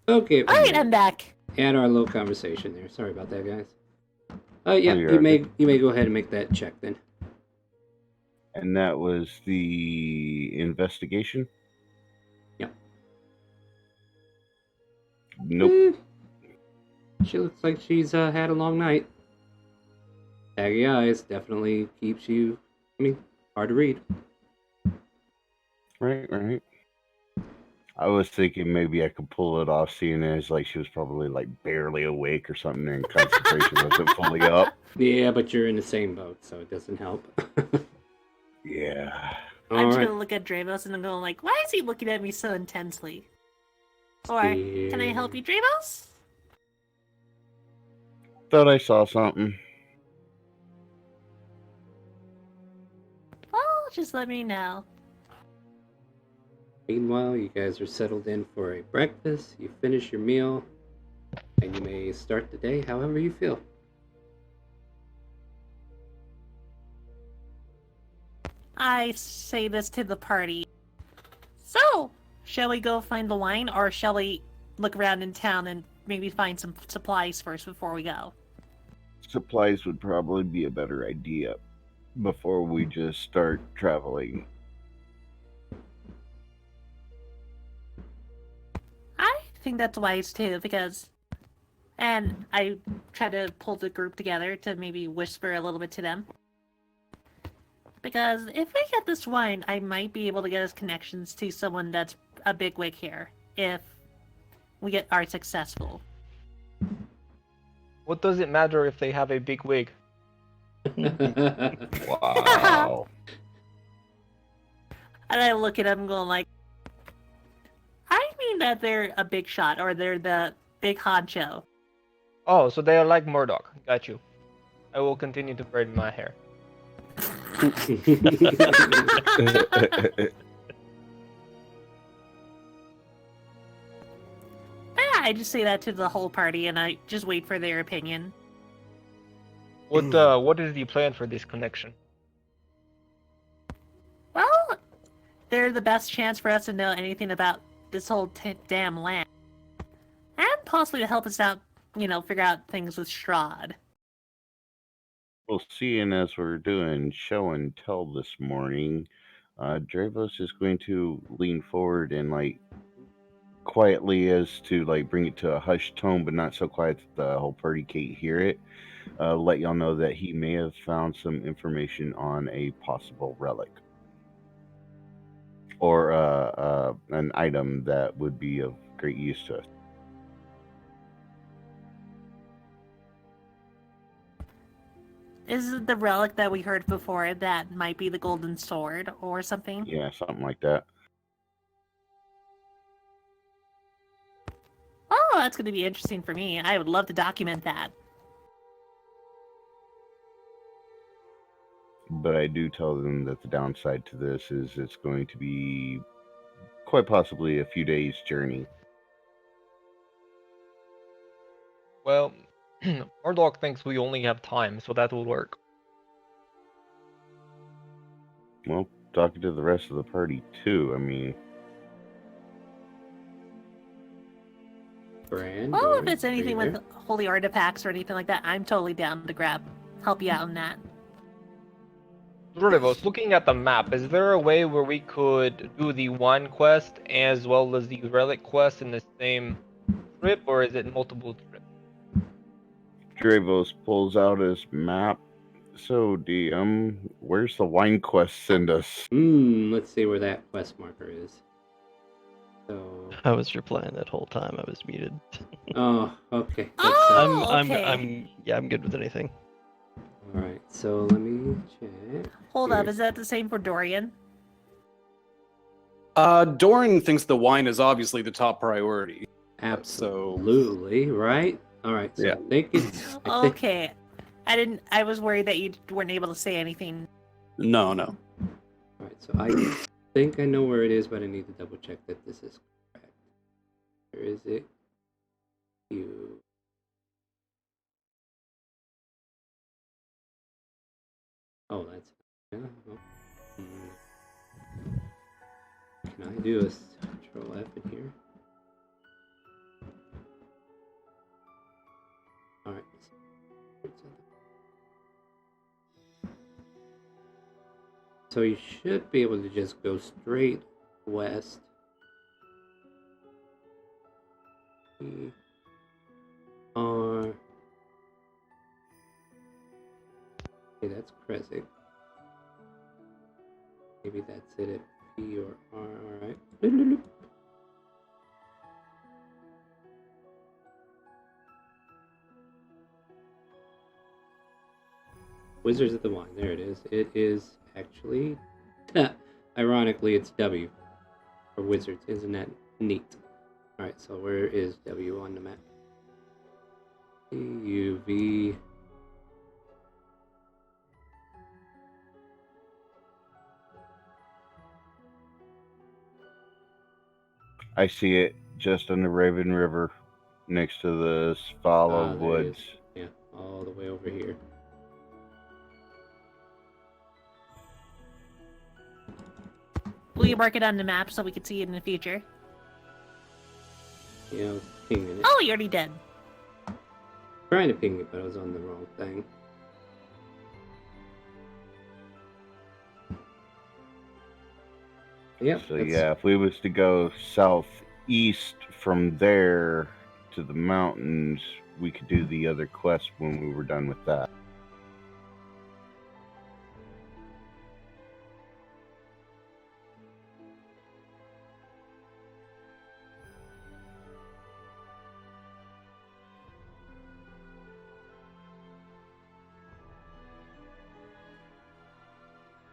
A: Okay,
D: All right, I'm back.
A: Add our little conversation there. Sorry about that, guys. Yeah,
B: you're
A: you
B: all
A: may
B: good.
A: you may go ahead and make that check then.
B: And that was the investigation?
A: Yep.
B: Nope.
A: She looks like she's had a long night. Baggy eyes definitely keeps you, hard to read.
B: Right. I was thinking maybe I could pull it off, seeing as like she was probably like barely awake or something, and concentration wasn't fully up.
A: Yeah, but you're in the same boat, so it doesn't help.
B: Yeah.
D: I'm just
A: Alright.
D: gonna look at Dravos and I'm going like, why is he looking at me so intensely? Or can I help you, Dravos?
B: Thought I saw something.
D: Well, just let me know.
A: Meanwhile, you guys are settled in for a breakfast, you finish your meal, and you may start the day however you feel.
D: I say this to the party. So, shall we go find the wine, or shall we look around in town and maybe find some supplies first before we go?
B: Supplies would probably be a better idea before we just start traveling.
D: I think that's wise too, because... And I try to pull the group together to maybe whisper a little bit to them. Because if we get this wine, I might be able to get us connections to someone that's a bigwig here, if we are successful.
E: What does it matter if they have a big wig?
B: Wow.
D: And I look at them going like, I mean that they're a big shot, or they're the big honcho.
E: Oh, so they are like Murdoch. Got you. I will continue to braid my hair.
D: Yeah, I just say that to the whole party, and I just wait for their opinion.
E: What is the plan for this connection?
D: Well, they're the best chance for us to know anything about this whole damn land. And possibly to help us out, figure out things with Strahd.
B: Well, seeing as we're doing show and tell this morning, Dravos is going to lean forward and like quietly, as to like bring it to a hushed tone, but not so quiet that the whole party can't hear it. Let y'all know that he may have found some information on a possible relic or an item that would be of great use to us.
D: Is it the relic that we heard before that might be the golden sword or something?
B: Yeah, something like that.
D: Oh, that's going to be interesting for me. I would love to document that.
B: But I do tell them that the downside to this is it's going to be quite possibly a few days' journey.
E: Well, Murdoch thinks we only have time, so that will work.
B: Well, talking to the rest of the party too, I mean,
A: Brand,
D: Well, if
A: Dory,
D: it's anything
A: are you
D: with holy artifacts or anything like that, I'm totally down to help you out on that.
E: Rurivos, looking at the map, is there a way where we could do the wine quest as well as the relic quest in the same trip, or is it multiple trips?
B: Dravos pulls out his map. So, DM, where's the wine quest send us?
A: Let's see where that quest marker is. So,
C: I was replying that whole time. I was muted.
A: oh, okay.
D: Oh,
C: I'm
D: okay.
C: I'm good with anything.
A: All right. So let me check.
D: Hold up,
A: here.
D: is that the same for Dorian?
G: Doran thinks the wine is obviously the top priority.
A: Absolutely, right? All right. So
B: Yeah.
A: I think it's. I think,
D: Okay. I was worried that you weren't able to say anything.
G: No.
A: all right. So I think I know where it is, but I need to double check that this is correct. Where is it? You. Oh, that's. Yeah, oh, Can I do a Control F in here? So you should be able to just go straight west. Or... Okay, that's Kresik. Maybe that's it at P or R, alright. Wizards of the Wine, there it is. It is actually... ironically, it's W for Wizards. Isn't that neat? Alright, so where is W on the map? UV...
B: I see it just on the Raven River, next to the Svala
A: there it
B: Woods.
A: is. Yeah, all the way over here.
D: Will you mark it on the map so we can see it in the future?
A: Yeah, I was pinging it.
D: Oh, you already did.
A: Trying to ping it, but I was on the wrong thing. Yep.
B: So yeah, if we was to go southeast from there to the mountains, we could do the other quest when we were done with that.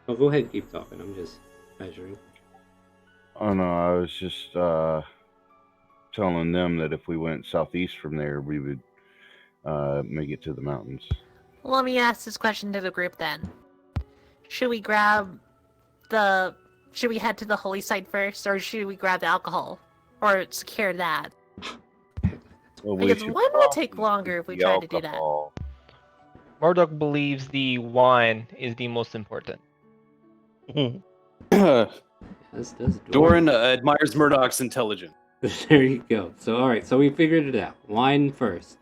A: Oh, go ahead, keep talking. I'm just measuring.
B: Oh no, I was just telling them that if we went southeast from there, we would make it to the mountains.
D: Let me ask this question to the group then. Should we grab the... Should we head to the holy site first, or should we grab the alcohol? Or secure that?
B: Well, we
D: Because
B: should
D: one would take
B: probably
D: longer if we
B: the
D: tried to do that.
B: alcohol.
E: Murdoch believes the wine is the most important.
A: As does
G: Doran admires Murdoch's intelligence.
A: There you go. So, alright, so we figured it out. Wine first.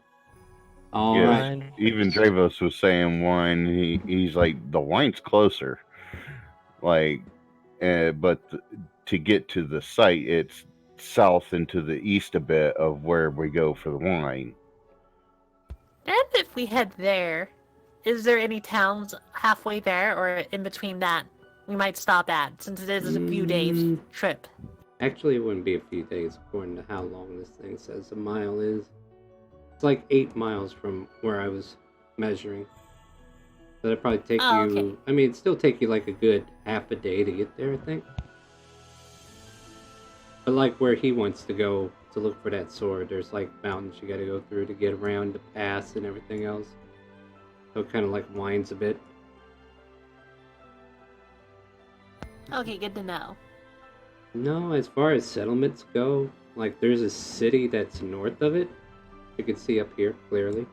A: Alright.
B: Yeah, even Dravos was saying wine. He's like, the wine's closer. Like, but to get to the site, it's south and to the east a bit of where we go for the wine.
D: And if we head there, is there any towns halfway there or in between that we might stop at, since it is a few days trip?
A: Actually, it wouldn't be a few days according to how long this thing says a mile is. It's like 8 miles from where I was measuring. So that'd probably take
D: Oh,
A: you...
D: okay.
A: I mean, it'd still take you like a good half a day to get there, I think. But like where he wants to go to look for that sword, there's like mountains you gotta go through to get around the pass and everything else. So it kind of like winds a bit.
D: Okay, good to know.
A: No, as far as settlements go, like there's a city that's north of it. You can see up here clearly.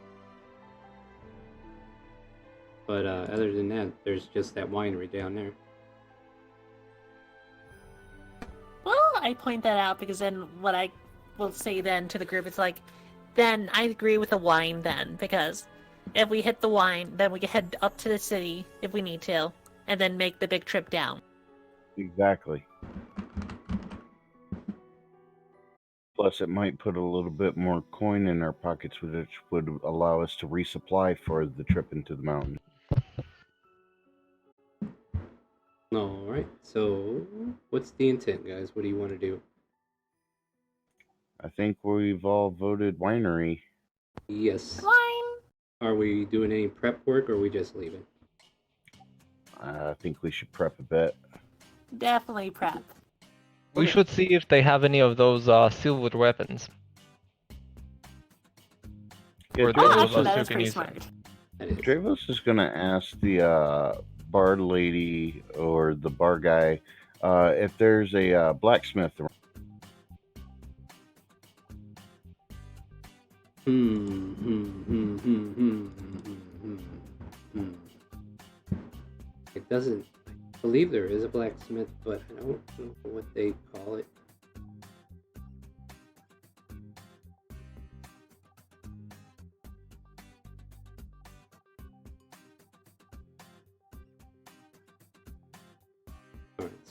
A: But other than that, there's just that winery down there.
D: Well, I point that out because then what I will say then to the group is like, then I agree with the wine then, because if we hit the wine, then we can head up to the city if we need to, and then make the big trip down.
B: Exactly. Plus, it might put a little bit more coin in our pockets, which would allow us to resupply for the trip into the mountain.
A: Alright, so what's the intent, guys? What do you want to do?
B: I think we've all voted winery.
A: Yes.
D: Wine!
A: Are we doing any prep work or are we just leaving?
B: I think we should prep a bit.
D: Definitely prep.
E: We
A: Okay.
E: should see if they have any of those silvered weapons.
B: Yeah,
E: Or
D: Oh,
E: those of
D: actually,
E: us
D: that
E: who
D: is
E: can
D: pretty
E: use them.
D: smart.
A: That is.
B: Dravos is going to ask the bar lady or the bar guy if there's a blacksmith around.
A: It doesn't... I believe there is a blacksmith, but I don't know what they call it.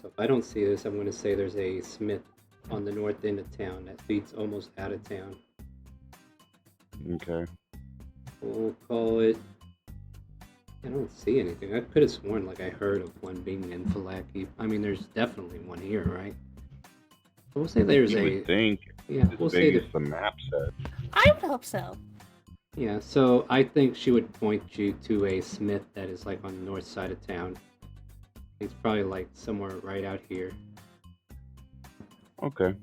A: so if I don't see this, I'm going to say there's a smith on the north end of town that leads almost out of town.
B: Okay.
A: We'll call it... I don't see anything. I could have sworn like I heard of one being in Falaki. I mean, there's definitely one here, right? We'll say there's
B: You
A: a...
B: would think.
A: Yeah,
B: As
A: we'll say
B: big
A: that...
B: as the map said.
D: I would hope so.
A: Yeah, so I think she would point you to a smith that is like on the north side of town. It's probably like somewhere right out here.
B: Okay.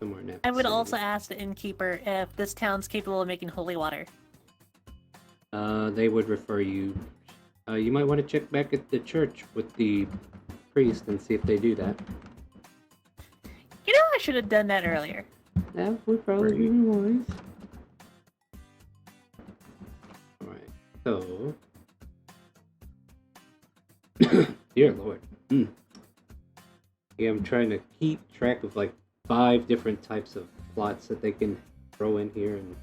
A: Somewhere in that
D: I would
A: vicinity.
D: also ask the innkeeper if this town's capable of making holy water.
A: They would refer you. You might want to check back at the church with the priest and see if they do that.
D: You know, I should have done that earlier.
A: That would probably be wise. Alright, so... Dear Lord. Yeah, I'm trying to keep track of like 5 different types of plots that they can throw in here and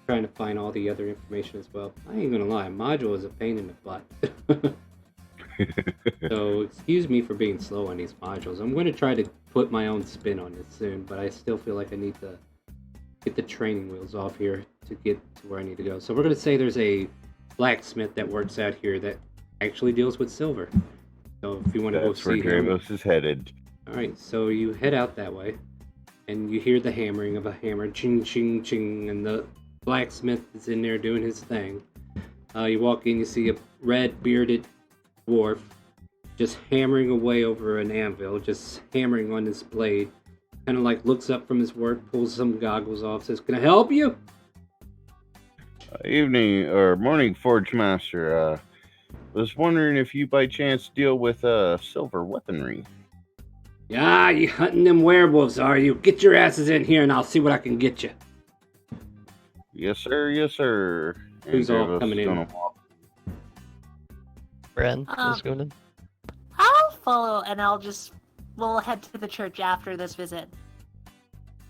A: trying to find all the other information as well. I ain't gonna lie, module is a pain in the butt. So excuse me for being slow on these modules. I'm going to try to put my own spin on this soon, but I still feel like I need to get the training wheels off here to get to where I need to go. So we're going to say there's a blacksmith that works out here that actually deals with silver. So if you want to go
B: That's where
A: see him...
B: Dramos is headed.
A: Alright, so you head out that way, and you hear the hammering of a hammer, ching, ching, ching, and the blacksmith is in there doing his thing. You walk in, you see a red bearded dwarf just hammering away over an anvil, just hammering on this blade. Kind of like looks up from his work, pulls some goggles off, says, "Can I help you?"
B: Evening or morning, Forge Master. Was wondering if you by chance deal with silver weaponry.
A: Yeah, you hunting them werewolves, are you? Get your asses in here and I'll see what I can get you.
B: Yes, sir. Yes, sir.
A: Who's
B: And
A: all
B: Dramos
A: coming
B: is
A: in?
B: gonna walk.
C: Bren is going in.
D: I'll follow, and we'll head to the church after this visit.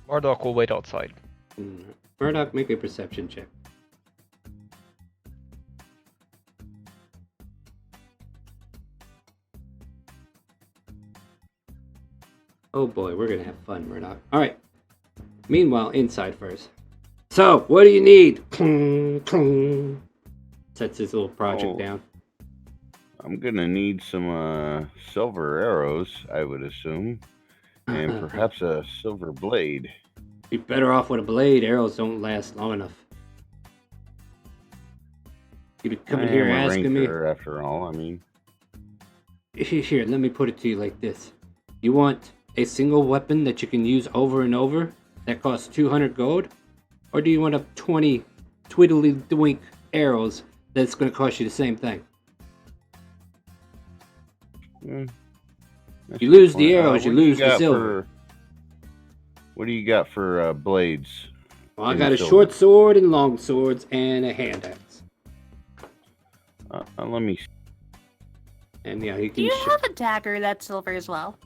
E: Marduk will wait outside.
A: Murdoch, make a perception check. Oh boy, we're gonna have fun, Murdoch. Alright. Meanwhile, inside first. So, what do you need? Clong, clong. Sets his little project down.
B: I'm gonna need some silver arrows, I would assume, and perhaps a silver blade.
A: Be better off with a blade. Arrows don't last long enough. You've been coming here
B: I am a
A: asking me.
B: ranker, after all. I mean,
A: Here, let me put it to you like this. You want a single weapon that you can use over and over that costs 200 gold? Or do you want 20 twiddly-dwink arrows that's going to cost you the same thing?
B: that's
A: You
B: a good
A: lose the
B: point.
A: arrows, you
B: what do
A: lose the
B: got
A: silver.
B: What do you got for blades?
A: Well, I
B: in
A: got a
B: silver?
A: short sword and long swords and a hand axe.
B: Let me.
A: And yeah, he
D: Do
A: can.
D: you have a dagger that's silver as well?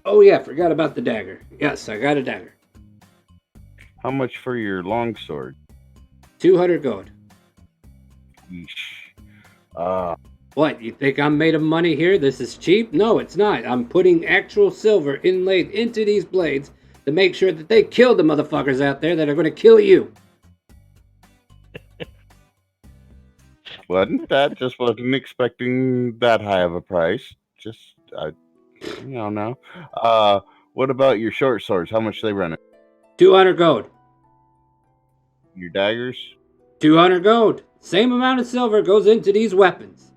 A: Oh yeah, forgot about the dagger. Yes, I got a dagger.
B: How much for your longsword?
A: 200 gold.
B: Yeesh.
A: What, you think I'm made of money here? This is cheap? No, it's not. I'm putting actual silver inlaid into these blades to make sure that they kill the motherfuckers out there that are going to kill you.
B: Just wasn't expecting that high of a price. Just, no. What about your short swords? How much they running?
A: 200 gold.
B: Your daggers?
A: 200 gold. Same amount of silver goes into these weapons.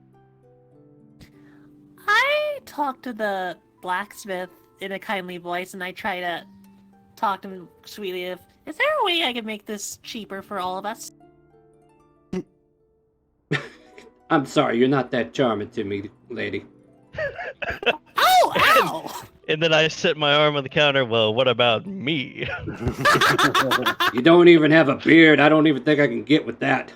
D: I talk to the blacksmith in a kindly voice, and I try to talk to him sweetly. Is there a way I can make this cheaper for all of us?
A: I'm sorry, you're not that charming to me, lady.
D: Ow! Ow!
C: And then I set my arm on the counter. Well, what about me?
A: You don't even have a beard. I don't even think I can get with that.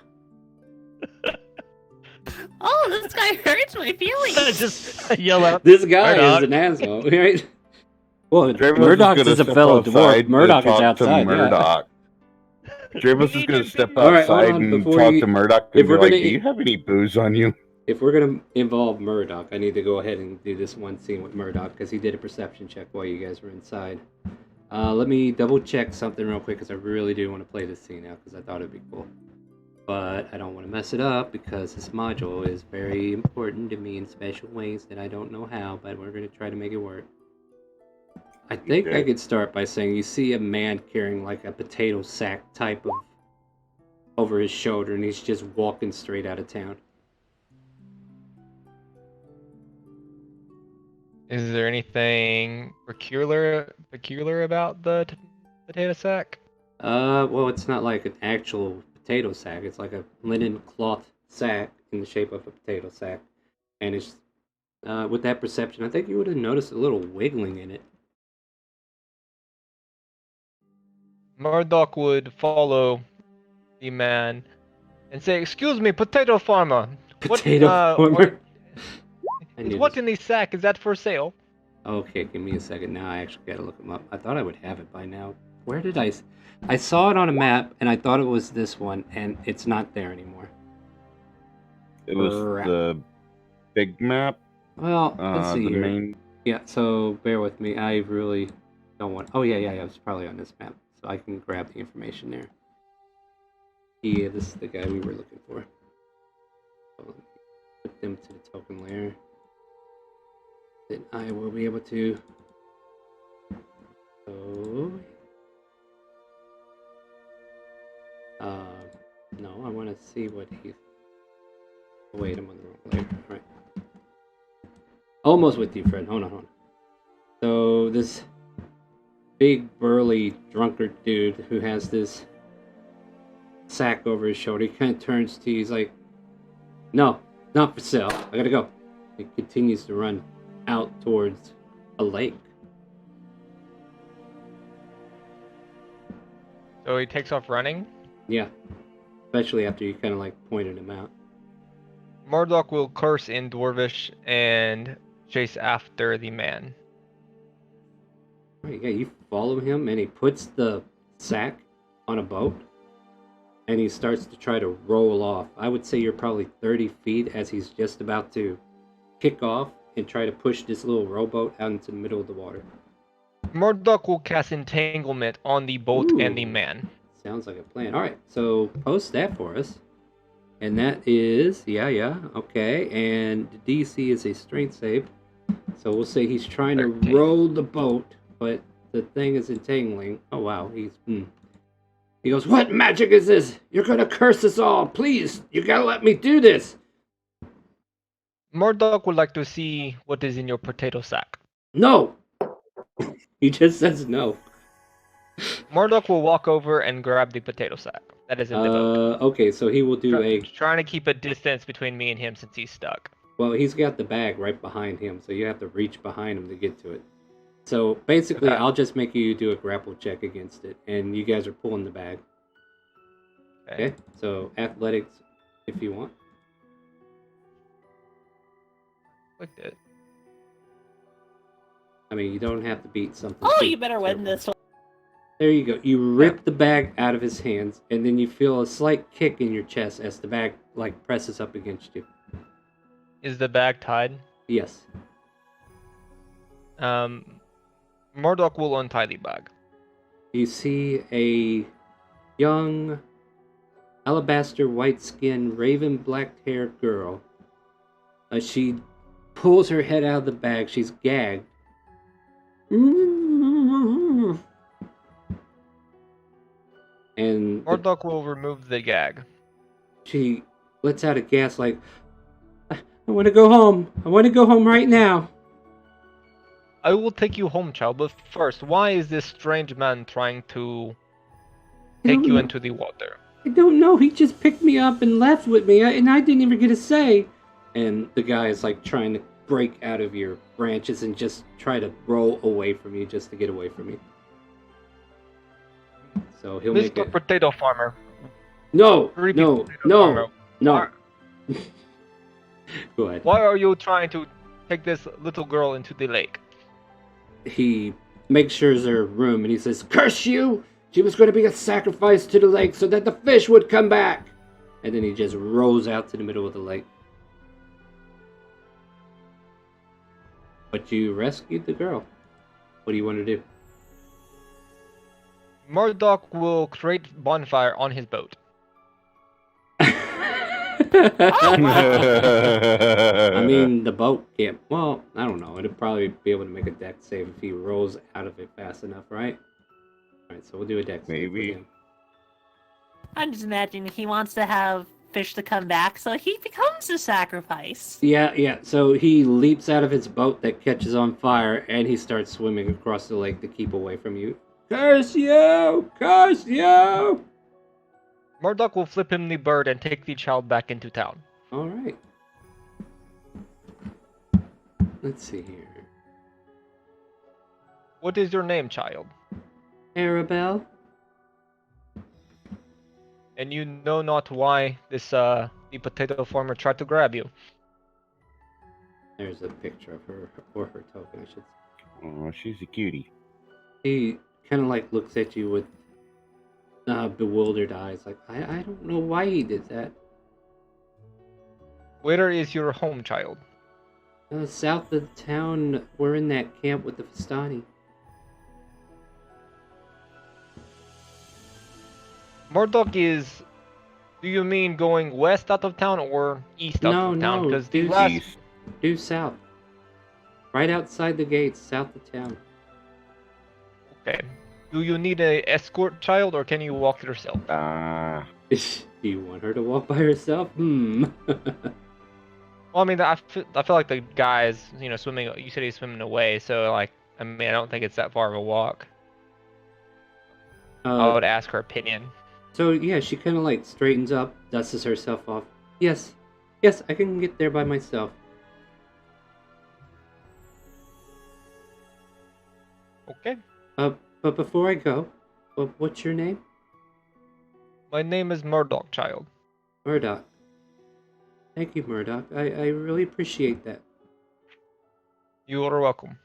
D: Oh, this guy hurts my feelings.
C: Just yell out.
A: This guy
C: Murdoch.
A: is an asshole, right? Well,
B: Dramos
A: Murdoch
B: is gonna
A: is a
B: step
A: fellow
B: outside
A: dwarf.
B: to
A: Murdoch is
B: talk to
A: outside. Yeah.
B: Murdoch. Dramos is going to step
A: All right, hold
B: outside
A: on,
B: and
A: before
B: talk
A: you-
B: to Murdoch
A: if
B: and be
A: we're
B: like,
A: gonna-
B: "Do you have any booze on you?"
A: if we're gonna involve Murdoch, I need to go ahead and do this one scene with Murdoch because he did a perception check while you guys were inside. Let me double check something real quick because I really do want to play this scene now because I thought it'd be cool. But I don't want to mess it up because this module is very important to me in special ways that I don't know how, but we're gonna try to make it work. I think I could start by saying you see a man carrying like a potato sack type of over his shoulder, and he's just walking straight out of town.
E: Is there anything peculiar about the potato sack?
A: Well, it's not like an actual potato sack. It's like a linen cloth sack in the shape of a potato sack, and it's with that perception, I think you would have noticed a little wiggling in it.
E: Murdoch would follow the man and say, "Excuse me, potato farmer.
A: Potato farmer.
E: What in the sack? Is that for sale?"
A: Okay, give me a second. Now I actually gotta look them up. I thought I would have it by now. Where did I saw it on a map, and I thought it was this one, and it's not there anymore.
B: It was the big map.
A: Well, let's see
B: the
A: here.
B: main.
A: Yeah, so bear with me. I really don't want... Oh, yeah, it's probably on this map. So I can grab the information there. Yeah, this is the guy we were looking for. So put them to the token layer. Then I will be able to... So... no, I want to see what he's... Wait, I'm on the wrong layer. Alright. Almost with you, Fred. Hold on. So, this big, burly, drunkard dude who has this sack over his shoulder, he kind of turns to you. He's like, "No, not for sale. I gotta go." He continues to run out towards a lake.
E: So he takes off running.
A: Yeah. Especially after you kind of like pointed him out.
E: Murdoch will curse in Dwarvish and chase after the man.
A: Right, yeah, you follow him, and he puts the sack on a boat, and he starts to try to roll off. I would say you're probably 30 feet as he's just about to kick off and try to push this little rowboat out into the middle of the water.
E: Murdoch will cast entanglement on the boat and the man.
A: Sounds like a plan. All right, so post that for us. And that is, okay. And the DC is a strength save. So we'll say he's trying
E: 13.
A: to row the boat, but the thing is entangling. Oh, wow. He goes, "What magic is this? You're going to curse us all. Please, you got to let me do this."
E: Murdoch would like to see what is in your potato sack.
A: No. He just says no.
E: Murdoch will walk over and grab the potato sack that is in the boat.
A: Okay, so he will do
E: Trying to keep a distance between me and him since he's stuck.
A: Well, he's got the bag right behind him, so you have to reach behind him to get to it. So basically,
E: Okay.
A: I'll just make you do a grapple check against it, and you guys are pulling the bag. Okay? So athletics, if you want.
E: Clicked it.
A: I mean, you don't have to beat something.
D: Oh,
A: too
D: you better win
A: terrible.
D: this one.
A: There you go. You rip the bag out of his hands, and then you feel a slight kick in your chest as the bag like presses up against you.
E: Is the bag tied?
A: Yes.
E: Murdoch will untie the bag.
A: You see a young, alabaster white-skinned, raven black-haired girl. She pulls her head out of the bag. She's gagged. And
E: Murdoch will remove the gag.
A: she lets out a gasp like, "I want to go home. I want to go home right now."
E: I will take you home, child, but first, why is this strange man trying to take you into the water?
A: I don't know. He just picked me up and left with me, and I didn't even get a say. And the guy is like trying to break out of your branches and just try to roll away from you just to get away from you. So he'll make
E: Mr.
A: it.
E: Potato Farmer.
A: No,
E: Repeat,
A: no,
E: Potato
A: no,
E: Farmer.
A: no. Go ahead.
E: Why are you trying to take this little girl into the lake?
A: He makes sure there's a room, and he says, "Curse you! She was going to be a sacrifice to the lake so that the fish would come back." And then he just rolls out to the middle of the lake. But you rescued the girl. What do you want to do?
E: Murdoch will create bonfire on his boat.
A: I mean, the boat can't. Well, I don't know. It'd probably be able to make a deck save if he rolls out of it fast enough, right? Alright, so we'll do a deck save
B: Maybe.
A: with him.
D: I'm just imagining he wants to have fish to come back, so he becomes a sacrifice.
A: Yeah. So he leaps out of his boat that catches on fire, and he starts swimming across the lake to keep away from you. Curse you! Curse you!
E: Murdoch will flip him the bird and take the child back into town.
A: Alright. Let's see here.
E: What is your name, child?
A: Arabelle?
E: And you know not why this the potato farmer tried to grab you.
A: There's a picture of her, or her token, I should say.
B: Oh, she's a cutie.
A: He kind of like looks at you with bewildered eyes, like, I don't know why he did that.
E: Where is your home, child?
A: South of town, we're in that camp with the Vistani.
E: Murdoch is. Do you mean going west out of town or east out of town? Because the
A: due
E: last.
B: East.
A: due south. Right outside the gates, south of town.
E: Okay. Do you need a escort, child, or can you walk yourself?
A: Do you want her to walk by herself?
E: Well, I mean, I feel like the guy's, swimming. You said he's swimming away, so like, I mean, I don't think it's that far of a walk. I would ask her opinion.
A: So yeah, she kind of like straightens up, dusts herself off. Yes, I can get there by myself.
E: Okay.
A: But before I go, what's your name?
E: My name is Murdoch, child.
A: Murdoch. Thank you, Murdoch. I really appreciate that.
E: You are welcome.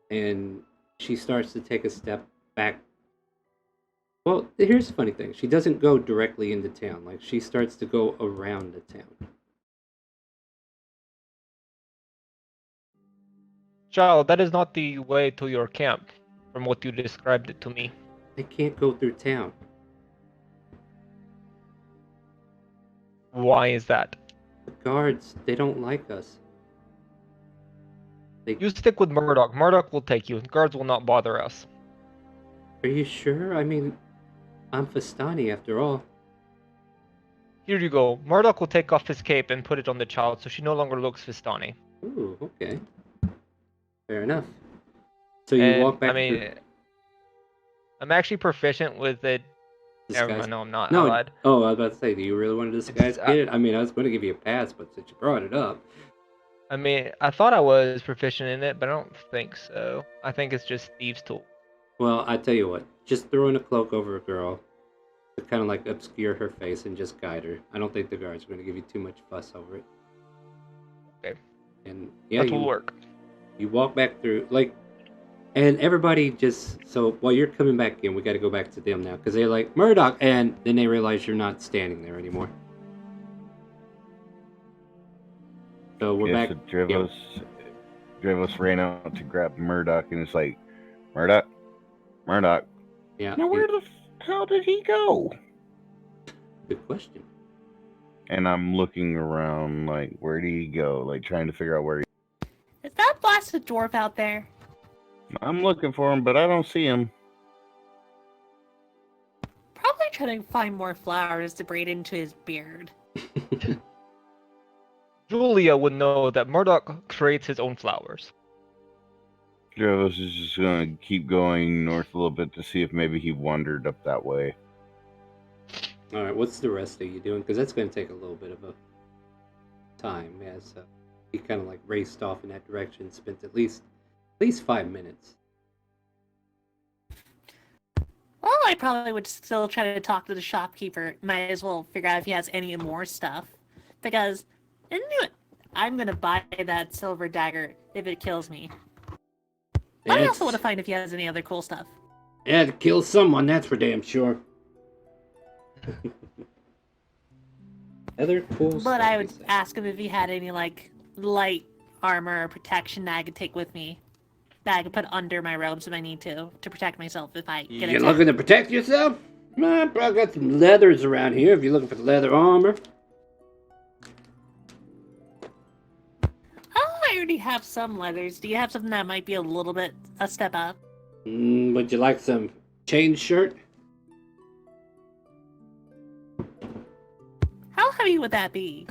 A: And she starts to take a step back. Well, here's the funny thing. She doesn't go directly into town. Like, she starts to go around the town.
E: Child, that is not the way to your camp, from what you described it to me.
A: I can't go through town.
E: Why is that?
A: The guards, they don't like us.
E: You stick with Murdoch. Murdoch will take you. Guards will not bother us.
A: Are you sure? I mean, I'm Vistani after all.
E: Here you go. Murdoch will take off his cape and put it on the child, so she no longer looks Vistani.
A: Ooh, okay. Fair enough. So you walk back.
E: I mean, I'm actually proficient with it.
A: Disguise.
E: No, I'm not.
A: No.
E: I lied.
A: Oh, I was about to say, do you really want to disguise it? I mean, I was going to give you a pass, but since you brought it up.
E: I mean, I thought I was proficient in it, but I don't think so. I think it's just thieves' tool.
A: Well, I tell you what. Just throw in a cloak over a girl to kind of like obscure her face and just guide her. I don't think the guards are going to give you too much fuss over it.
E: Okay.
A: And yeah,
E: That will work.
A: You walk back through, like, and everybody just, so while you're coming back in, we got to go back to them now, because they're like, Murdoch, and then they realize you're not standing there anymore. So we're back.
B: So Drivos ran out to grab Murdoch, and it's like, Murdoch.
A: Yeah.
B: Now where the hell did he go?
A: Good question.
B: And I'm looking around, like, where did he go? Like, trying to figure out where he...
D: Is that blasted dwarf out there?
B: I'm looking for him, but I don't see him.
D: Probably trying to find more flowers to braid into his beard.
E: Julia would know that Murdoch creates his own flowers.
B: Drivos is just gonna keep going north a little bit to see if maybe he wandered up that way.
A: All right, what's the rest of you doing? Because that's going to take a little bit of a time. As he kind of like raced off in that direction, spent at least 5 minutes.
D: Well, I probably would still try to talk to the shopkeeper. Might as well figure out if he has any more stuff. Because, I knew it. I'm gonna buy that silver dagger if it kills me. But I also want to find if he has any other cool stuff.
A: Yeah, to kill someone, that's for damn sure. Other cool stuff.
D: But I would
A: he said.
D: ask him if he had any, like, light armor or protection that I could take with me, that I could put under my robes if I need to protect myself if I get
A: You
D: attacked.
A: looking to protect yourself? I probably got some leathers around here if you're looking for leather armor.
D: Oh, I already have some leathers. Do you have something that might be a little bit a step up?
A: Would you like some chain shirt?
D: How heavy would that be?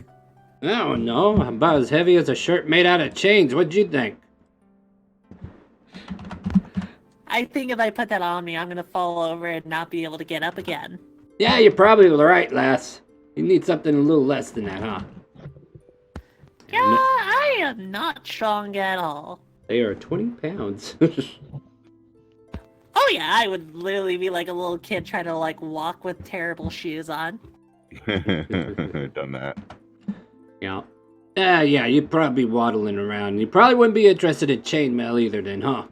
A: I don't know. About as heavy as a shirt made out of chains. What'd you think?
D: I think if I put that on me, I'm gonna fall over and not be able to get up again.
A: Yeah, you're probably right, lass. You need something a little less than that, huh?
D: Yeah, I am not strong at all.
A: They are 20 pounds.
D: Oh yeah, I would literally be like a little kid trying to like walk with terrible shoes on.
B: Done that.
A: Yeah. Yeah, you'd probably be waddling around. You probably wouldn't be interested in chainmail either then, huh?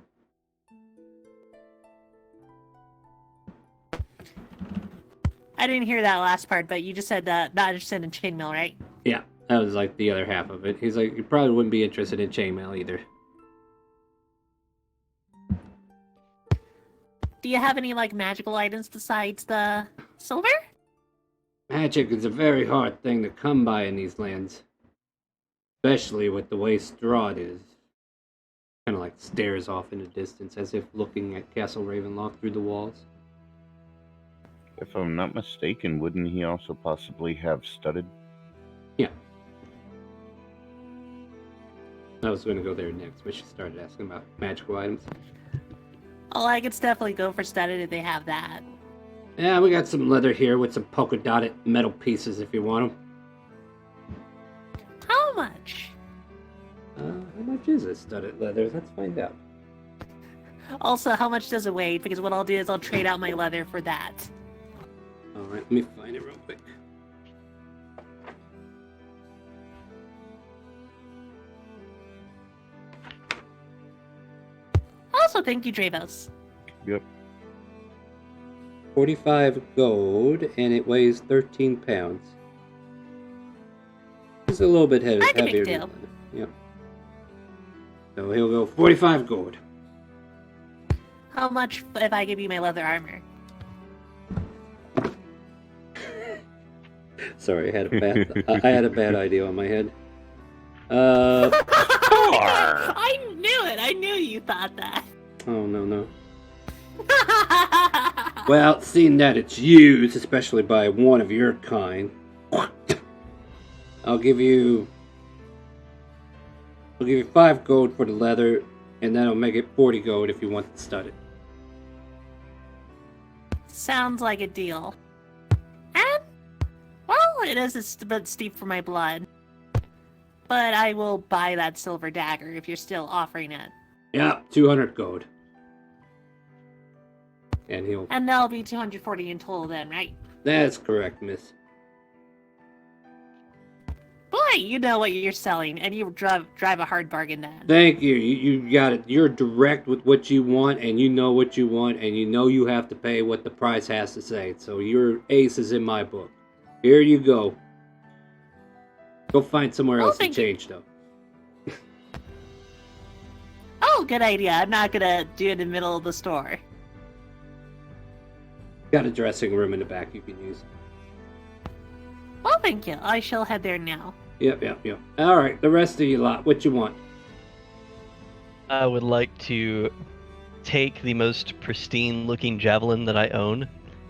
D: I didn't hear that last part, but you just said not interested in chainmail, right?
A: Yeah, that was like the other half of it. He's like, you probably wouldn't be interested in chainmail either.
D: Do you have any like magical items besides the silver?
A: Magic is a very hard thing to come by in these lands. Especially with the way Strahd is. Kind of like stares off in the distance as if looking at Castle Ravenlock through the walls.
B: If I'm not mistaken, wouldn't he also possibly have studded?
A: Yeah. I was going to go there next, but she started asking about magical items.
D: Oh, I could definitely go for studded if they have that.
A: Yeah, we got some leather here with some polka dotted metal pieces if you want them.
D: How much?
A: How much is this studded leather? Let's find out.
D: Also, how much does it weigh? Because what I'll do is I'll trade out my leather for that.
A: Alright, let me find it real quick.
D: Also, thank you, Dravos.
B: Yep.
A: 45 gold, and it weighs 13 pounds. It's a little bit
D: That's a big
A: heavier
D: deal.
A: than leather. Yep. So he'll go 45 gold.
D: How much if I give you my leather armor?
A: Sorry, I had a bad I had a bad idea on my head.
D: I knew it! I knew you thought that.
A: Oh no. Well, seeing that it's used, especially by one of your kind, I'll give you 5 gold for the leather, and that'll make it 40 gold if you want to stud it.
D: Sounds like a deal. And, well, it is a bit steep for my blood. But I will buy that silver dagger if you're still offering it.
A: Yeah, 200 gold. And he'll...
D: And that'll be 240 in total then, right?
A: That's correct, miss.
D: Boy, you know what you're selling, and you drive a hard bargain then.
A: Thank you. You got it. You're direct with what you want, and you know what you want, and you know you have to pay what the price has to say. So your ace is in my book. Here you go. Go find somewhere else to change, though.
D: Oh, good idea. I'm not gonna do it in the middle of the store.
A: Got a dressing room in the back you can use.
D: Well, thank you. I shall head there now.
A: Yep. Alright, the rest of you lot, what you want?
C: I would like to take the most pristine looking javelin that I own,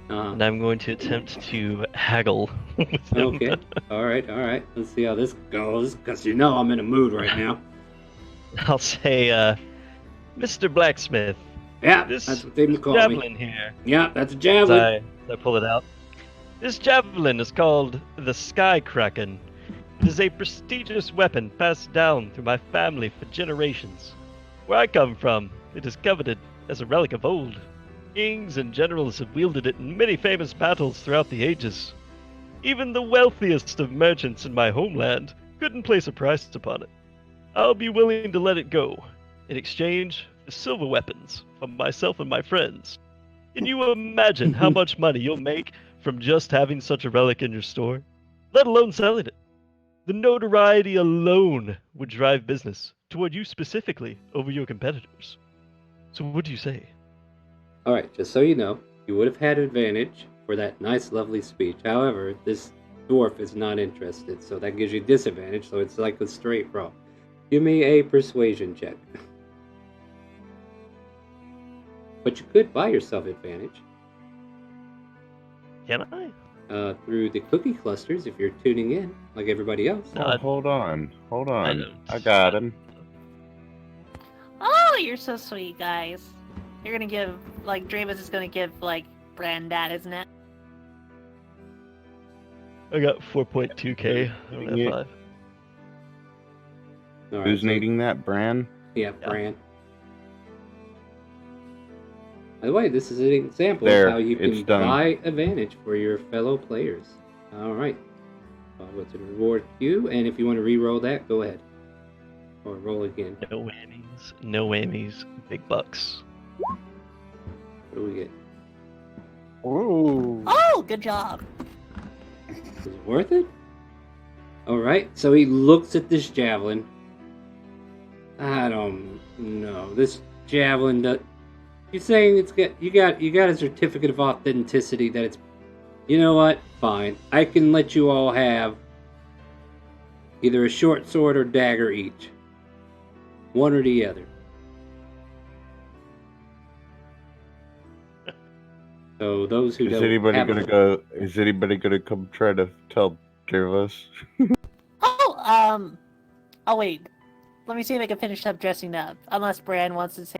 C: and I'm going to attempt to haggle with him.
A: Okay. Alright. Let's see how this goes, because you know I'm in a mood right now.
C: I'll say, Mr. Blacksmith,
A: Yeah,
C: this
A: that's what they call
C: javelin
A: me.
C: here.
A: Yeah, that's a
C: As
A: javelin.
C: I pull it out. This javelin is called the Sky Kraken. It is a prestigious weapon passed down through my family for generations. Where I come from, it is coveted as a relic of old. Kings and generals have wielded it in many famous battles throughout the ages. Even the wealthiest of merchants in my homeland couldn't place a price upon it. I'll be willing to let it go, in exchange for silver weapons from myself and my friends. Can you imagine how much money you'll make from just having such a relic in your store? Let alone selling it. The notoriety alone would drive business. toward you specifically over your competitors. So what do you say?
A: Alright, just so you know, you would have had advantage for that nice, lovely speech. However, this dwarf is not interested, so that gives you disadvantage, so it's like a straight roll. Give me a persuasion check. But you could buy yourself advantage
C: Can I?
A: through the cookie clusters if you're tuning in, like everybody else.
B: Oh, hold on.
C: I don't.
B: I got him.
D: Oh, you're so sweet, guys. You're gonna give, like, Dravis is gonna give, like, Bran that, isn't it?
C: I got 4.2k. I don't
B: Yeah.
C: have 5.
A: Alright,
B: Who's
A: so-
B: needing that, Bran?
A: Yeah,
C: Yeah.
A: Bran. By the way, this is an example
B: There,
A: of how you
B: it's
A: can
B: done.
A: buy advantage for your fellow players. Alright. I'll go to the reward queue, and if you want to re-roll that, go ahead. Or roll again.
C: No whammies. No whammies. Big bucks.
A: What do we get?
F: Ooh.
D: Oh, good job.
A: Is it worth it? Alright, so he looks at this javelin. I don't know. This javelin does... You're saying it's got you got a certificate of authenticity that it's... You know what? Fine. I can let you all have either a short sword or dagger each. One or the other. So those who
B: Is
A: don't
B: anybody
A: have
B: gonna go? Is anybody gonna come try to tell Dravis?
D: Oh, oh wait. Let me see if I can finish up dressing up. Unless Bran wants to say.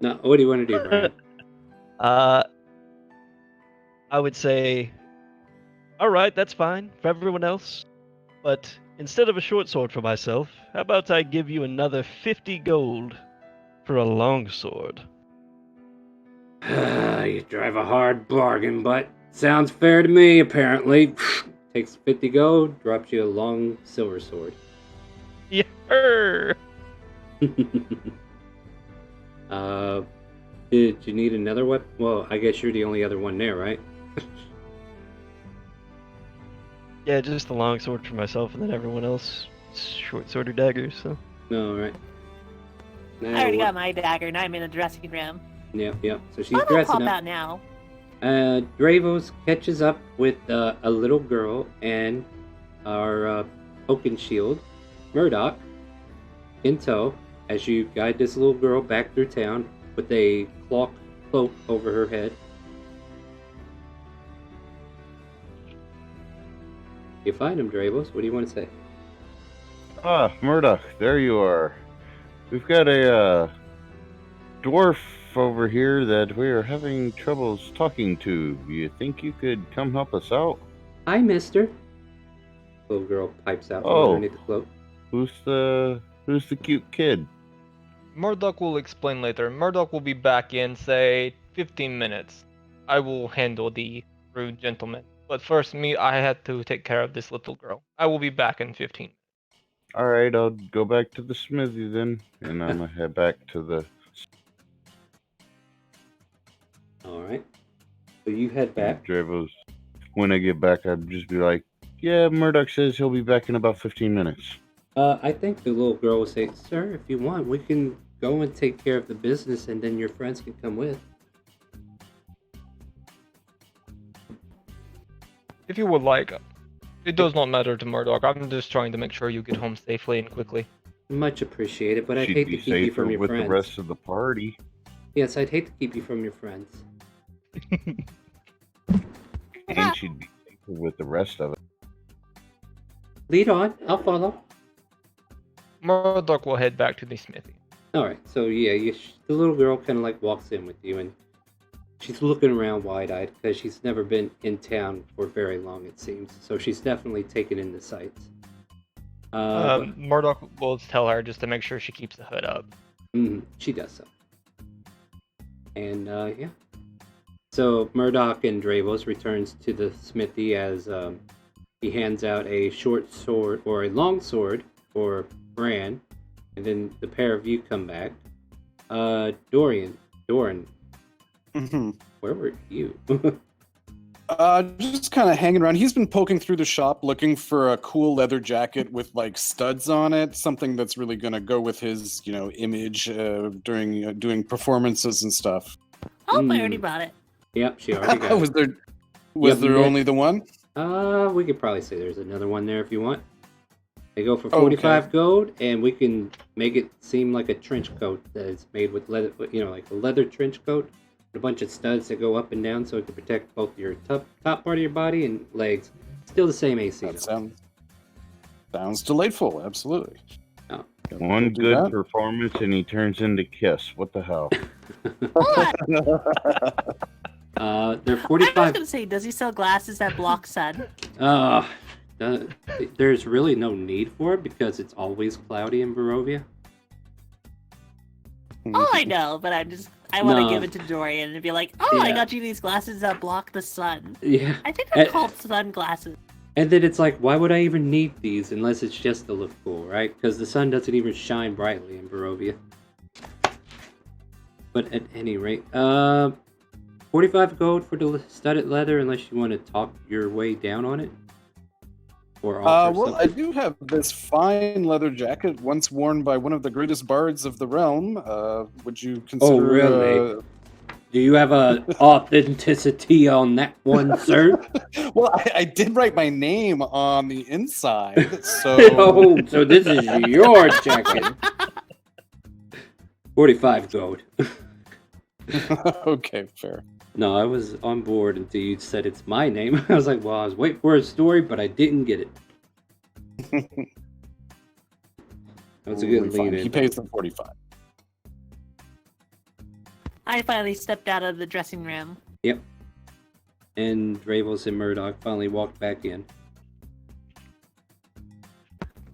A: No, what do you want to do, Brian?
C: I would say, all right, that's fine for everyone else. But instead of a short sword for myself, how about I give you another 50 gold for a long sword?
A: You drive a hard bargain, but sounds fair to me, apparently. Takes 50 gold, drops you a long silver sword.
C: Yeah.
A: Did you need another weapon? Well, I guess you're the only other one there, right?
C: Yeah, just the long sword for myself, and then everyone else short sword or daggers. So
A: No, right.
D: I already got my dagger. Now I'm in the dressing room.
A: Yep. So she's
D: I'll
A: dressing
D: pop
A: up.
D: out now.
A: Dravos catches up with a little girl and our Oaken Shield, Murdoch, in tow as you guide this little girl back through town with a cloak over her head. You find him, Dravos. What do you want to say?
B: Ah, Murdoch, there you are. We've got a dwarf over here that we are having troubles talking to. You think you could come help us out?
A: Hi, mister. Little girl pipes out from
B: Oh.
A: underneath the cloak.
B: Who's the cute kid?
E: Murdoch will explain later. Murdoch will be back in, say, 15 minutes. I will handle the rude gentleman. But first, I had to take care of this little girl. I will be back in 15.
B: All right, I'll go back to the smithy then, and I'm gonna head back to the.
A: All right. So you head back.
B: Dravos. When I get back, I'd just be like, "Yeah, Murdoch says he'll be back in about 15 minutes."
A: I think the little girl will say, "Sir, if you want, we can go and take care of the business, and then your friends can come with."
E: If you would like, it does not matter to Murdoch. I'm just trying to make sure you get home safely and quickly.
A: Much appreciated, but I'd
B: She'd
A: hate
B: be
A: to keep you
B: safer
A: from your
B: with
A: friends.
B: the rest of the party.
A: Yes, I'd hate to keep you from your friends.
B: And she'd be safer with the rest of it.
A: Lead on. I'll follow.
E: Murdoch will head back to the smithy.
A: All right. So yeah, the little girl kind of like walks in with you, and she's looking around wide-eyed because she's never been in town for very long, it seems. So she's definitely taken in the sights.
E: Murdoch will tell her just to make sure she keeps the hood up.
A: She does so. And yeah. So Murdoch and Dravos returns to the smithy as he hands out a short sword or a long sword for Bran, and then the pair of you come back. Doran,
G: Mhm.
A: where were you?
G: Just kind of hanging around. He's been poking through the shop looking for a cool leather jacket with like studs on it, something that's really going to go with his, image during doing performances and stuff.
D: Oh, I already brought it.
A: Yep, she already got
G: was
A: it.
G: there was
A: Yep,
G: there
A: next-
G: only the one?
A: We could probably say there's another one there if you want. They go for
G: Oh, okay.
A: 45 gold, and we can make it seem like a trench coat that is made with leather, like a leather trench coat, with a bunch of studs that go up and down so it can protect both your top part of your body and legs. Still the same AC.
G: That sounds delightful. Absolutely.
A: Oh.
B: One
G: We'll do
B: good
G: that.
B: performance and he turns into Kiss. What the hell?
A: They're
D: I was
A: 45.
D: gonna say, does he sell glasses that block sun?
A: There's really no need for it because it's always cloudy in Barovia.
D: Oh, I know, but I want to
A: No.
D: give it to Dorian and be like, oh, I
A: Yeah.
D: got you these glasses that block the sun.
A: Yeah.
D: I think they're
A: Eh.
D: called sunglasses.
A: And then it's like, why would I even need these unless it's just to look cool, right? Because the sun doesn't even shine brightly in Barovia. But at any rate, 45 gold for the studded leather unless you want to talk your way down on it. Or alter
G: Well, I
A: something.
G: do have this fine leather jacket, once worn by one of the greatest bards of the realm. Would you consider?
A: really? Do you have a authenticity on that one, sir?
G: Well, I did write my name on the inside, so
A: Oh, so this is your jacket. 45 gold.
G: okay, fair.
A: No, I was on board until you said it's my name. I was like, well, I was waiting for a story, but I didn't get it. That was a good
G: Totally fine.
A: lead in.
G: He pays them 45.
D: I finally stepped out of the dressing room.
A: Yep. And Dravos and Murdoch finally walked back in.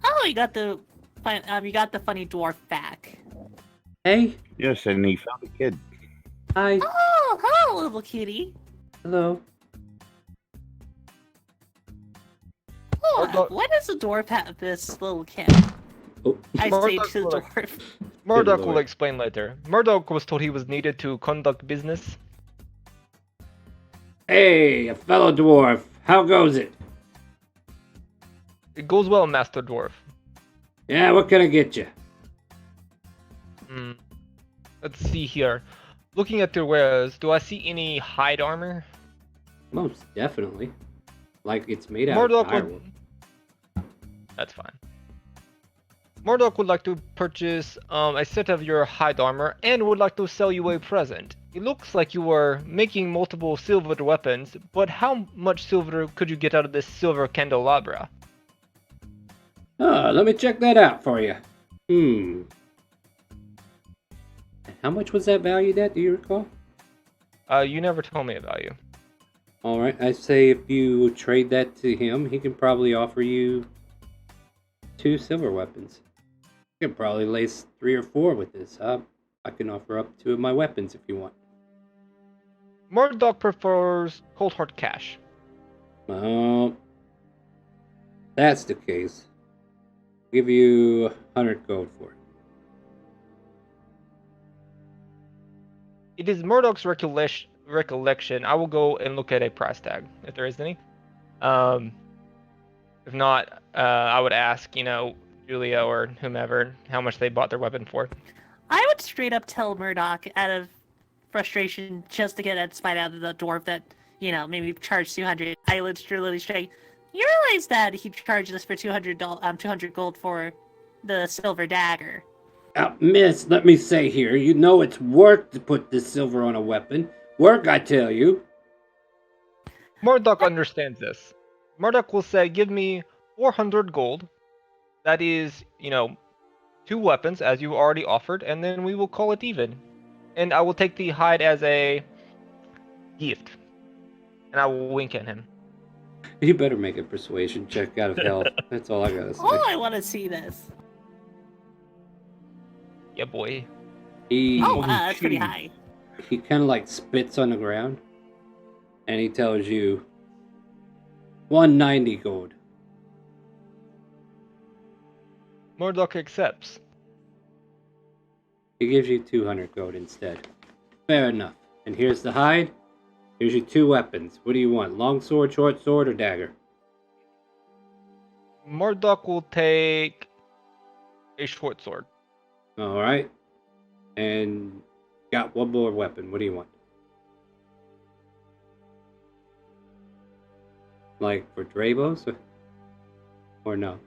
D: Oh, you got the funny dwarf back.
A: Hey,
B: Yes, and he found a kid.
A: hi,
D: Oh, hello, little kitty.
A: hello.
D: Oh,
E: Murdoch-
D: why does the dwarf have this little kid?
A: Oh,
D: I say
E: Murdoch
D: to the
E: will-
D: dwarf.
E: Murdoch
A: Good
E: will
A: lord.
E: explain later. Murdoch was told he was needed to conduct business.
A: hey, a fellow dwarf. How goes it?
E: It goes well, Master Dwarf.
A: Yeah, what can I get you?
E: Hmm. Let's see here. Looking at your wares, do I see any hide armor?
A: Most definitely. Like it's made out
E: Murdoch
A: of firewood.
E: That's fine. Murdoch would like to purchase a set of your hide armor and would like to sell you a present. It looks like you are making multiple silver weapons, but how much silver could you get out of this silver candelabra?
A: Let me check that out for you. How much was that valued at, do you recall?
E: You never told me about you.
A: Alright, I say if you trade that to him, he can probably offer you 2 silver weapons. You can probably lace 3 or 4 with this. I can offer up 2 of my weapons if you want.
E: Murdoch prefers cold hard cash.
A: Well, that's the case. I'll give you 100 gold for it.
E: It is Murdoch's recollection. I will go and look at a price tag, if there is any. If not, I would ask, Julia or whomever, how much they bought their weapon for.
D: I would straight up tell Murdoch out of frustration just to get that spite out of the dwarf that, maybe charge 200. I would literally straight. You realize that he charged us for 200 gold for the silver dagger.
A: Miss, let me say here, you know it's work to put this silver on a weapon. Work, I tell you.
E: Murdoch understands this. Murdoch will say, give me 400 gold. That is, 2 weapons, as you already offered, and then we will call it even. And I will take the hide as a gift. And I will wink at him.
A: You better make a persuasion check out of hell. That's all I gotta say.
D: Oh, I want to see this.
E: Yeah, boy.
A: He
D: That's pretty high.
A: he kind of like spits on the ground, and he tells you 190 gold.
E: Murdoch accepts.
A: He gives you 200 gold instead. Fair enough. And here's the hide. Here's your 2 weapons. What do you want? Long sword, short sword, or dagger?
E: Murdoch will take a short sword.
A: All right. And got 1 more weapon. What do you want? Like for Dravos or no?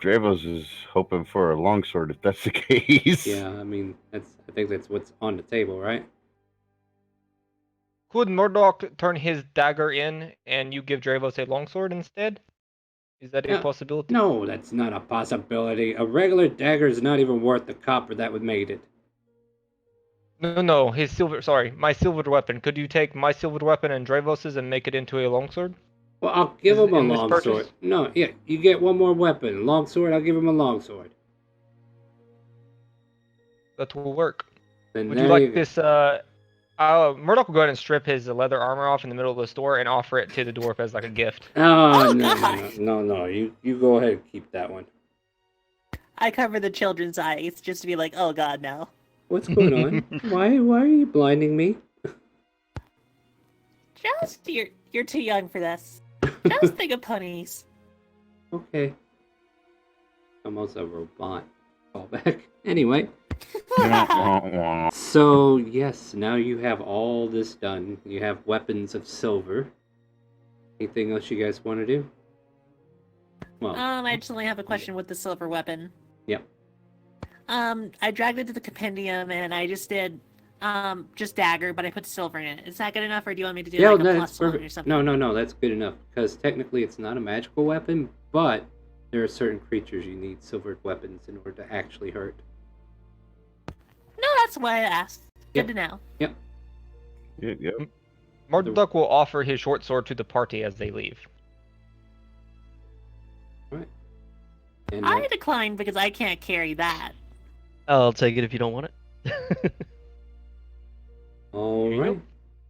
B: Dravos is hoping for a longsword if that's the case.
A: Yeah, I mean I think that's what's on the table, right?
E: Could Murdoch turn his dagger in and you give Dravos a longsword instead? Is that a
A: Yeah.
E: possibility?
A: No, that's not a possibility. A regular dagger is not even worth the copper that would made it.
E: No, his silver. Sorry, my silvered weapon. Could you take my silvered weapon and Dravos's and make it into a longsword?
A: Well, I'll give him a
E: In this
A: longsword.
E: purchase?
A: No, yeah, you get 1 more weapon. Longsword, I'll give him a longsword.
E: That will work.
A: Then
E: Would you
A: there
E: like
A: go.
E: this? Murdoch will go ahead and strip his leather armor off in the middle of the store and offer it to the dwarf as like a gift.
A: Oh,
D: Oh,
A: no,
D: God.
A: no. You go ahead and keep that one.
D: I cover the children's eyes just to be like, oh god, no.
A: What's going on? Why are you blinding me?
D: Just you're too young for this. Just think of ponies.
A: Okay. Almost a robot. Callback. Anyway,
B: Wah, wah, wah.
A: so yes, now you have all this done. You have weapons of silver. Anything else you guys want to do? Well,
D: I just only have a question with the silver weapon.
A: Yep.
D: I dragged it to the compendium and I just did just dagger, but I put silver in it. Is that good enough, or do you want me to do
A: yeah,
D: like a
A: that's
D: plus one or
A: perfect.
D: something?
A: No, that's good enough because technically it's not a magical weapon, but there are certain creatures you need silvered weapons in order to actually hurt.
D: No, that's why I asked.
A: Yep.
D: Good to know.
B: Yep, yep.
E: Murdoch will offer his short sword to the party as they leave.
A: Right. And
D: I decline because I can't carry that.
C: I'll take it if you don't want it.
A: all
E: There you
A: right.
E: go.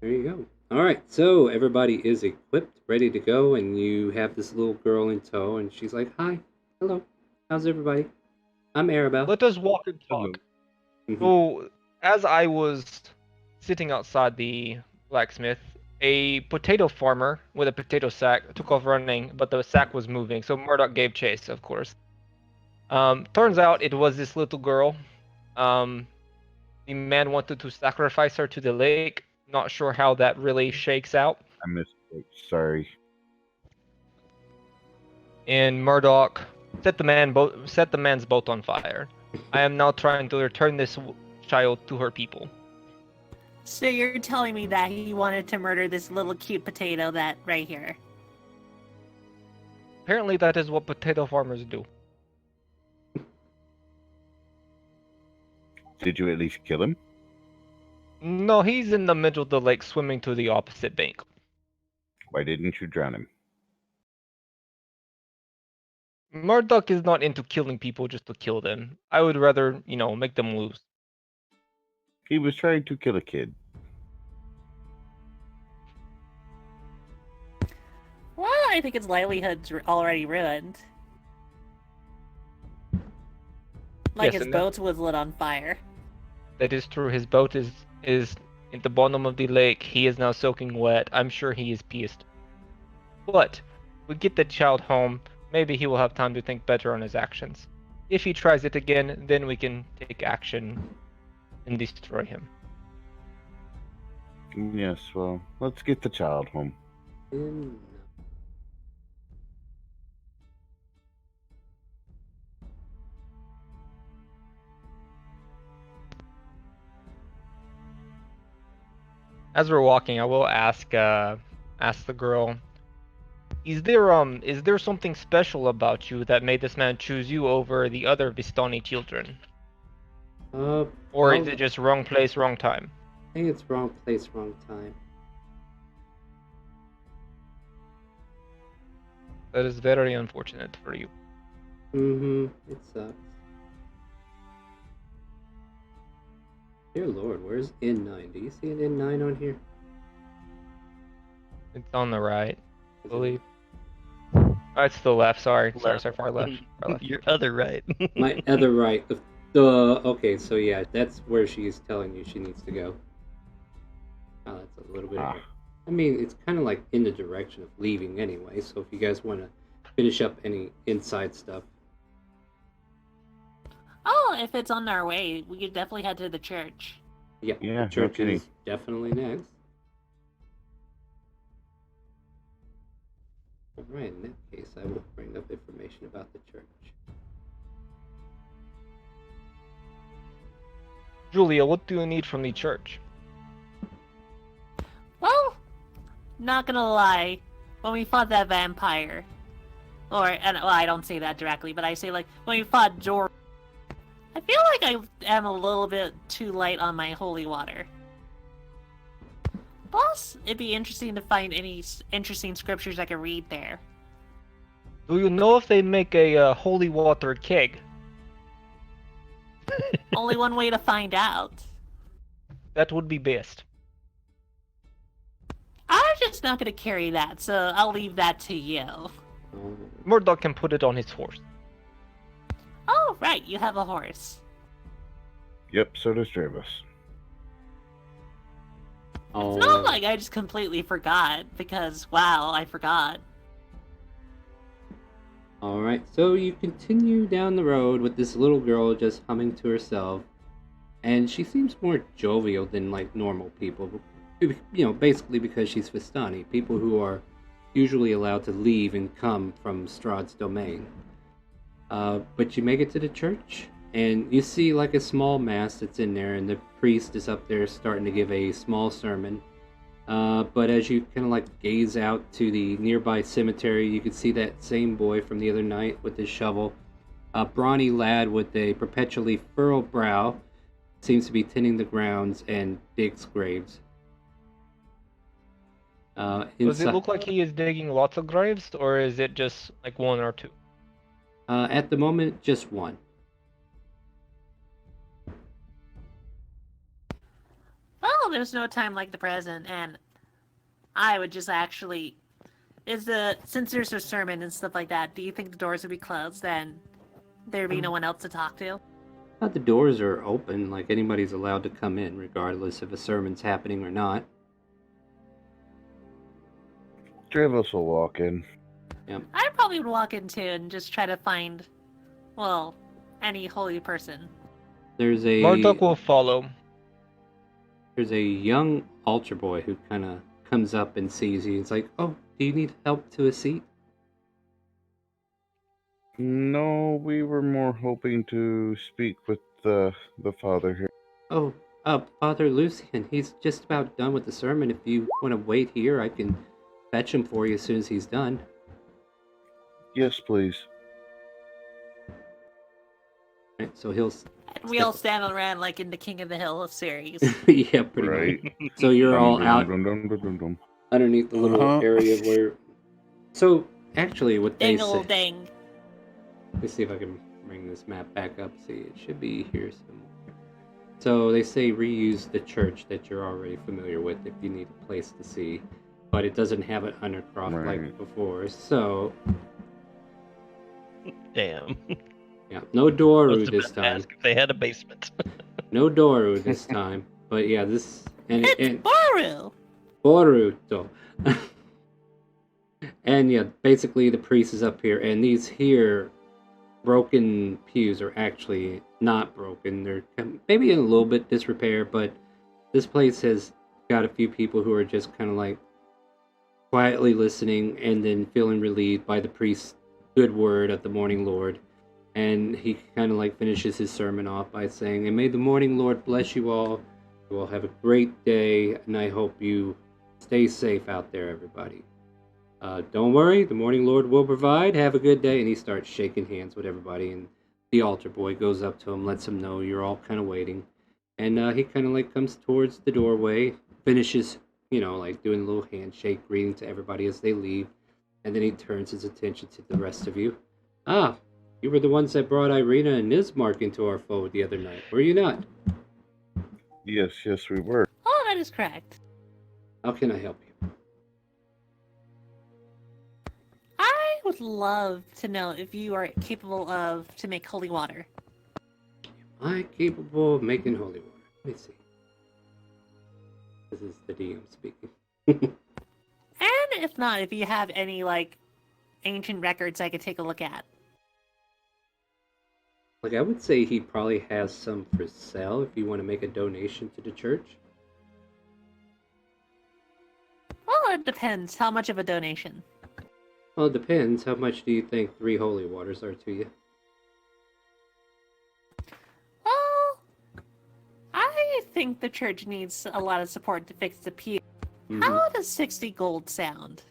A: There you go. All right. So everybody is equipped, ready to go, and you have this little girl in tow, and she's like, "Hi, hello, how's everybody? I'm Arabelle."
E: Let us walk and talk.
A: Mhm.
E: So, as I was sitting outside the blacksmith, a potato farmer with a potato sack took off running, but the sack was moving, so Murdoch gave chase, of course. Turns out it was this little girl. The man wanted to sacrifice her to the lake. Not sure how that really shakes out.
B: I missed it. Sorry.
E: And Murdoch set the man's boat on fire. I am now trying to return this child to her people.
D: So you're telling me that he wanted to murder this little cute potato that right here?
E: Apparently, that is what potato farmers do.
B: Did you at least kill him?
E: No, he's in the middle of the lake swimming to the opposite bank.
B: Why didn't you drown him?
E: Murdoch is not into killing people just to kill them. I would rather, make them lose.
B: He was trying to kill a kid.
D: Well, I think his livelihood's already ruined. Like
E: Yes,
D: his
E: and that-
D: boat was lit on fire.
E: That is true. His boat is in the bottom of the lake. He is now soaking wet. I'm sure he is pissed. But we get the child home. Maybe he will have time to think better on his actions. If he tries it again, then we can take action and destroy him.
B: Yes, well, let's get the child home.
A: Mm.
E: As we're walking, I will ask the girl, is there something special about you that made this man choose you over the other Vistani children? Or is it just wrong place, wrong time?
A: I think it's wrong place, wrong time.
E: That is very unfortunate for you.
A: It sucks. Dear Lord, where's N9? Do you see an N9 on here?
E: It's on the right, I
A: Is it-
E: believe. Oh, it's to the left. Sorry, far left. Far left.
C: Your other right.
A: My other right. Okay, so yeah, that's where she's telling you she needs to go. little bit of
B: Ah.
A: I mean, it's kind of like in the direction of leaving anyway, so if you guys want to finish up any inside stuff.
D: Oh, if it's on our way, we could definitely head to the church.
A: Yeah,
B: Yeah,
A: the
B: no
A: church
B: kidding.
A: is definitely next. Alright, in that case, I will bring up information about the church.
E: Julia, what do you need from the church?
D: Well, not gonna lie, when we fought that vampire, well, I don't say that directly, but I say like when we fought Jor, I feel like I am a little bit too light on my holy water. Plus, it'd be interesting to find any interesting scriptures I could read there.
E: Do you know if they make a holy water keg?
D: Only one way to find out.
E: That would be best.
D: I'm just not gonna carry that, so I'll leave that to you.
A: Oh,
E: Murdoch can put it on his horse.
D: Oh, right, you have a horse.
B: Yep, so does Travis.
A: oh,
D: It's not like I just completely forgot, because, wow, I forgot.
A: Alright, so you continue down the road with this little girl just humming to herself, and she seems more jovial than like normal people. You know, basically because she's Vistani, people who are usually allowed to leave and come from Strahd's domain. But you make it to the church, and you see like a small mass that's in there, and the priest is up there starting to give a small sermon. But as you kind of like gaze out to the nearby cemetery, you can see that same boy from the other night with his shovel. A brawny lad with a perpetually furrowed brow seems to be tending the grounds and digs graves.
E: Does it look like he is digging lots of graves, or is it just like one or two?
A: At the moment, just one.
D: Well, there's no time like the present, and I would just actually... Since there's a sermon and stuff like that, do you think the doors would be closed, then there'd be no one else to talk to?
A: The doors are open, like anybody's allowed to come in, regardless if a sermon's happening or not.
B: Travis will walk in.
D: I probably would walk in too and just try to find, well, any holy person.
A: There's
E: Murdoch will follow.
A: There's a young altar boy who kind of comes up and sees you. It's like, oh, do you need help to a seat?
B: No, we were more hoping to speak with the father here.
A: Oh, Father Lucian, he's just about done with the sermon. If you want to wait here, I can fetch him for you as soon as he's done.
B: Yes, please.
A: Right, so he'll...
D: And we all stand around like in the King of the Hill series.
A: yeah, pretty
B: Right.
A: much. So you're all out
B: Dum.
A: underneath the little area where... So, actually, what they
D: Ding old
A: say...
D: ding.
A: Let me see if I can bring this map back up. See, it should be here somewhere. So they say reuse the church that you're already familiar with if you need a place to see, but it doesn't have an undercroft like
B: Right.
A: before. So
C: Damn.
A: yeah, no Doru
C: Must have
A: this
C: been
A: time.
C: asked if they had a basement.
A: No Doru this time. But yeah, this and
D: It's Baru!
A: Boruto. And yeah, basically the priest is up here, and these here broken pews are actually not broken. They're maybe in a little bit disrepair, but this place has got a few people who are just kind of like quietly listening and then feeling relieved by the priest's good word of the Morning Lord. And he kind of like finishes his sermon off by saying, and may the Morning Lord bless you all. You all have a great day, and I hope you stay safe out there, everybody. Don't worry, the Morning Lord will provide. Have a good day. And he starts shaking hands with everybody, and the altar boy goes up to him, lets him know you're all kind of waiting. And he kind of like comes towards the doorway, finishes, you know, like doing a little handshake, greeting to everybody as they leave. And then he turns his attention to the rest of you. Ah, you were the ones that brought Irina and Nismark into our fold the other night, were you not?
B: Yes, we were.
D: Oh, that is correct.
A: How can I help you?
D: I would love to know if you are capable to make holy water.
A: Am I capable of making holy water? Let me see. This is the DM speaking.
D: And if not, if you have any, like, ancient records I could take a look at.
A: Like, I would say he probably has some for sale if you want to make a donation to the church.
D: Well, it depends. How much of a donation?
A: Well, it depends. How much do you think 3 holy waters are to you?
D: Well, I think the church needs a lot of support to fix the pew. How does 60 gold sound?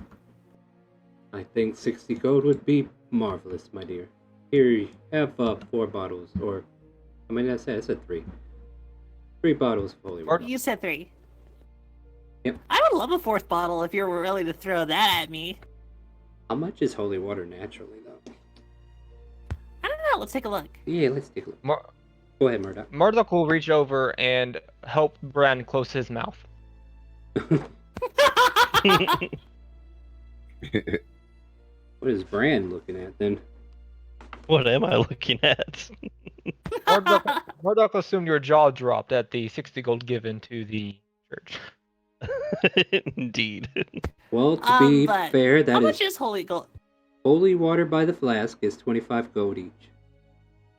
A: I think 60 gold would be marvelous, my dear. Here, you have 4 bottles, or... I mean, I said 3. 3 bottles of holy water.
D: You said 3.
A: Yep.
D: I would love a 4th bottle if you were willing to throw that at me.
A: How much is holy water naturally, though?
D: I don't know. Let's take a look.
A: Yeah, let's take a look. Go ahead, Murdoch.
E: Murdoch will reach over and help Bran close his mouth.
A: What is Bran looking at, then?
C: What am I looking at?
E: Murdoch assumed your jaw dropped at the 60 gold given to the church.
C: Indeed.
A: Well, to be
D: but
A: fair,
D: how
A: that
D: much
A: is...
D: is holy gold?
A: Holy water by the flask is 25 gold each.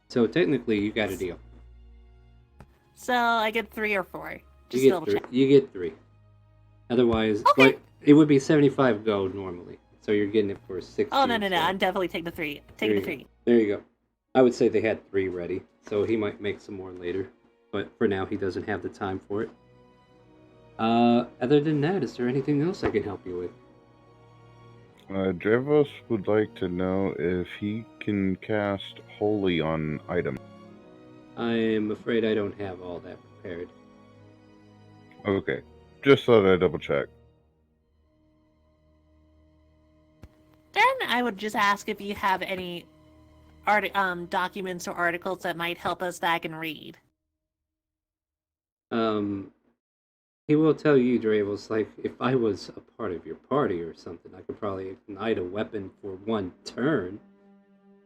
A: So technically, you got a deal.
D: So I get 3 or 4. Just
A: You
D: double
A: get 3.
D: check.
A: You get 3. Otherwise,
D: Okay.
A: like, it would be 75 gold normally. So you're getting it for 60.
D: Oh, no.
A: instead.
D: I'm definitely taking the 3. Taking the 3.
A: There you go. I would say they had 3 ready, so he might make some more later. But for now, he doesn't have the time for it. Other than that, is there anything else I can help you with?
B: Drevos would like to know if he can cast Holy on items.
A: I'm afraid I don't have all that prepared.
B: Okay. Just thought I'd double check.
D: Then I would just ask if you have any documents or articles that might help us that I can read.
A: He will tell you, Dravos, like, if I was a part of your party or something, I could probably ignite a weapon for 1 turn.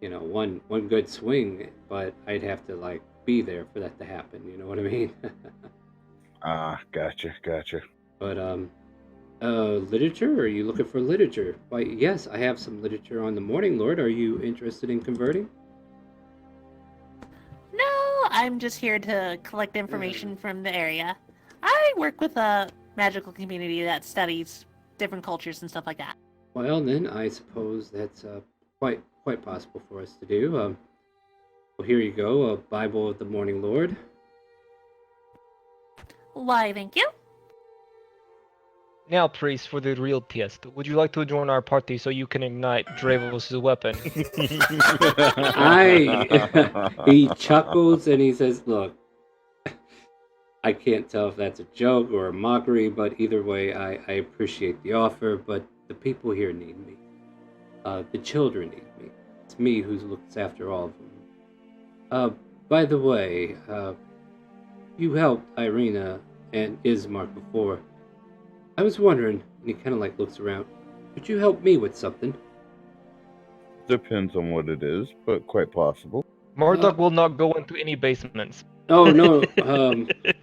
A: You know, one good swing, but I'd have to, like, be there for that to happen, you know what I mean?
B: Gotcha.
A: But, literature? Are you looking for literature? Why, yes, I have some literature on the Morning Lord. Are you interested in converting?
D: No, I'm just here to collect information from the area. I work with a magical community that studies different cultures and stuff like that.
A: Well, then, I suppose that's quite possible for us to do. Well, here you go, a Bible of the Morning Lord.
D: Why, thank you.
E: Now, priest, for the real test. Would you like to join our party so you can ignite Dravos' weapon?
A: He chuckles and he says, look, I can't tell if that's a joke or a mockery, but either way, I appreciate the offer, but the people here need me. The children need me. It's me who looks after all of them. By the way, you helped Irina and Ismark before. I was wondering, and he kind of like looks around, could you help me with something?
B: Depends on what it is, but quite possible.
E: Murdoch will not go into any basements.
A: Oh, no,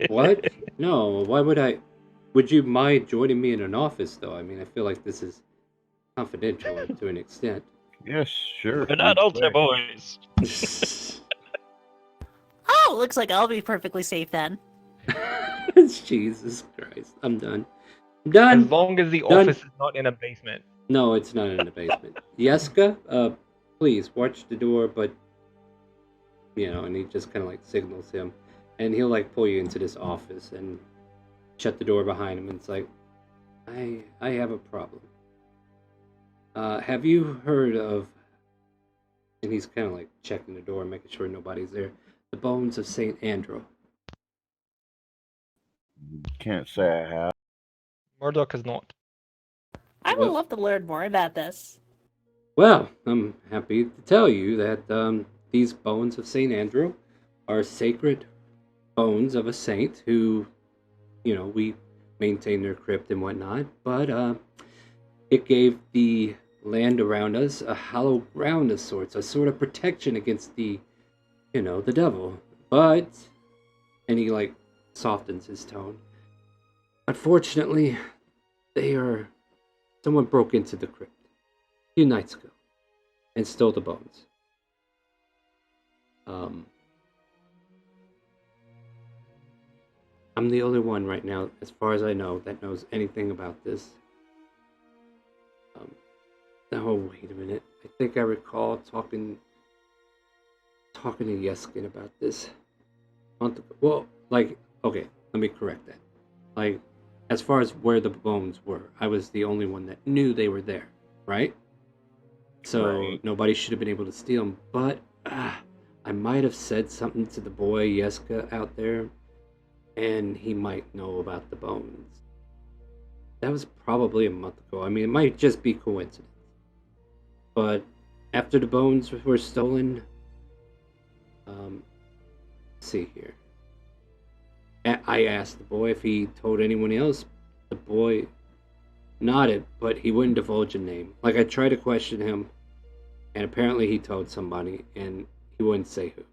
A: what? No, why would I? Would you mind joining me in an office, though? I mean, I feel like this is confidential to an extent.
B: Yes, sure.
C: We're not altar
B: Respect.
C: boys.
D: Oh, looks like I'll be perfectly safe then.
A: Jesus Christ, I'm done. I'm done.
E: As long as the
A: Done.
E: office is not in a basement.
A: No, it's not in the basement. Yeska, please watch the door, but you know, and he just kind of like signals him, and he'll like pull you into this office and shut the door behind him, and it's like, I have a problem. Have you heard of? And he's kind of like checking the door, making sure nobody's there. The bones of Saint Andrew.
B: Can't say I have.
E: Murdoch is not.
D: I would
A: Well-
D: love to learn more about this.
A: Well, I'm happy to tell you that these bones of Saint Andrew are sacred bones of a saint who, you know, we maintain their crypt and whatnot, but it gave the land around us a hollow ground of sorts, a sort of protection against the, you know, the devil. But, and he like softens his tone, Unfortunately, someone broke into the crypt a few nights ago and stole the bones. I'm the only one right now, as far as I know, that knows anything about this. Oh, wait a minute. I think I recall talking to Yeskin about this. Well, like, okay, let me correct that. Like, as far as where the bones were, I was the only one that knew they were there, right? So
B: Right.
A: nobody should have been able to steal them. But I might have said something to the boy Yeska out there, and he might know about the bones. That was probably a month ago. I mean, it might just be coincidence. But after the bones were stolen, let's see here. I asked the boy if he told anyone else. The boy nodded, but he wouldn't divulge a name. Like, I tried to question him, and apparently he told somebody, and he wouldn't say who.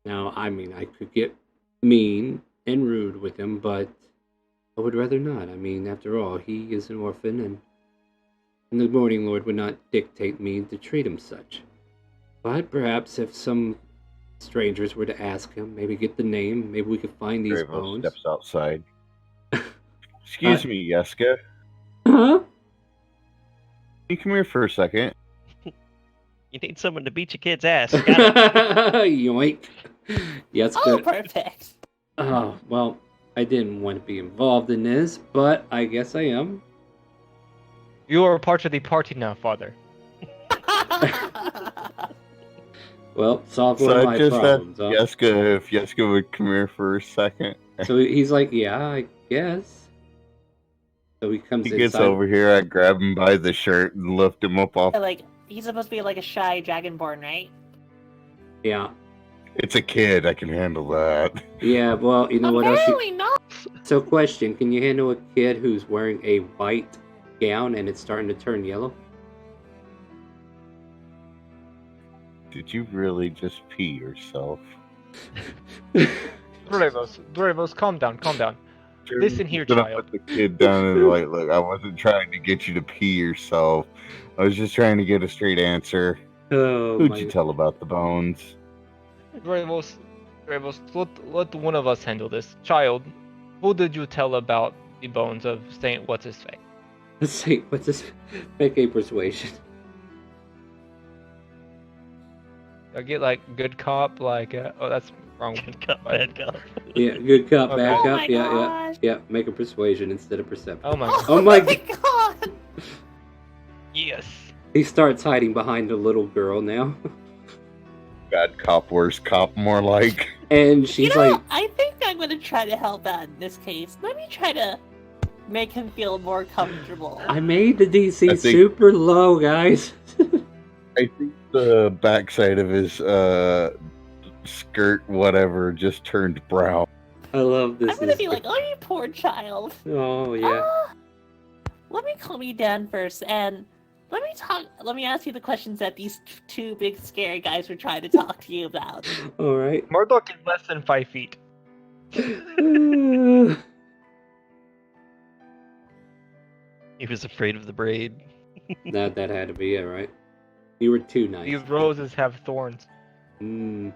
A: Now, I mean, I could get mean and rude with him, but I would rather not. I mean, after all, he is an orphan, and the Morning Lord would not dictate me to treat him such. But perhaps if some strangers were to ask him, maybe get the name, maybe we could find these
B: Dravo
A: bones.
B: steps outside. Excuse me, Yeska.
A: Huh?
B: Can you come here for a second?
C: You need someone to beat your kid's ass. Got it.
A: Yoink. Yes,
D: Oh,
A: good.
D: perfect.
A: Oh, well, I didn't want to be involved in this, but I guess I am.
E: You are part of the party now, father.
A: Well, solve one
B: So
A: of
B: I
A: my
B: just asked
A: problems. Huh?
B: Yeska if Yeska would come here for a second.
A: So he's like, yeah, I guess. So he comes
B: He gets
A: inside.
B: over here, I grab him by the shirt and lift him up off.
D: Like, he's supposed to be like a shy dragonborn, right?
A: Yeah.
B: It's a kid, I can handle that.
A: Yeah, well, you know what else?
D: Apparently not.
A: So, question: can you handle a kid who's wearing a white gown and it's starting to turn yellow?
B: Did you really just pee yourself?
E: Drevos, calm down. Listen here,
B: Then I
E: child.
B: put the kid down and like, look, I wasn't trying to get you to pee yourself. I was just trying to get a straight answer.
A: Oh
B: Who'd
A: my!
B: you tell about the bones?
E: Drevos, let one of us handle this. Child, who did you tell about the bones of Saint What's-His-Face?
A: Let's see. What's this? Make a persuasion.
E: I get like good cop, like oh that's wrong.
C: Good cop, bad cop.
A: Yeah, good cop,
E: Okay.
A: bad
D: Oh
A: cop.
D: my
A: Yeah,
D: gosh.
A: yeah. Make a persuasion instead of perception.
E: Oh my
A: Oh my
D: god!
E: yes.
A: He starts hiding behind a little girl now,
B: Bad cop, worse cop, more like.
A: and
D: You
A: she's
D: know,
A: like,
D: I think I'm gonna try to help out in this case. Let me try to make him feel more comfortable.
A: "I made the DC
B: I think-
A: super low, guys."
B: I think the backside of his skirt, whatever, just turned brown.
A: I love this.
D: I'm gonna be like, oh, you poor child.
A: Oh yeah.
D: Let me calm you down first, and let me ask you the questions that these two big scary guys were trying to talk to you about.
A: All right.
E: Murdoch is less than 5 feet.
C: He was afraid of the braid.
A: that had to be it, right? You were too nice.
E: These roses have thorns.
A: Mm.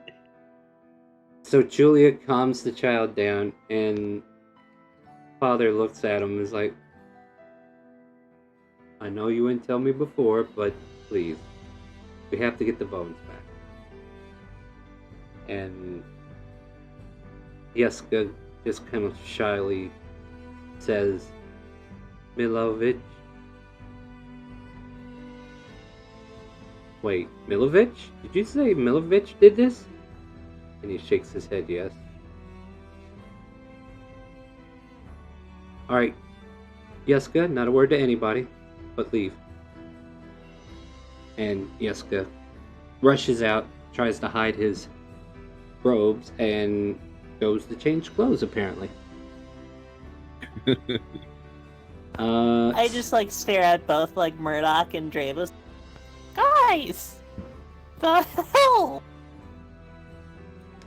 A: So Julia calms the child down, and father looks at him and is like, I know you wouldn't tell me before, but please, we have to get the bones back. And Yeska just kind of shyly says, Milovich? Wait, Milovich? Did you say Milovich did this? And he shakes his head, yes. Alright. Yeska, not a word to anybody, but leave. And Yeska rushes out, tries to hide his robes, and goes to change clothes, apparently.
D: I just like stare at both like Murdoch and Dravos. Guys, the hell?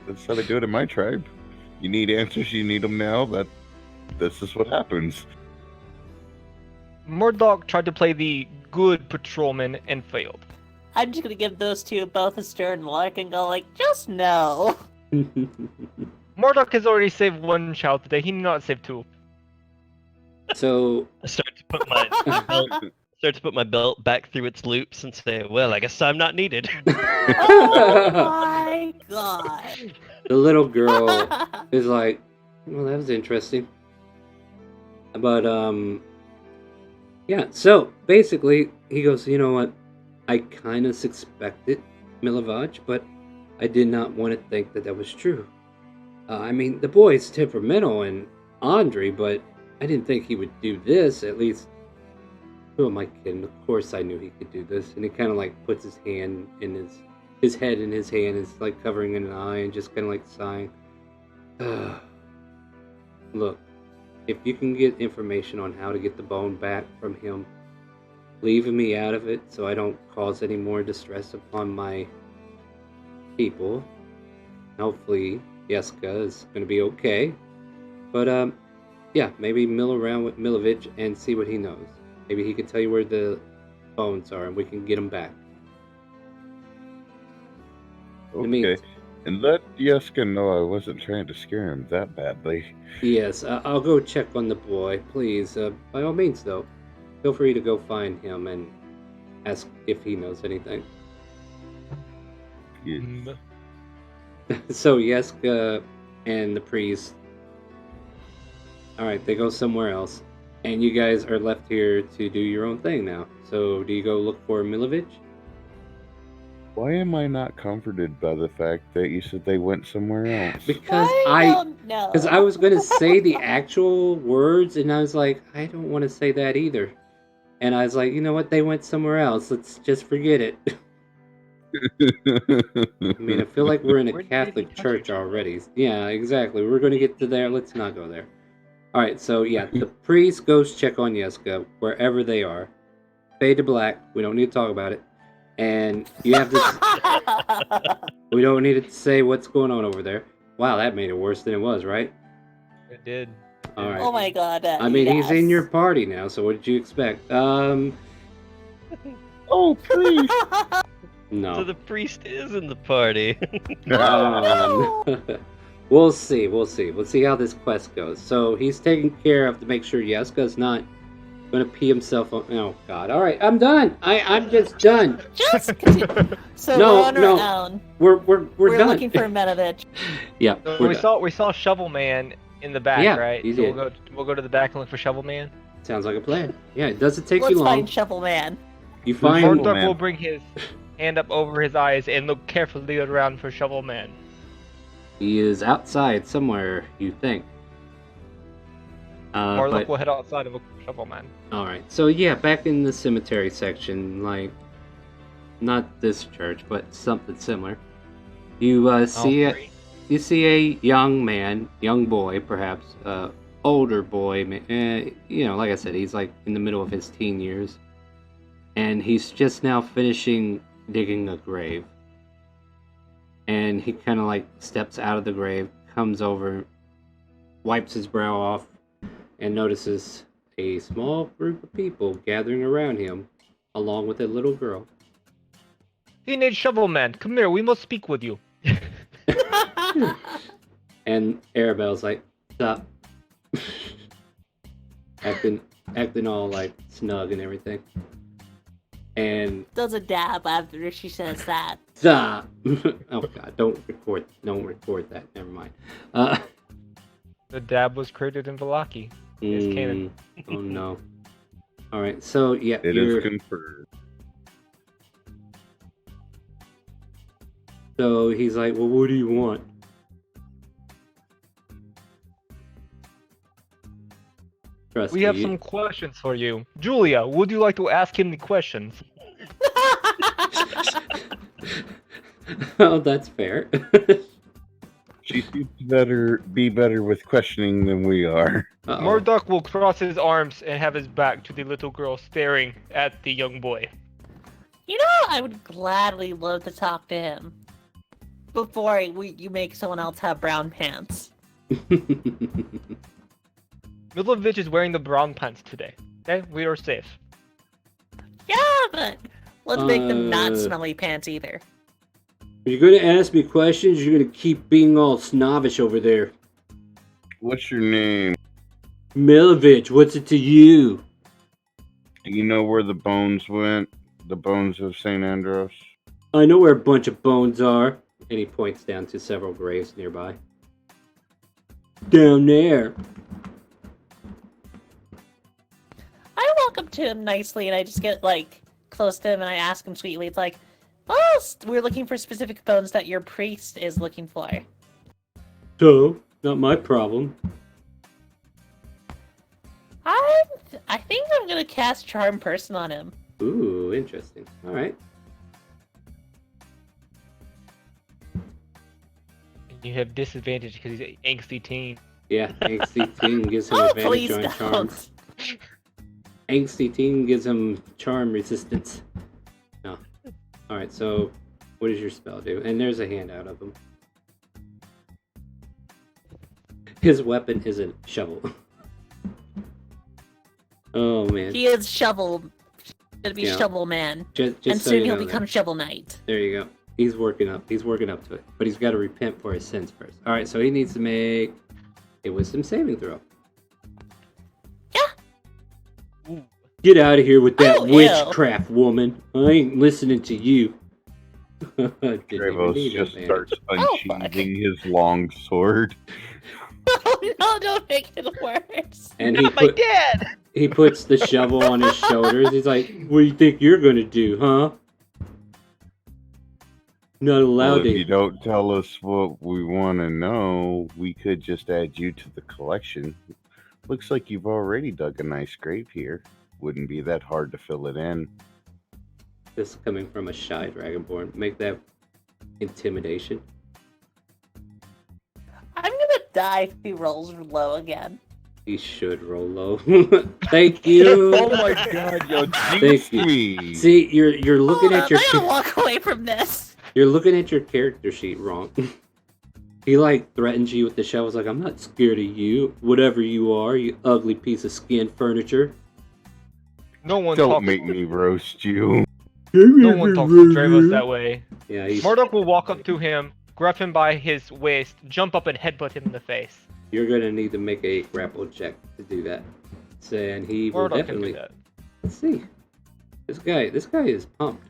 B: That's how they do it in my tribe. You need answers, you need them now. this is what happens.
E: Murdoch tried to play the good patrolman and failed.
D: I'm just gonna give those two both a stern look and go like, just no.
E: Murdoch has already saved one child today. He need not save two.
A: So,
C: I start to put my belt back through its loops and say, "Well, I guess I'm not needed."
D: Oh my god.
A: the little girl is like, well, that was interesting. But, yeah, so basically, he goes, you know what? I kind of suspected Milovaj, but I did not want to think that that was true. I mean, the boy's temperamental and Andre, but I didn't think he would do this, at least. Who am I kidding? Of course I knew he could do this. And he kind of like puts his hand in his head in his hand, is like covering an eye and just kind of like sighing. Look, if you can get information on how to get the bone back from him, leaving me out of it so I don't cause any more distress upon my people. Hopefully, Jeska is going to be okay. But, yeah, maybe mill around with Milovich and see what he knows. Maybe he can tell you where the bones are and we can get them back.
B: Okay. And let Jeska know I wasn't trying to scare him that badly.
A: Yes, I'll go check on the boy, please. By all means, though, feel free to go find him and ask if he knows anything.
B: Yes.
A: So Jeska and the priest, alright, they go somewhere else. And you guys are left here to do your own thing now. So do you go look for Milovich?
B: Why am I not comforted by the fact that you said they went somewhere else?
A: Because
D: I don't know.
A: Because I was going to say the actual words, and I was like, I don't want to say that either. And I was like, you know what? They went somewhere else. Let's just forget it. I mean, I feel like we're in a
E: Where did
A: Catholic
E: we touch
A: church
E: each other?
A: already. Yeah, exactly. We're going to get to there. Let's not go there. All right, so yeah, the priest goes check on Jeska wherever they are. Fade to black. We don't need to talk about it. And you have to... we don't need to say what's going on over there. Wow, that made it worse than it was, right?
E: It did.
A: All right.
D: Oh my god.
A: I mean, he's in
D: yes.
A: your party now, so what did you expect?
B: Oh, please!
A: No.
C: So the priest is in the party.
A: We'll see. We'll see how this quest goes. So he's taking care of to make sure Jeska's not going to pee himself on. Oh God! All right, I'm done. I'm just done.
D: Just continue. So
A: No,
D: we're on
A: no.
D: our own.
A: We're done.
D: looking for Menovich.
A: Yeah,
E: So
A: we're
E: we
A: done.
E: saw Shovel Man in the back,
A: Yeah,
E: right?
A: he
E: So
A: did.
E: we'll go to the back and look for Shovel Man.
A: Sounds like a plan. Yeah, it doesn't take
D: Let's
A: you long.
D: find Shovel Man.
A: You find.
E: Murdoch
B: Man.
E: will bring his hand up over his eyes and look carefully around for Shovel Man.
A: He is outside somewhere. You think?
E: Murdoch
A: But
E: will head outside and look for Shovel Man.
A: all right. So yeah, back in the cemetery section, like not this church, but something similar. You see
E: All
A: a
E: three.
A: you see a young man, young boy, perhaps older boy. You know, like I said, he's like in the middle of his teen years, and he's just now finishing digging a grave. And he kind of like steps out of the grave, comes over, wipes his brow off, and notices a small group of people gathering around him, along with a little girl.
E: Teenage Shovel Man, come here. We must speak with you.
A: And Arabelle's like, stop. acting all like snug and everything. And
D: Does a dab after she says that.
A: stop. Oh God, don't record that. Never mind.
E: The dab was created in Valaki. It's canon.
A: Oh no. All right, so yeah,
B: It is confirmed.
A: so he's like, well, what do you want? Trust
E: We
A: me,
E: have some questions for you. Julia, would you like to ask him the questions?
A: Oh, that's fair.
B: She seems to be better with questioning than we are.
A: Uh-oh.
E: Murdoch will cross his arms and have his back to the little girl staring at the young boy.
D: You know, I would gladly love to talk to him. Before you make someone else have brown pants.
E: Milovich is wearing the brown pants today. Okay, we are safe.
D: Yeah, but let's make them not
A: Uh,
D: smelly pants either.
A: You're gonna ask me questions, you're gonna keep being all snobbish over there.
B: What's your name?
A: Milovich, what's it to you?
B: Do you know where the bones went? The bones of St. Andros?
A: I know where a bunch of bones are. And he points down to several graves nearby. Down there.
D: I walk up to him nicely and I just get like close to him and I ask him sweetly. It's like, oh, we're looking for specific bones that your priest is looking for.
A: So, not my problem.
D: I think I'm gonna cast Charm Person on him.
A: Ooh, interesting. Alright.
E: You have disadvantage because he's an angsty teen.
A: Yeah, Angsty Teen gives him
D: Oh,
A: advantage
D: please
A: on
D: don't.
A: charms. Angsty Teen gives him charm resistance. No. Alright, so what does your spell do? And there's a handout of him. His weapon is a shovel. Oh man.
D: He is Shovel. Gonna be
A: Yeah.
D: Shovel Man.
A: Just
D: And
A: so
D: soon
A: you
D: he'll
A: know
D: become
A: that.
D: Shovel Knight.
A: There you go. He's working up to it. But he's got to repent for his sins first. Alright, so he needs to make a wisdom saving throw.
E: Ooh.
A: Get out of here with that
D: Oh, ew.
A: witchcraft, woman. I ain't listening to you. Didn't even
B: Travos
A: need
B: just
A: advantage.
B: starts
D: Oh, fuck.
B: unsheathing his long sword.
D: Oh no, don't make it worse.
A: And
E: Not my dad!
A: he puts the shovel on his shoulders. He's like, what do you think you're gonna do, huh? Not
B: Well,
A: allowed
B: if
A: to.
B: you don't tell us what we want to know, we could just add you to the collection. Looks like you've already dug a nice grave here. Wouldn't be that hard to fill it in.
A: This is coming from a shy dragonborn. Make that intimidation.
D: I'm gonna die if he rolls low again.
A: He should roll low. Thank you.
B: Oh my god, yo,
A: Thank
B: jinx
A: you.
B: me!
A: See, you're looking
D: Hold
A: at
D: up,
A: your
D: I gotta walk away from this.
A: you're looking at your character sheet wrong. He like threatens you with the shovel. He's like, I'm not scared of you, whatever you are, you ugly piece of skin furniture.
E: No one
B: Don't
E: talks.
B: make me roast you.
E: No one talks to Dravos that way.
A: Yeah, he's,
E: Murdoch will walk up to him, grab him by his waist, jump up and headbutt him in the face.
A: you're gonna need to make a grapple check to do that. So, and he will
E: Murdoch can
A: definitely.
E: do that.
A: Let's see. This guy is pumped.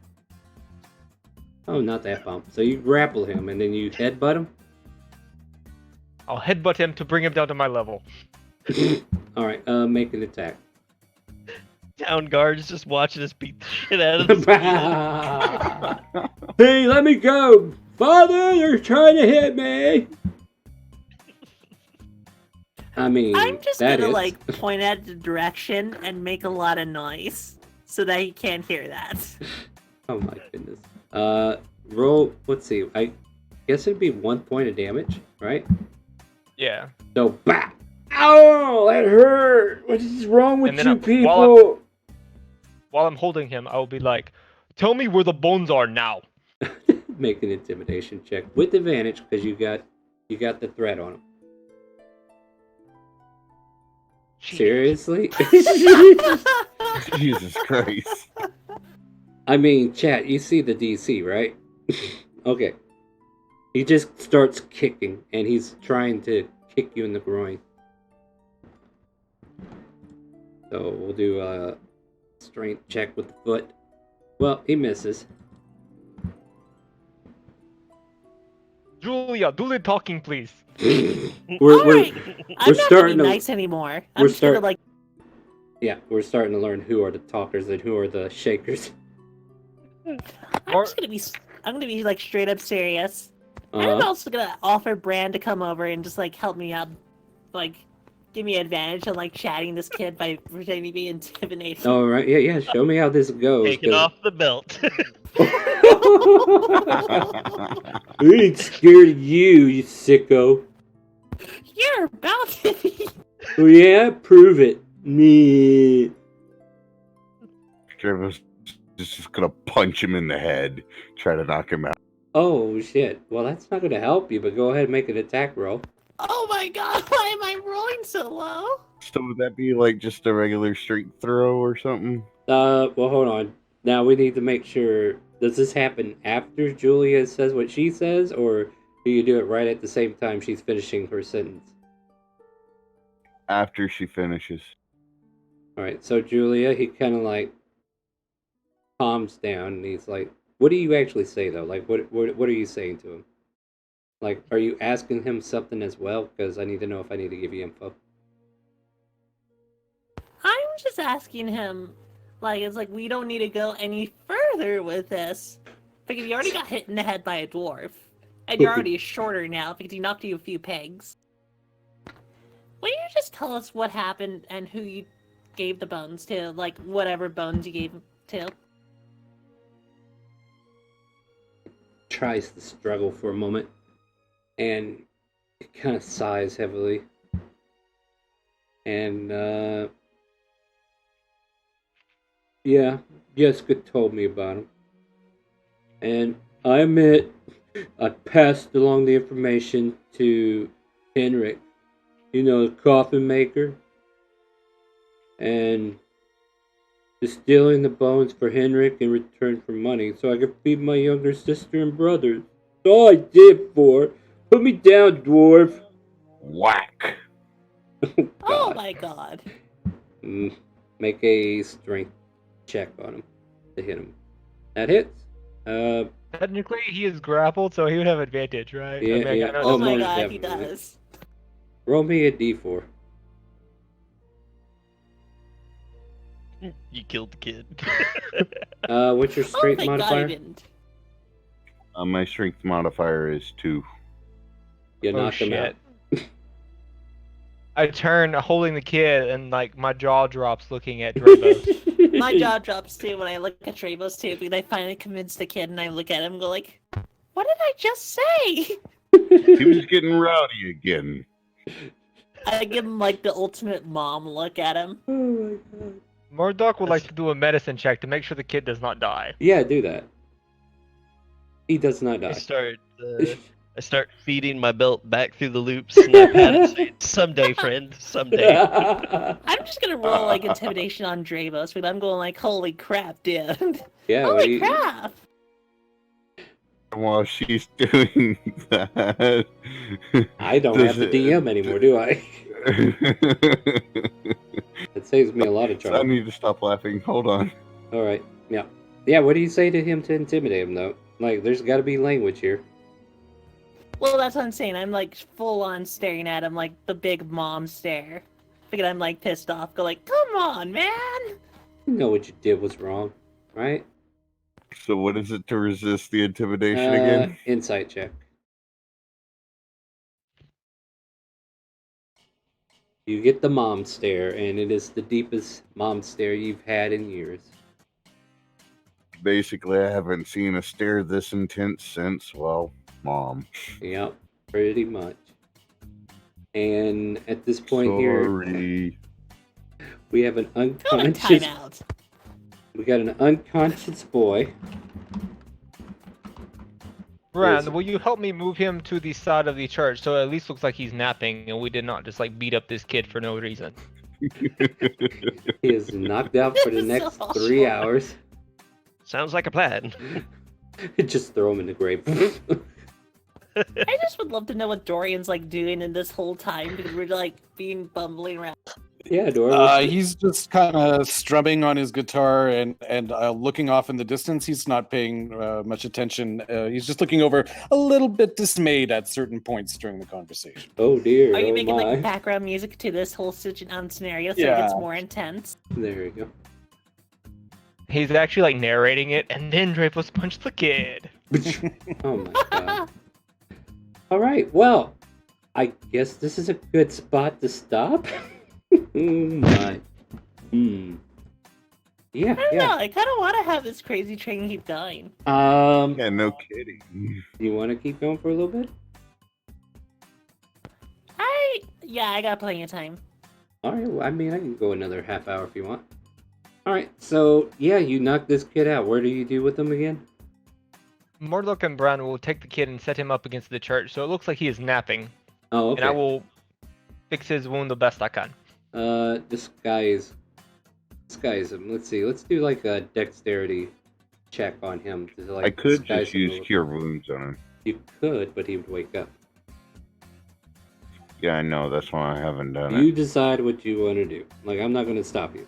A: Oh, not that pumped. So you grapple him and then you headbutt him.
E: I'll headbutt him to bring him down to my level.
A: All right, make an attack.
C: Town guards just watching us beat the shit out of this kid.
A: Hey, let me go! Father, you're trying to hit me! I mean,
D: I'm just
A: that
D: gonna
A: is-
D: like point at the direction and make a lot of noise so that he can't hear that.
A: Oh my goodness. Roll, let's see, I guess it'd be 1 point of damage, right?
E: Yeah.
A: So, bah! Ow! That hurt! What is wrong with
E: And then
A: you
E: while
A: people?
E: While I'm holding him, I will be like, tell me where the bones are now.
A: Make an intimidation check with advantage because you got the threat on him. Seriously?
B: Jesus Christ.
A: I mean, chat, you see the DC, right? Okay. He just starts kicking, and he's trying to kick you in the groin. So we'll do a strength check with the foot. Well, he misses.
E: Julia, do the talking, please.
A: we're
D: Alright, I'm not gonna
A: starting
D: be
A: to-
D: nice anymore.
A: we're
D: I'm just gonna
A: start-
D: like
A: yeah, we're starting to learn who are the talkers and who are the shakers.
D: I'm
E: Or-
D: just gonna be I'm gonna be like straight up serious. I'm
A: Uh,
D: also gonna offer Bran to come over and just like help me out, like give me advantage on like chatting this kid by pretending to be intimidating.
A: all right, yeah. Show me how this goes.
C: Taking
A: 'cause-
C: off the belt.
A: I ain't scared of you, you sicko.
D: You're about to be.
A: Oh yeah, prove it. Me.
B: Trevor's just gonna punch him in the head, try to knock him out.
A: Oh shit. Well, that's not gonna help you. But go ahead and make an attack roll.
D: Oh my god, why am I rolling so low?
B: So would that be like just a regular strength throw or something?
A: Well, hold on. Now we need to make sure. Does this happen after Julia says what she says, or do you do it right at the same time she's finishing her sentence?
B: After she finishes.
A: All right. So Julia, he kind of like calms down, and he's like, "What do you actually say though? Like, what are you saying to him? Like, are you asking him something as well? Because I need to know if I need to give you info."
D: I'm just asking him, like, it's like we don't need to go any further with this. Because you already got hit in the head by a dwarf. And you're already shorter now because he knocked you a few pegs. Will you just tell us what happened and who you gave the bones to? Like, whatever bones you gave to?
A: Tries to struggle for a moment, and it kind of sighs heavily. And, yeah, Jessica told me about him. And I admit, I passed along the information to Henrik, you know, the coffin maker. And distilling the bones for Henrik in return for money so I could feed my younger sister and brothers. That's all I did for it. Put me down, dwarf.
B: Whack!
D: Oh my god.
A: Make a strength check on him to hit him. That hits.
E: Technically, he is grappled, so he would have advantage, right?
A: Yeah,
E: I
A: yeah.
E: know
D: Oh
A: Oh,
D: my
A: most
D: god, he
A: definitely.
D: does.
A: Roll me a d4.
C: You killed the kid.
A: What's your
D: Oh
A: strength
D: thank god
A: modifier?
D: he didn't.
B: My strength modifier is 2.
A: You
E: Oh,
A: knocked him out.
E: shit. I turn holding the kid, and like my jaw drops looking at Drabos.
D: My jaw drops too when I look at Trabos too, because I finally convinced the kid and I look at him and go like, what did I just say?
B: He was getting rowdy again.
D: I give him like the ultimate mom look at him.
A: Oh my god.
E: Murdoch would like to do a medicine check to make sure the kid does not die.
A: Yeah, do that. He does not
C: I
A: die.
C: start feeding my belt back through the loops, and I pat it, saying, "Someday, friend, someday."
D: I'm just gonna roll like intimidation on Drabos, but I'm going like, holy crap, dude.
A: Yeah,
D: Holy crap!
B: While she's doing that,
A: I don't have to DM anymore, do I? It saves me a lot of
B: I
A: trouble.
B: need to stop laughing. Hold on.
A: Alright, yeah. Yeah, what do you say to him to intimidate him, though? Like, there's gotta be language here.
D: Well, that's what I'm saying. I'm like full on staring at him like the big mom stare. Because I'm like pissed off. Go like, come on, man!
A: You know what you did was wrong, right?
B: So what is it to resist the intimidation again?
A: Insight check. You get the mom stare, and it is the deepest mom stare you've had in years.
B: Basically, I haven't seen a stare this intense since, well, Mom.
A: Yep, pretty much. And at this point here,
B: Sorry.
A: we have an
D: Call it
A: unconscious.
D: timeout.
A: We got an unconscious boy.
E: Brand, will you help me move him to the side of the church so it at least looks like he's napping and we did not just like beat up this kid for no reason?
A: He is knocked out for the
D: This is
A: next
D: so
A: 3
D: awful.
A: hours.
C: Sounds like a plan.
A: Just throw him in the grave.
D: I just would love to know what Dorian's like doing in this whole time because we're like being bumbling around.
A: Yeah, Dora.
F: He's just kind of strumming on his guitar and looking off in the distance. He's not paying much attention. He's just looking over, a little bit dismayed at certain points during the conversation.
A: Oh dear.
D: Are you
A: oh
D: making
A: my.
D: like background music to this whole scenario so it
F: Yeah.
D: gets more intense?
A: There you go.
E: He's actually like narrating it, and then Dreyfus punched the kid.
A: Oh my god. All right. Well, I guess this is a good spot to stop. Oh my. Yeah.
D: I don't
A: Yeah.
D: know. I kind of want to have this crazy train keep going.
B: Yeah, no kidding.
A: You want to keep going for a little bit?
D: I got plenty of time.
A: All right. Well, I mean, I can go another half hour if you want. All right. So yeah, you knocked this kid out. Where do you do with him again?
E: Murdoch and Brown will take the kid and set him up against the church so it looks like he is napping.
A: Oh,
E: and I
A: okay.
E: will fix his wound the best I can.
A: Disguise him. Let's see. Let's do like a dexterity check on him to like
B: I could
A: disguise
B: just
A: him a
B: use
A: little.
B: Cure Wounds on him.
A: You could, but he would wake up.
B: Yeah, I know. That's why I haven't done
A: You
B: it.
A: decide what you want to do. Like, I'm not going to stop you.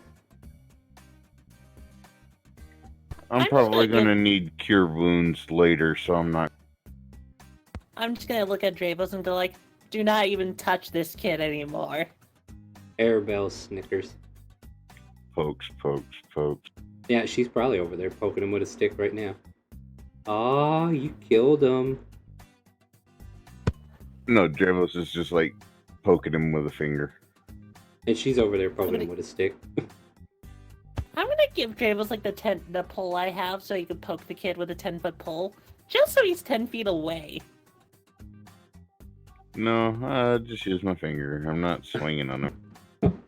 B: I'm
D: I'm just
B: probably
D: gonna
B: gonna need Cure Wounds later, so I'm not.
D: I'm just gonna look at Dravos and go like, do not even touch this kid anymore.
A: Arabelle snickers.
B: Pokes.
A: Yeah, she's probably over there poking him with a stick right now. Aw, you killed him.
B: No, Dravos is just like poking him with a finger.
A: And she's over there poking him with a stick.
D: I'm gonna give Dravos like the pole I have so he can poke the kid with a 10-foot pole, just so he's 10 feet away.
B: No, just use my finger. I'm not swinging on him.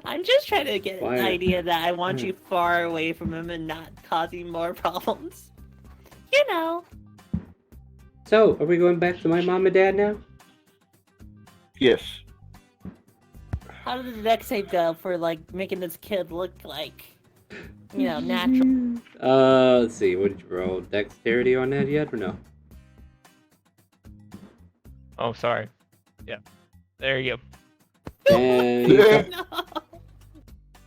D: I'm just trying to get
A: Why-
D: an idea that I want you far away from him and not causing more problems. You know.
A: So, are we going back to my mom and dad now?
B: Yes.
D: How did the next save go for like making this kid look like, you know, natural?
A: Let's see. What did you roll? Dexterity on that yet or no?
E: Oh, sorry. Yeah. There you go.
A: And
D: No.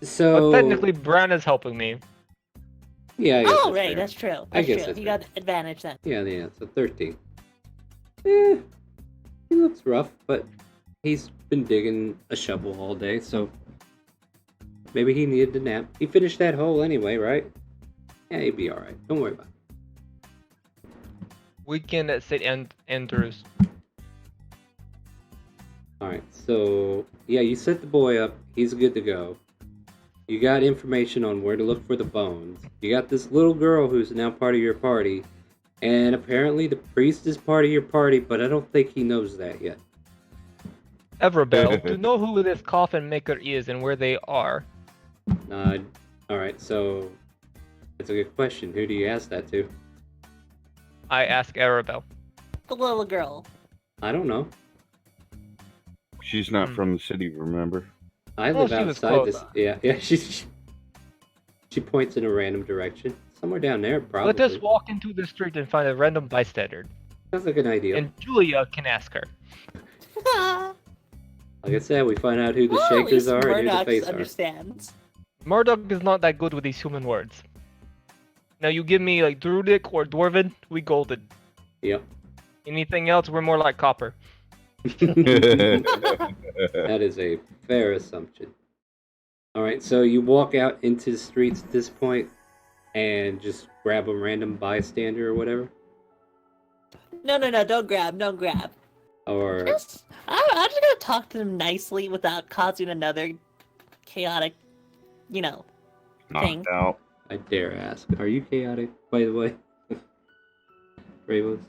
A: so
E: But technically, Bran is helping me.
A: yeah. I guess
D: Oh,
A: that's
D: right,
A: fair.
D: that's true.
A: I
D: That's
A: guess
D: true.
A: that's
D: You
A: fair.
D: got advantage then.
A: Yeah. So 13. He looks rough, but he's been digging a shovel all day, so maybe he needed a nap. He finished that hole anyway, right? Yeah, he'd be all right. Don't worry about it.
E: Weekend at St. Andrews.
A: All right. So yeah, you set the boy up. He's good to go. You got information on where to look for the bones. You got this little girl who's now part of your party, and apparently the priest is part of your party, but I don't think he knows that yet.
E: Everbell, to know who this coffin maker is and where they are.
A: All right. So that's a good question. Who do you ask that to?
E: I ask Arabelle.
D: The little girl.
A: I don't know.
B: She's not
E: Hmm.
B: from the city, remember?
A: I
E: Well,
A: live
E: she was
A: outside this.
E: close.
A: Yeah. She points in a random direction, somewhere down there, probably.
E: Let us walk into the street and find a random bystander.
A: Sounds like an idea.
E: And Julia can ask her.
A: Like I said, we find out who the
D: Well, at
A: shakers
D: least
A: are and who the
D: Murdoch
A: face are.
D: understands.
E: Murdoch is not that good with these human words. Now you give me like Druidic or Dwarven, we golden.
A: Yep.
E: Anything else, we're more like copper.
A: That is a fair assumption. All right, so you walk out into the streets at this point and just grab a random bystander or whatever,
D: No, don't grab.
A: or
D: I'm just gonna talk to them nicely without causing another chaotic, you know, thing.
B: Knocked out.
A: I dare ask, are you chaotic, by the way? Bravos?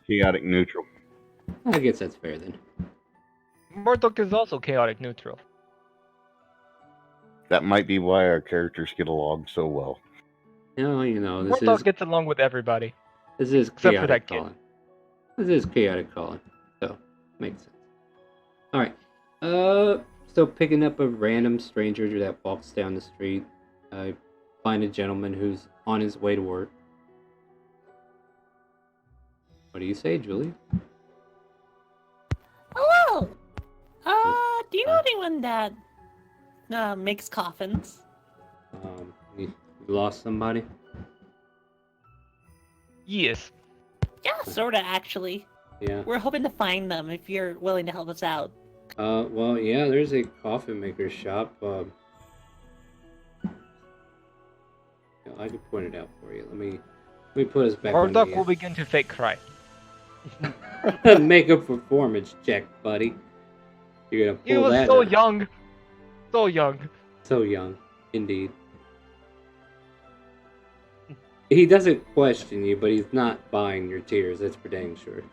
B: Chaotic neutral.
A: I guess that's fair then.
E: Murdoch is also chaotic neutral.
B: That might be why our characters get along so well.
A: You know, this
E: Murdoch
A: is
E: gets along with everybody.
A: chaotic
E: except for that kid.
A: calling. This is chaotic calling, so makes sense. All right, so picking up a random stranger that walks down the street, I find a gentleman who's on his way to work. What do you say, Julie?
D: Hello. Do you know anyone that makes coffins?
A: You lost somebody?
E: Yes.
D: Yeah, sorta actually.
A: Yeah.
D: We're hoping to find them if you're willing to help us out.
A: Well, yeah, there's a coffin maker shop. I can point it out for you. Let me put us back
E: Murdoch
A: on
E: will begin to fake cry.
A: the make a performance check, buddy. You're gonna
E: He
A: pull
E: was
A: that.
E: so
A: out.
E: young. So young.
A: So young, indeed. He doesn't question you, but he's not buying your tears, that's for dang sure.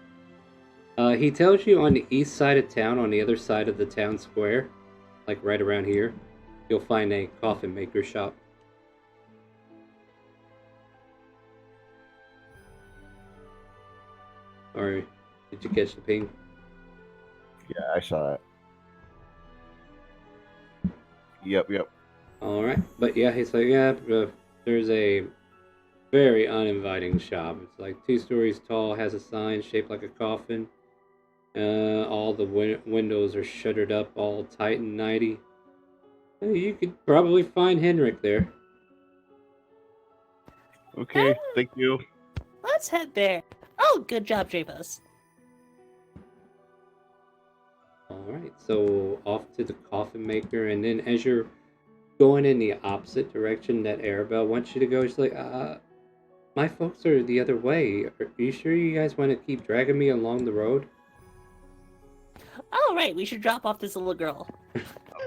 A: He tells you on the east side of town, on the other side of the town square, like right around here, you'll find a coffin maker shop. Or Did you catch the ping?
B: Yeah, I saw it. Yep.
A: All right, but yeah, he's like, yeah, there's a very uninviting shop. It's like 2 stories tall, has a sign shaped like a coffin. All the windows are shuttered up, all tight and nighty. You could probably find Henrik there.
B: Okay, thank you.
D: Let's head there. Oh, good job, Japos.
A: Alright, so off to the coffin maker, and then as you're going in the opposite direction that Arabelle wants you to go, she's like, my folks are the other way. Are you sure you guys want to keep dragging me along the road?
D: Oh, right, we should drop off this little girl.
B: I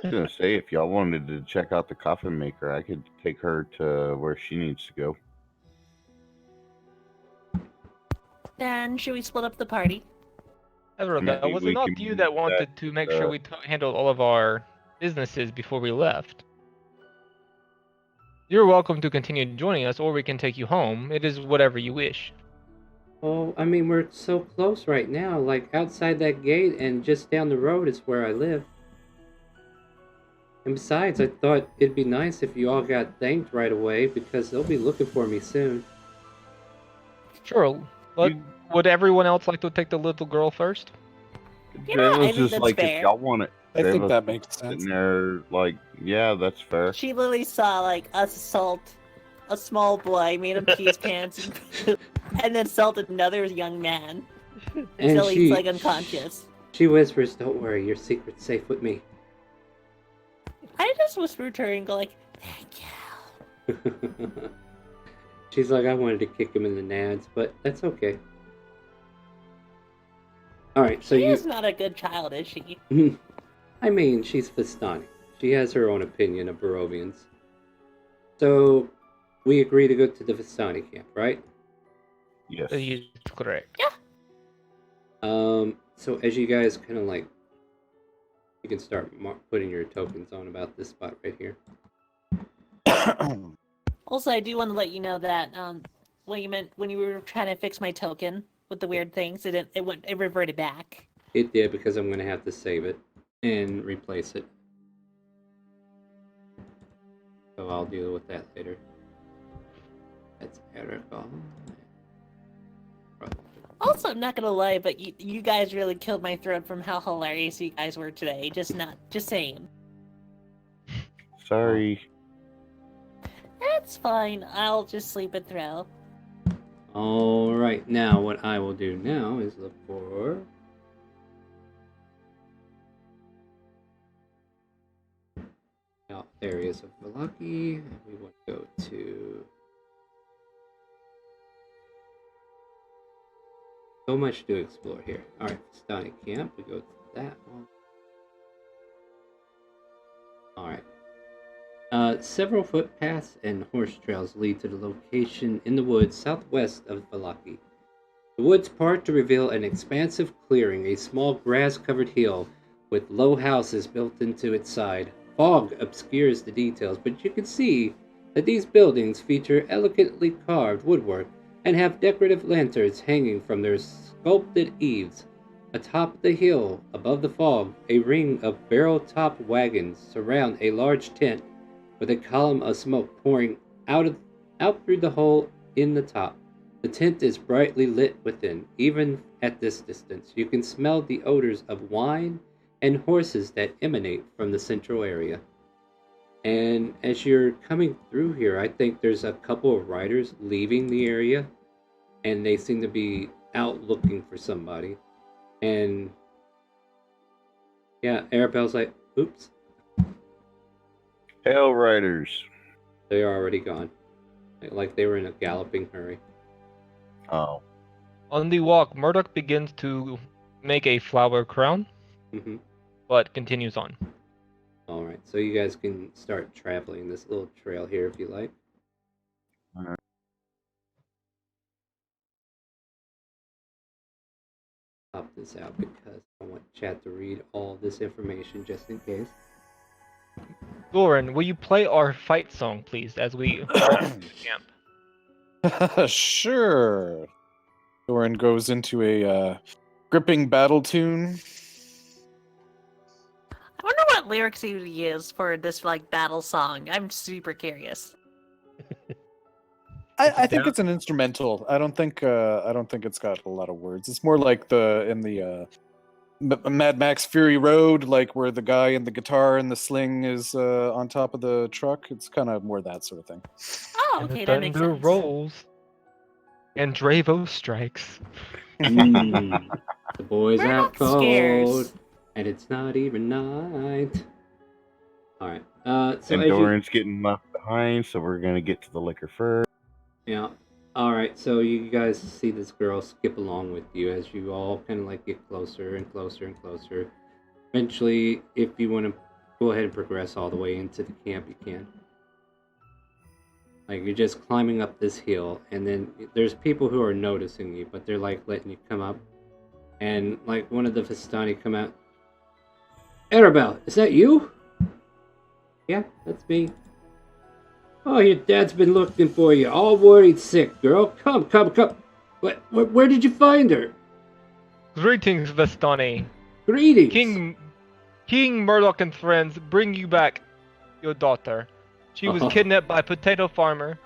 B: was gonna say, if y'all wanted to check out the coffin maker, I could take her to where she needs to go.
D: Then should we split up the party?
E: Ezra,
B: Maybe
E: was
B: we
E: it not
B: can
E: you
B: use
E: that wanted
B: that,
E: to make sure we handled all of our businesses before we left? You're welcome to continue joining us, or we can take you home. It is whatever you wish.
A: Oh, I mean, we're so close right now. Like, outside that gate and just down the road is where I live. And besides, I thought it'd be nice if you all got thanked right away, because they'll be looking for me soon.
E: Sure. Would everyone else like to take the little girl first?
D: Yeah, I
B: It was
D: think
B: just
D: that's
B: like,
D: fair.
B: if y'all want it,
F: I think
B: Draven's
F: that makes
B: sitting
F: sense.
B: there, like, yeah, that's fair.
D: She literally saw, like, us assault a small boy, made him pee his pants, and then assaulted another young man
A: And
D: until he's, like, unconscious.
A: She whispers, "Don't worry, your secret's safe with me."
D: I just whispered to her and go, like, thank you.
A: She's like, I wanted to kick him in the nads, but that's okay. Alright, so
D: She
A: you...
D: is not a good child, is she?
A: I mean, she's Vistani. She has her own opinion of Barovians. So, we agree to go to the Vistani camp, right?
B: Yes.
E: Yes, correct.
A: So as you guys kind of like... You can start putting your tokens on about this spot right here.
D: Also, I do want to let you know that when you were trying to fix my token with the weird things, it reverted back.
A: It did, because I'm going to have to save it and replace it. So I'll deal with that later. That's Erica.
D: Also, I'm not gonna lie, but you guys really killed my throat from how hilarious you guys were today. Just saying.
B: Sorry.
D: That's fine. I'll just sleep it through.
A: Alright, now what I will do now is look for... areas of Valaki. We want to go to... So much to explore here. Alright, Vistani Camp. We go to that one. Alright. Several footpaths and horse trails lead to the location in the woods southwest of Valaki. The woods part to reveal an expansive clearing, a small grass-covered hill with low houses built into its side. Fog obscures the details, but you can see that these buildings feature elegantly carved woodwork and have decorative lanterns hanging from their sculpted eaves. Atop the hill, above the fog, a ring of barrel-top wagons surround a large tent with a column of smoke pouring out through the hole in the top. The tent is brightly lit within. Even at this distance, you can smell the odors of wine and horses that emanate from the central area. And as you're coming through here, I think there's a couple of riders leaving the area, and they seem to be out looking for somebody. And yeah, Arabelle's like, oops,
B: Hell Riders.
A: they're already gone. Like they were in a galloping hurry.
B: Oh.
E: On the walk, Murdoch begins to make a flower crown,
A: Mm-hmm.
E: but continues on.
A: Alright, so you guys can start traveling this little trail here if you like.
B: Alright.
A: Pop this out because I want chat to read all this information just in case.
E: Lauren, will you play our fight song, please, as we walk to the camp?
F: Sure. Doran goes into a Gripping battle tune.
D: I wonder what lyrics he would use for this like battle song. I'm super curious.
F: I think it's an instrumental. I don't think it's got a lot of words. It's more like in the Mad Max Fury Road, like where the guy and the guitar and the sling is on top of the truck. It's kind of more that sort of thing.
D: Oh,
E: And
D: okay,
E: the
D: that makes
E: thunder
D: sense.
E: rolls. And Dravo strikes.
A: The boys
D: We're
A: out
D: not
A: cold,
D: scares.
A: and it's not even night. All right. So
B: and
A: as you,
B: Doran's getting left behind, so we're gonna get to the liquor first.
A: yeah. All right. So you guys see this girl skip along with you as you all kind of like get closer and closer and closer. Eventually, if you want to go ahead and progress all the way into the camp, you can. Like you're just climbing up this hill, and then there's people who are noticing you, but they're like letting you come up. And like one of the Vistani come out. Arabelle, is that you? Yeah, that's me. Oh, your dad's been looking for you, all worried sick, girl. Come. Where did you find her?
E: Greetings, Vestani.
A: Greetings.
E: King Murdoch and friends bring you back your daughter. She was
A: Oh.
E: kidnapped by a potato farmer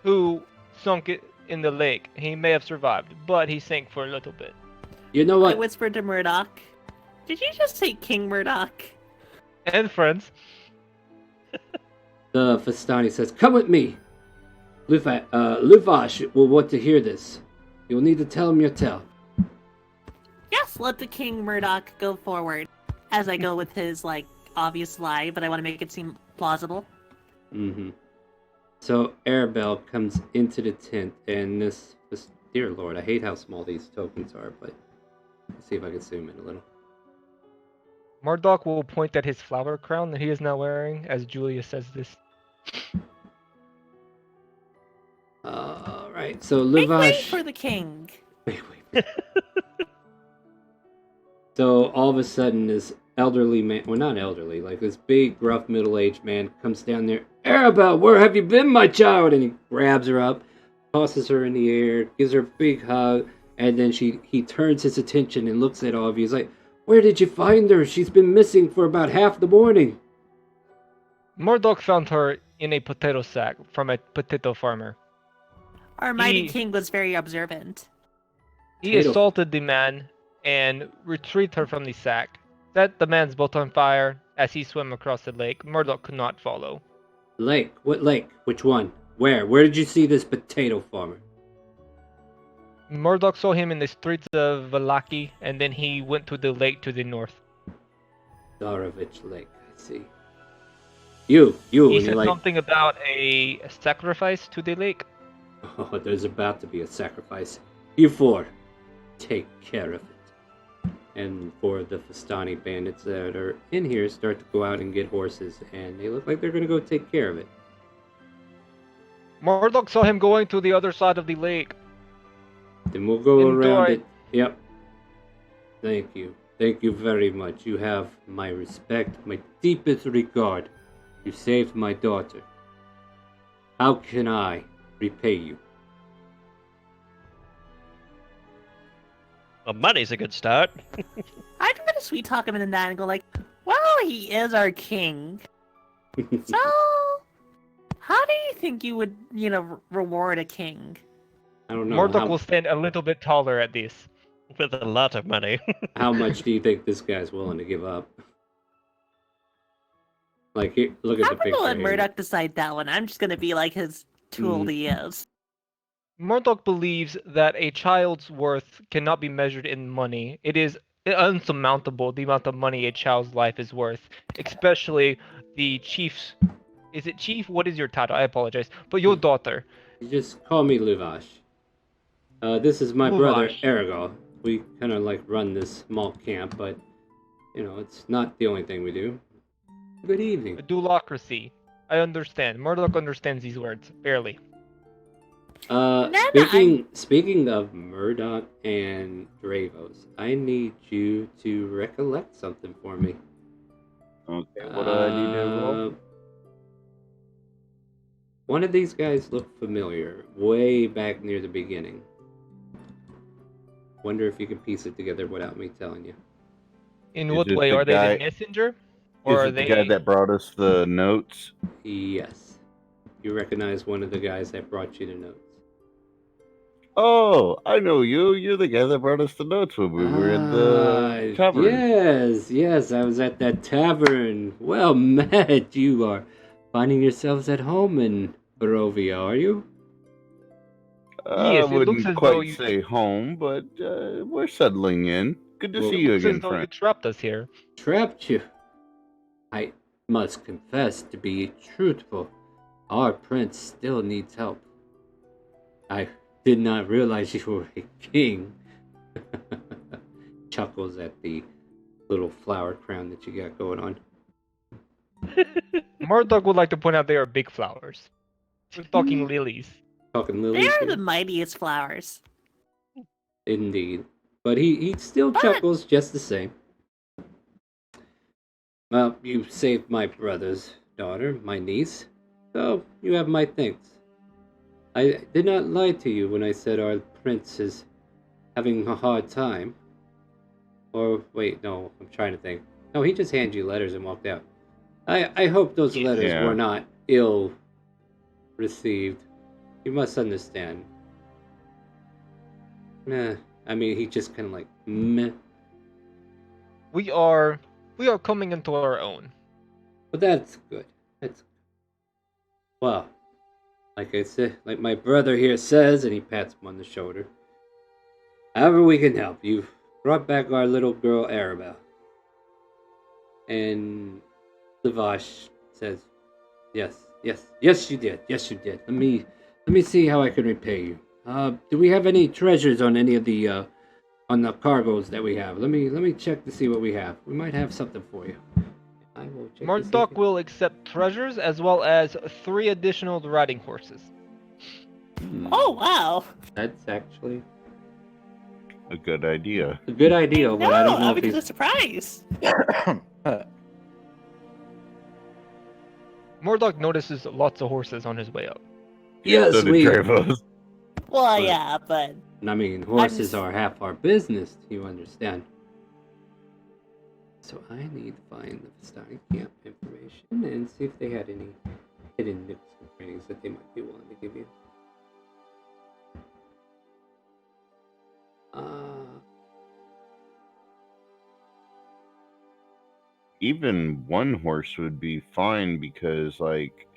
E: who sunk it in the lake. He may have survived, but he sank for a little bit.
A: You know
D: I
A: what?
D: whispered to Murdoch. Did you just say King Murdoch?
E: And friends.
A: The Vistani says, come with me. Luvash will want to hear this. You'll need to tell him your tale.
D: Yes, let the King Murdoch go forward. As I go with his, like, obvious lie, but I want to make it seem plausible.
A: Mm-hmm. So Arabelle comes into the tent, and this dear lord, I hate how small these tokens are, but let's see if I can zoom in a little.
E: Murdoch will point at his flower crown that he is now wearing as Julia says this.
A: Alright, so
D: Make way
A: Luvash...
D: for the king.
A: Wait. So all of a sudden, this elderly man, well, not elderly, like this big, gruff, middle-aged man comes down there. Arabelle, where have you been, my child? And he grabs her up, tosses her in the air, gives her a big hug, and then he turns his attention and looks at all of you. He's like, where did you find her? She's been missing for about half the morning.
E: Murdoch found her in a potato sack from a potato farmer.
D: Our mighty
E: He-
D: king was very observant.
E: He
A: Potato-
E: assaulted the man and retrieved her from the sack. Set the man's boat on fire as he swam across the lake. Murdoch could not follow.
A: Lake? What lake? Which one? Where? Where did you see this potato farmer?
E: Murdoch saw him in the streets of Valaki, and then he went to the lake to the north.
A: Darovich Lake, I see. You,
E: He
A: and you're
E: said
A: like,
E: something about a sacrifice to the lake.
A: oh, there's about to be a sacrifice. You four, take care of it. And for the Vistani bandits that are in here, start to go out and get horses, and they look like they're going to go take care of it.
E: Murdoch saw him going to the other side of the lake.
A: Then we'll go around
E: Enjoy.
A: it. Yep. Thank you. Thank you very much. You have my respect, my deepest regard. You saved my daughter. How can I repay you?
C: Well, money's a good start.
D: I'm gonna sweet talk him into that and go like, well, he is our king. So, how do you think you would, reward a king?
A: I don't know.
E: Murdoch will stand a little bit taller at this.
C: With a lot of money.
A: How much do you think this guy's willing to give up? Like, here, look at
D: I'm
A: the
D: gonna
A: picture
D: let
A: here.
D: Murdoch decide that one. I'm just gonna be like his tool
A: Mm.
D: he is.
E: Murdoch believes that a child's worth cannot be measured in money. It is unsurmountable the amount of money a child's life is worth, especially the chief's. Is it chief? What is your title? I apologize. But your daughter.
A: You just call me Luvash. This is my brother,
E: Luvash.
A: Aragal. We kind of like run this small camp, but, it's not the only thing we do. Good evening.
E: A dualocracy. I understand. Murdoch understands these words. Barely.
A: Speaking of Murdoch and Dravos, I need you to recollect something for me.
B: Okay, what do I need to roll?
A: One of these guys looked familiar, way back near the beginning. wonder if you can piece it together without me telling you.
E: In
B: Is
E: what
B: it
E: way?
B: the
E: Are they
B: guy-
E: the messenger? Or
B: Is
E: are
B: it the
E: they
B: guy that brought us the notes?
A: Yes. You recognize one of the guys that brought you the notes.
B: Oh, I know you. You're the guy that brought us the notes when we were in the tavern.
A: Yes, I was at that tavern. Well met, you are finding yourselves at home in Barovia, are you?
B: I
E: Yes, it looks
B: wouldn't
E: as though
B: quite
E: you
B: say home, but we're settling in. Good to
A: Well,
B: see
E: it
B: you
E: looks as
B: again,
E: though you
B: friend.
E: trapped us here.
A: Trapped you. I must confess to be truthful. Our prince still needs help. I did not realize you were a king. Chuckles at the little flower crown that you got going on.
E: Murdoch would like to point out they are big flowers. We're talking lilies.
A: Talking lilies
D: They're
A: here?
D: the mightiest flowers.
A: Indeed. But he still
D: But-
A: chuckles just the same. Well, you saved my brother's daughter, my niece, so you have my thanks. I did not lie to you when I said our prince is having a hard time. Or, wait, no, I'm trying to think. No, he just handed you letters and walked out. I hope those letters
B: Yeah.
A: were not ill received. You must understand. Meh. I mean, he just kind of like, meh.
E: We are coming into our own.
A: But that's good. That's well, like I said, like my brother here says, and he pats him on the shoulder. However we can help, you've brought back our little girl Arabelle. And Lavash says, yes, you did. Yes, you did. Let me see how I can repay you. Do we have any treasures on any of the on the cargoes that we have? Let me check to see what we have. We might have something for you. I will check. to see
E: Murdoch
A: if-
E: will accept treasures as well as 3 additional riding horses.
D: Oh wow!
A: That's actually
B: A good idea.
A: a good idea, but I don't know
D: I'm
A: if
D: a
A: he's.
D: surprise.
E: Murdoch notices lots of horses on his way up.
A: Yes,
B: So did
A: we.
B: Trevos.
D: Well,
A: But-
D: yeah, but
A: I mean, horses
D: just-
A: are half our business. You understand? So I need to find the starting camp information and see if they had any hidden nooks and crannies that they might be willing to give you.
B: Even one horse would be fine because, like,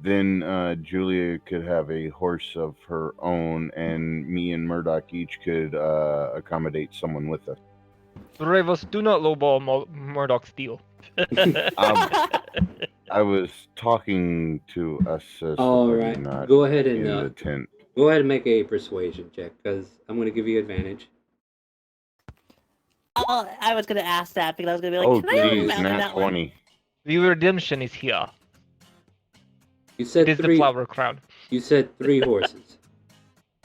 B: then Julia could have a horse of her own, and me and Murdoch each could accommodate someone with us.
E: Revos, do not lowball Murdoch's deal.
B: I was talking to us as
A: All
B: somebody,
A: right,
B: not
A: go ahead
B: in
A: and
B: the tent.
A: go ahead and make a persuasion check because I'm going to give you advantage.
D: oh, I was gonna ask that because I was gonna be like,
B: Oh,
D: can I
B: geez,
D: mount
B: nat
D: that one?
B: 20.
E: The redemption is here.
A: You said
E: It is the
A: three.
E: flower crown.
A: You said 3 horses.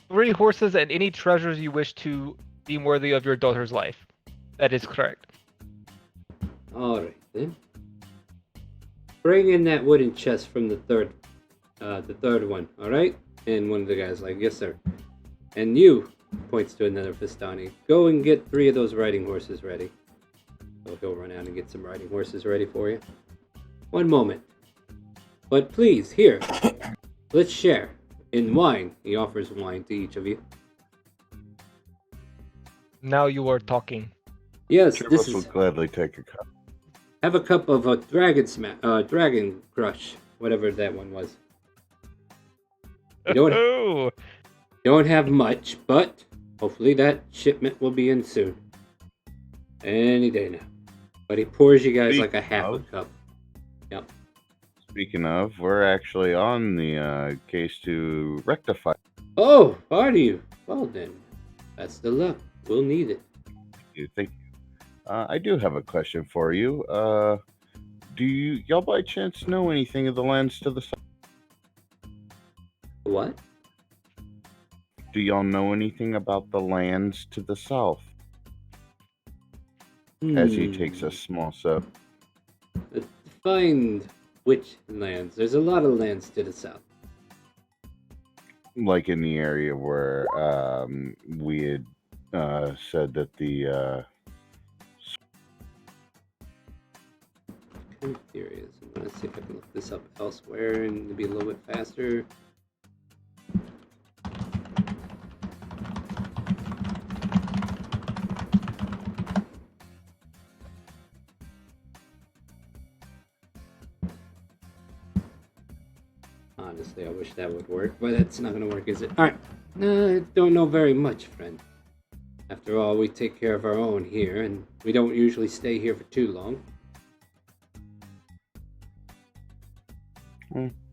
E: 3 horses and any treasures you wish to deem worthy of your daughter's life. That is correct.
A: All right then. Bring in that wooden chest from the third one. All right. And one of the guys like, yes sir. And you, points to another Vistani, go and get 3 of those riding horses ready. So he'll run out and get some riding horses ready for you. One moment. But please, here, let's share. In wine, he offers wine to each of you.
E: Now you are talking.
A: Yes,
B: Trevos
A: this is.
B: would gladly take a cup.
A: Have a cup of a dragon crush, whatever that one was. You don't,
E: Oh,
A: don't have much, but hopefully that shipment will be in soon. Any day now. But he pours you guys like a half a
B: Speaking
A: cup. Yep.
B: Speaking of, we're actually on the case to rectify.
A: Oh, are you? Well then, that's the luck. We'll need it.
B: You think? I do have a question for you. Do y'all by chance know anything of the lands to the south?
A: What?
B: Do y'all know anything about the lands to the south? As he takes a small sip.
A: Find which lands. There's a lot of lands to the south.
B: Like in the area where we had said that the
A: I'm curious. I'm gonna see if I can look this up elsewhere and to be a little bit faster. Honestly, I wish that would work, but it's not gonna work, is it? Alright. I don't know very much, friend. After all, we take care of our own here, and we don't usually stay here for too long.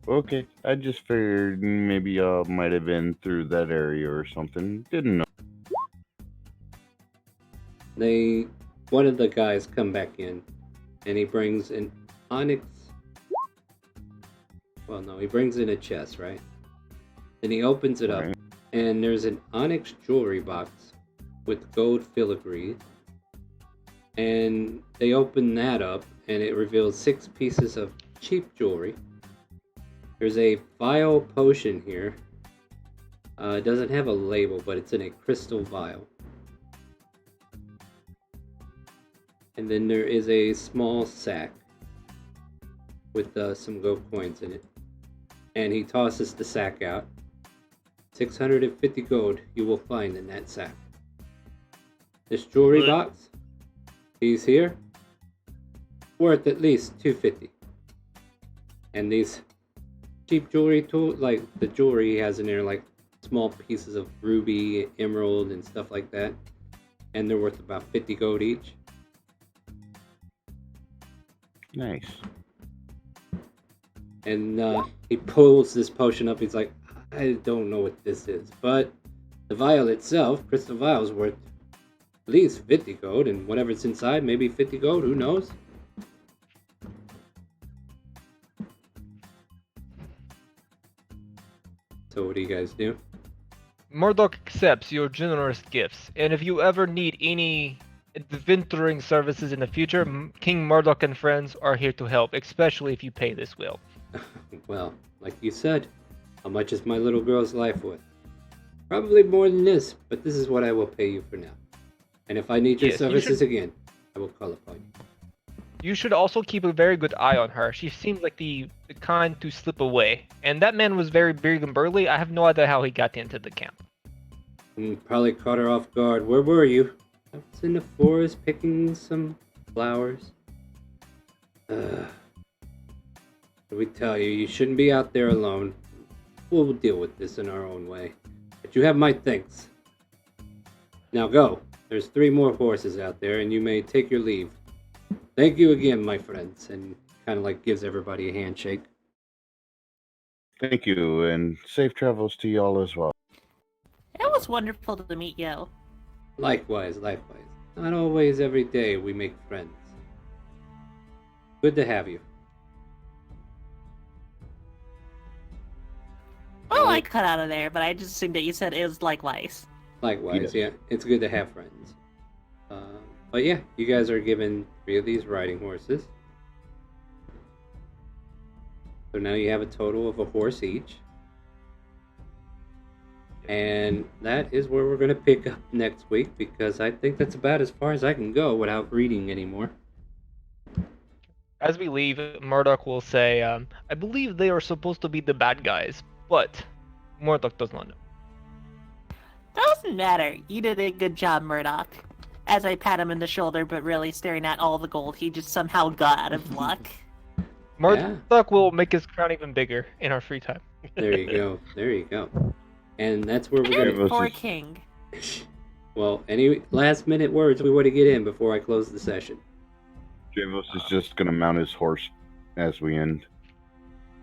B: okay, I just figured maybe y'all might have been through that area or something. Didn't know.
A: One of the guys come back in, and he brings an onyx. Well, no, he brings in a chest, right? Then he opens it up,
B: Right.
A: and there's an onyx jewelry box with gold filigree. And they open that up, and it reveals 6 pieces of cheap jewelry. There's a vial potion here. It doesn't have a label, but it's in a crystal vial. And then there is a small sack with some gold coins in it. And he tosses the sack out. 650 gold you will find in that sack. This jewelry box, these here, worth at least 250. And these cheap jewelry like the jewelry he has in there, like small pieces of ruby, emerald, and stuff like that. And they're worth about 50 gold each.
B: Nice.
A: And he pulls this potion up. He's like, I don't know what this is, but the vial itself, crystal vial, is worth at least 50 gold, and whatever's inside, maybe 50 gold, who knows? So what do you guys do?
E: Murdoch accepts your generous gifts, and if you ever need any adventuring services in the future, King Murdoch and friends are here to help, especially if you pay this will.
A: Well, like you said, how much is my little girl's life worth? Probably more than this, but this is what I will pay you for now. And if I need your
E: Yes, you
A: services
E: should-
A: again, I will call upon you.
E: You should also keep a very good eye on her. She seems like the kind to slip away. And that man was very big and burly. I have no idea how he got into the camp.
A: Probably caught her off guard. Where were you? I was in the forest picking some flowers. We tell you, you shouldn't be out there alone. We'll deal with this in our own way. But you have my thanks. Now go. There's 3 more horses out there, and you may take your leave. Thank you again, my friends. And kind of like gives everybody a handshake.
B: Thank you, and safe travels to y'all as well.
D: It was wonderful to meet you.
A: Likewise, likewise. Not always every day we make friends. Good to have you.
D: Well, I cut out of there, but I just assumed that you said it was likewise.
A: Likewise, yeah. It's good to have friends. But yeah, you guys are given 3 of these riding horses. So now you have a total of a horse each. And that is where we're going to pick up next week, because I think that's about as far as I can go without reading anymore.
E: As we leave, Murdoch will say, I believe they are supposed to be the bad guys, but Murdoch does not know.
D: Doesn't matter. You did a good job, Murdoch. As I pat him in the shoulder, but really staring at all the gold he just somehow got out of luck.
E: Murdoch will make his crown even bigger in our free time.
A: There you go. There you go. And that's where we're
B: Yeah,
A: going
B: it was
D: Poor
B: just-
D: king.
A: to... Well, any last minute words we want to get in before I close the session?
B: Javos is just gonna mount his horse as we end.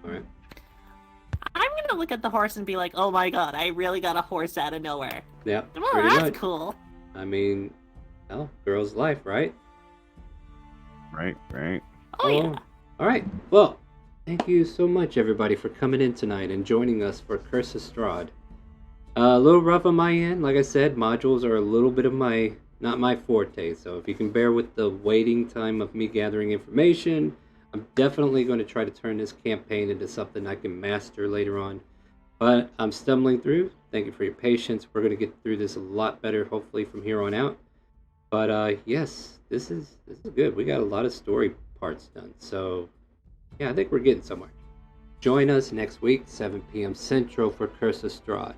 A: Alright.
D: I'm gonna look at the horse and be like, oh my god, I really got a horse out of nowhere.
A: Yeah,
D: Well,
A: pretty
D: that's
A: much.
D: cool.
A: I mean, well, girl's life, right?
B: Right, right.
D: Oh yeah.
A: Alright, well, thank you so much, everybody, for coming in tonight and joining us for Curse of Strahd. A little rough on my end. Like I said, modules are a little bit of not my forte, so if you can bear with the waiting time of me gathering information, I'm definitely going to try to turn this campaign into something I can master later on. But I'm stumbling through. Thank you for your patience. We're going to get through this a lot better, hopefully, from here on out. But yes, this is good. We got a lot of story parts done. So yeah, I think we're getting somewhere. Join us next week, 7 p.m. Central, for Curse of Strahd.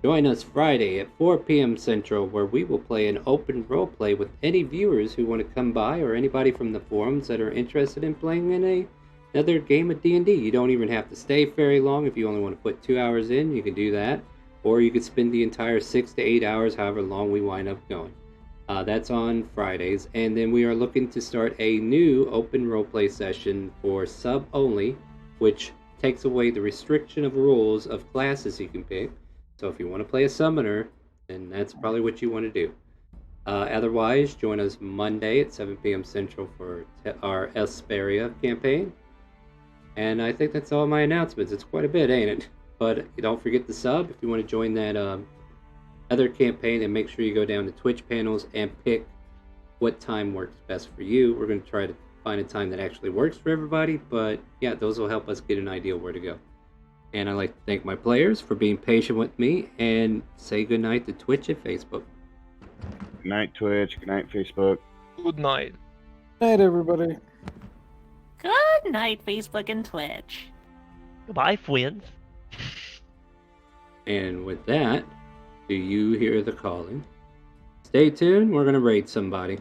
A: Join us Friday at 4 p.m. Central, where we will play an open roleplay with any viewers who want to come by, or anybody from the forums that are interested in playing in another game of D&D. You don't even have to stay very long. If you only want to put 2 hours in, you can do that. Or you could spend the entire 6 to 8 hours, however long we wind up going. That's on Fridays. And then we are looking to start a new open roleplay session for sub only, which takes away the restriction of rules of classes you can pick. So if you want to play a summoner, then that's probably what you want to do. Otherwise, join us Monday at 7 p.m. Central for our Esperia campaign. And I think that's all my announcements. It's quite a bit, ain't it? But don't forget the sub. If you want to join that other campaign, then make sure you go down to Twitch panels and pick what time works best for you. We're going to try to find a time that actually works for everybody. But yeah, those will help us get an idea where to go. And I'd like to thank my players for being patient with me, and say goodnight to Twitch and Facebook.
B: Good night, Twitch. Good night, Facebook.
E: Good night.
F: Night, everybody.
D: Good night, Facebook and Twitch.
C: Goodbye, friends.
A: And with that, do you hear the calling? Stay tuned, we're going to raid somebody.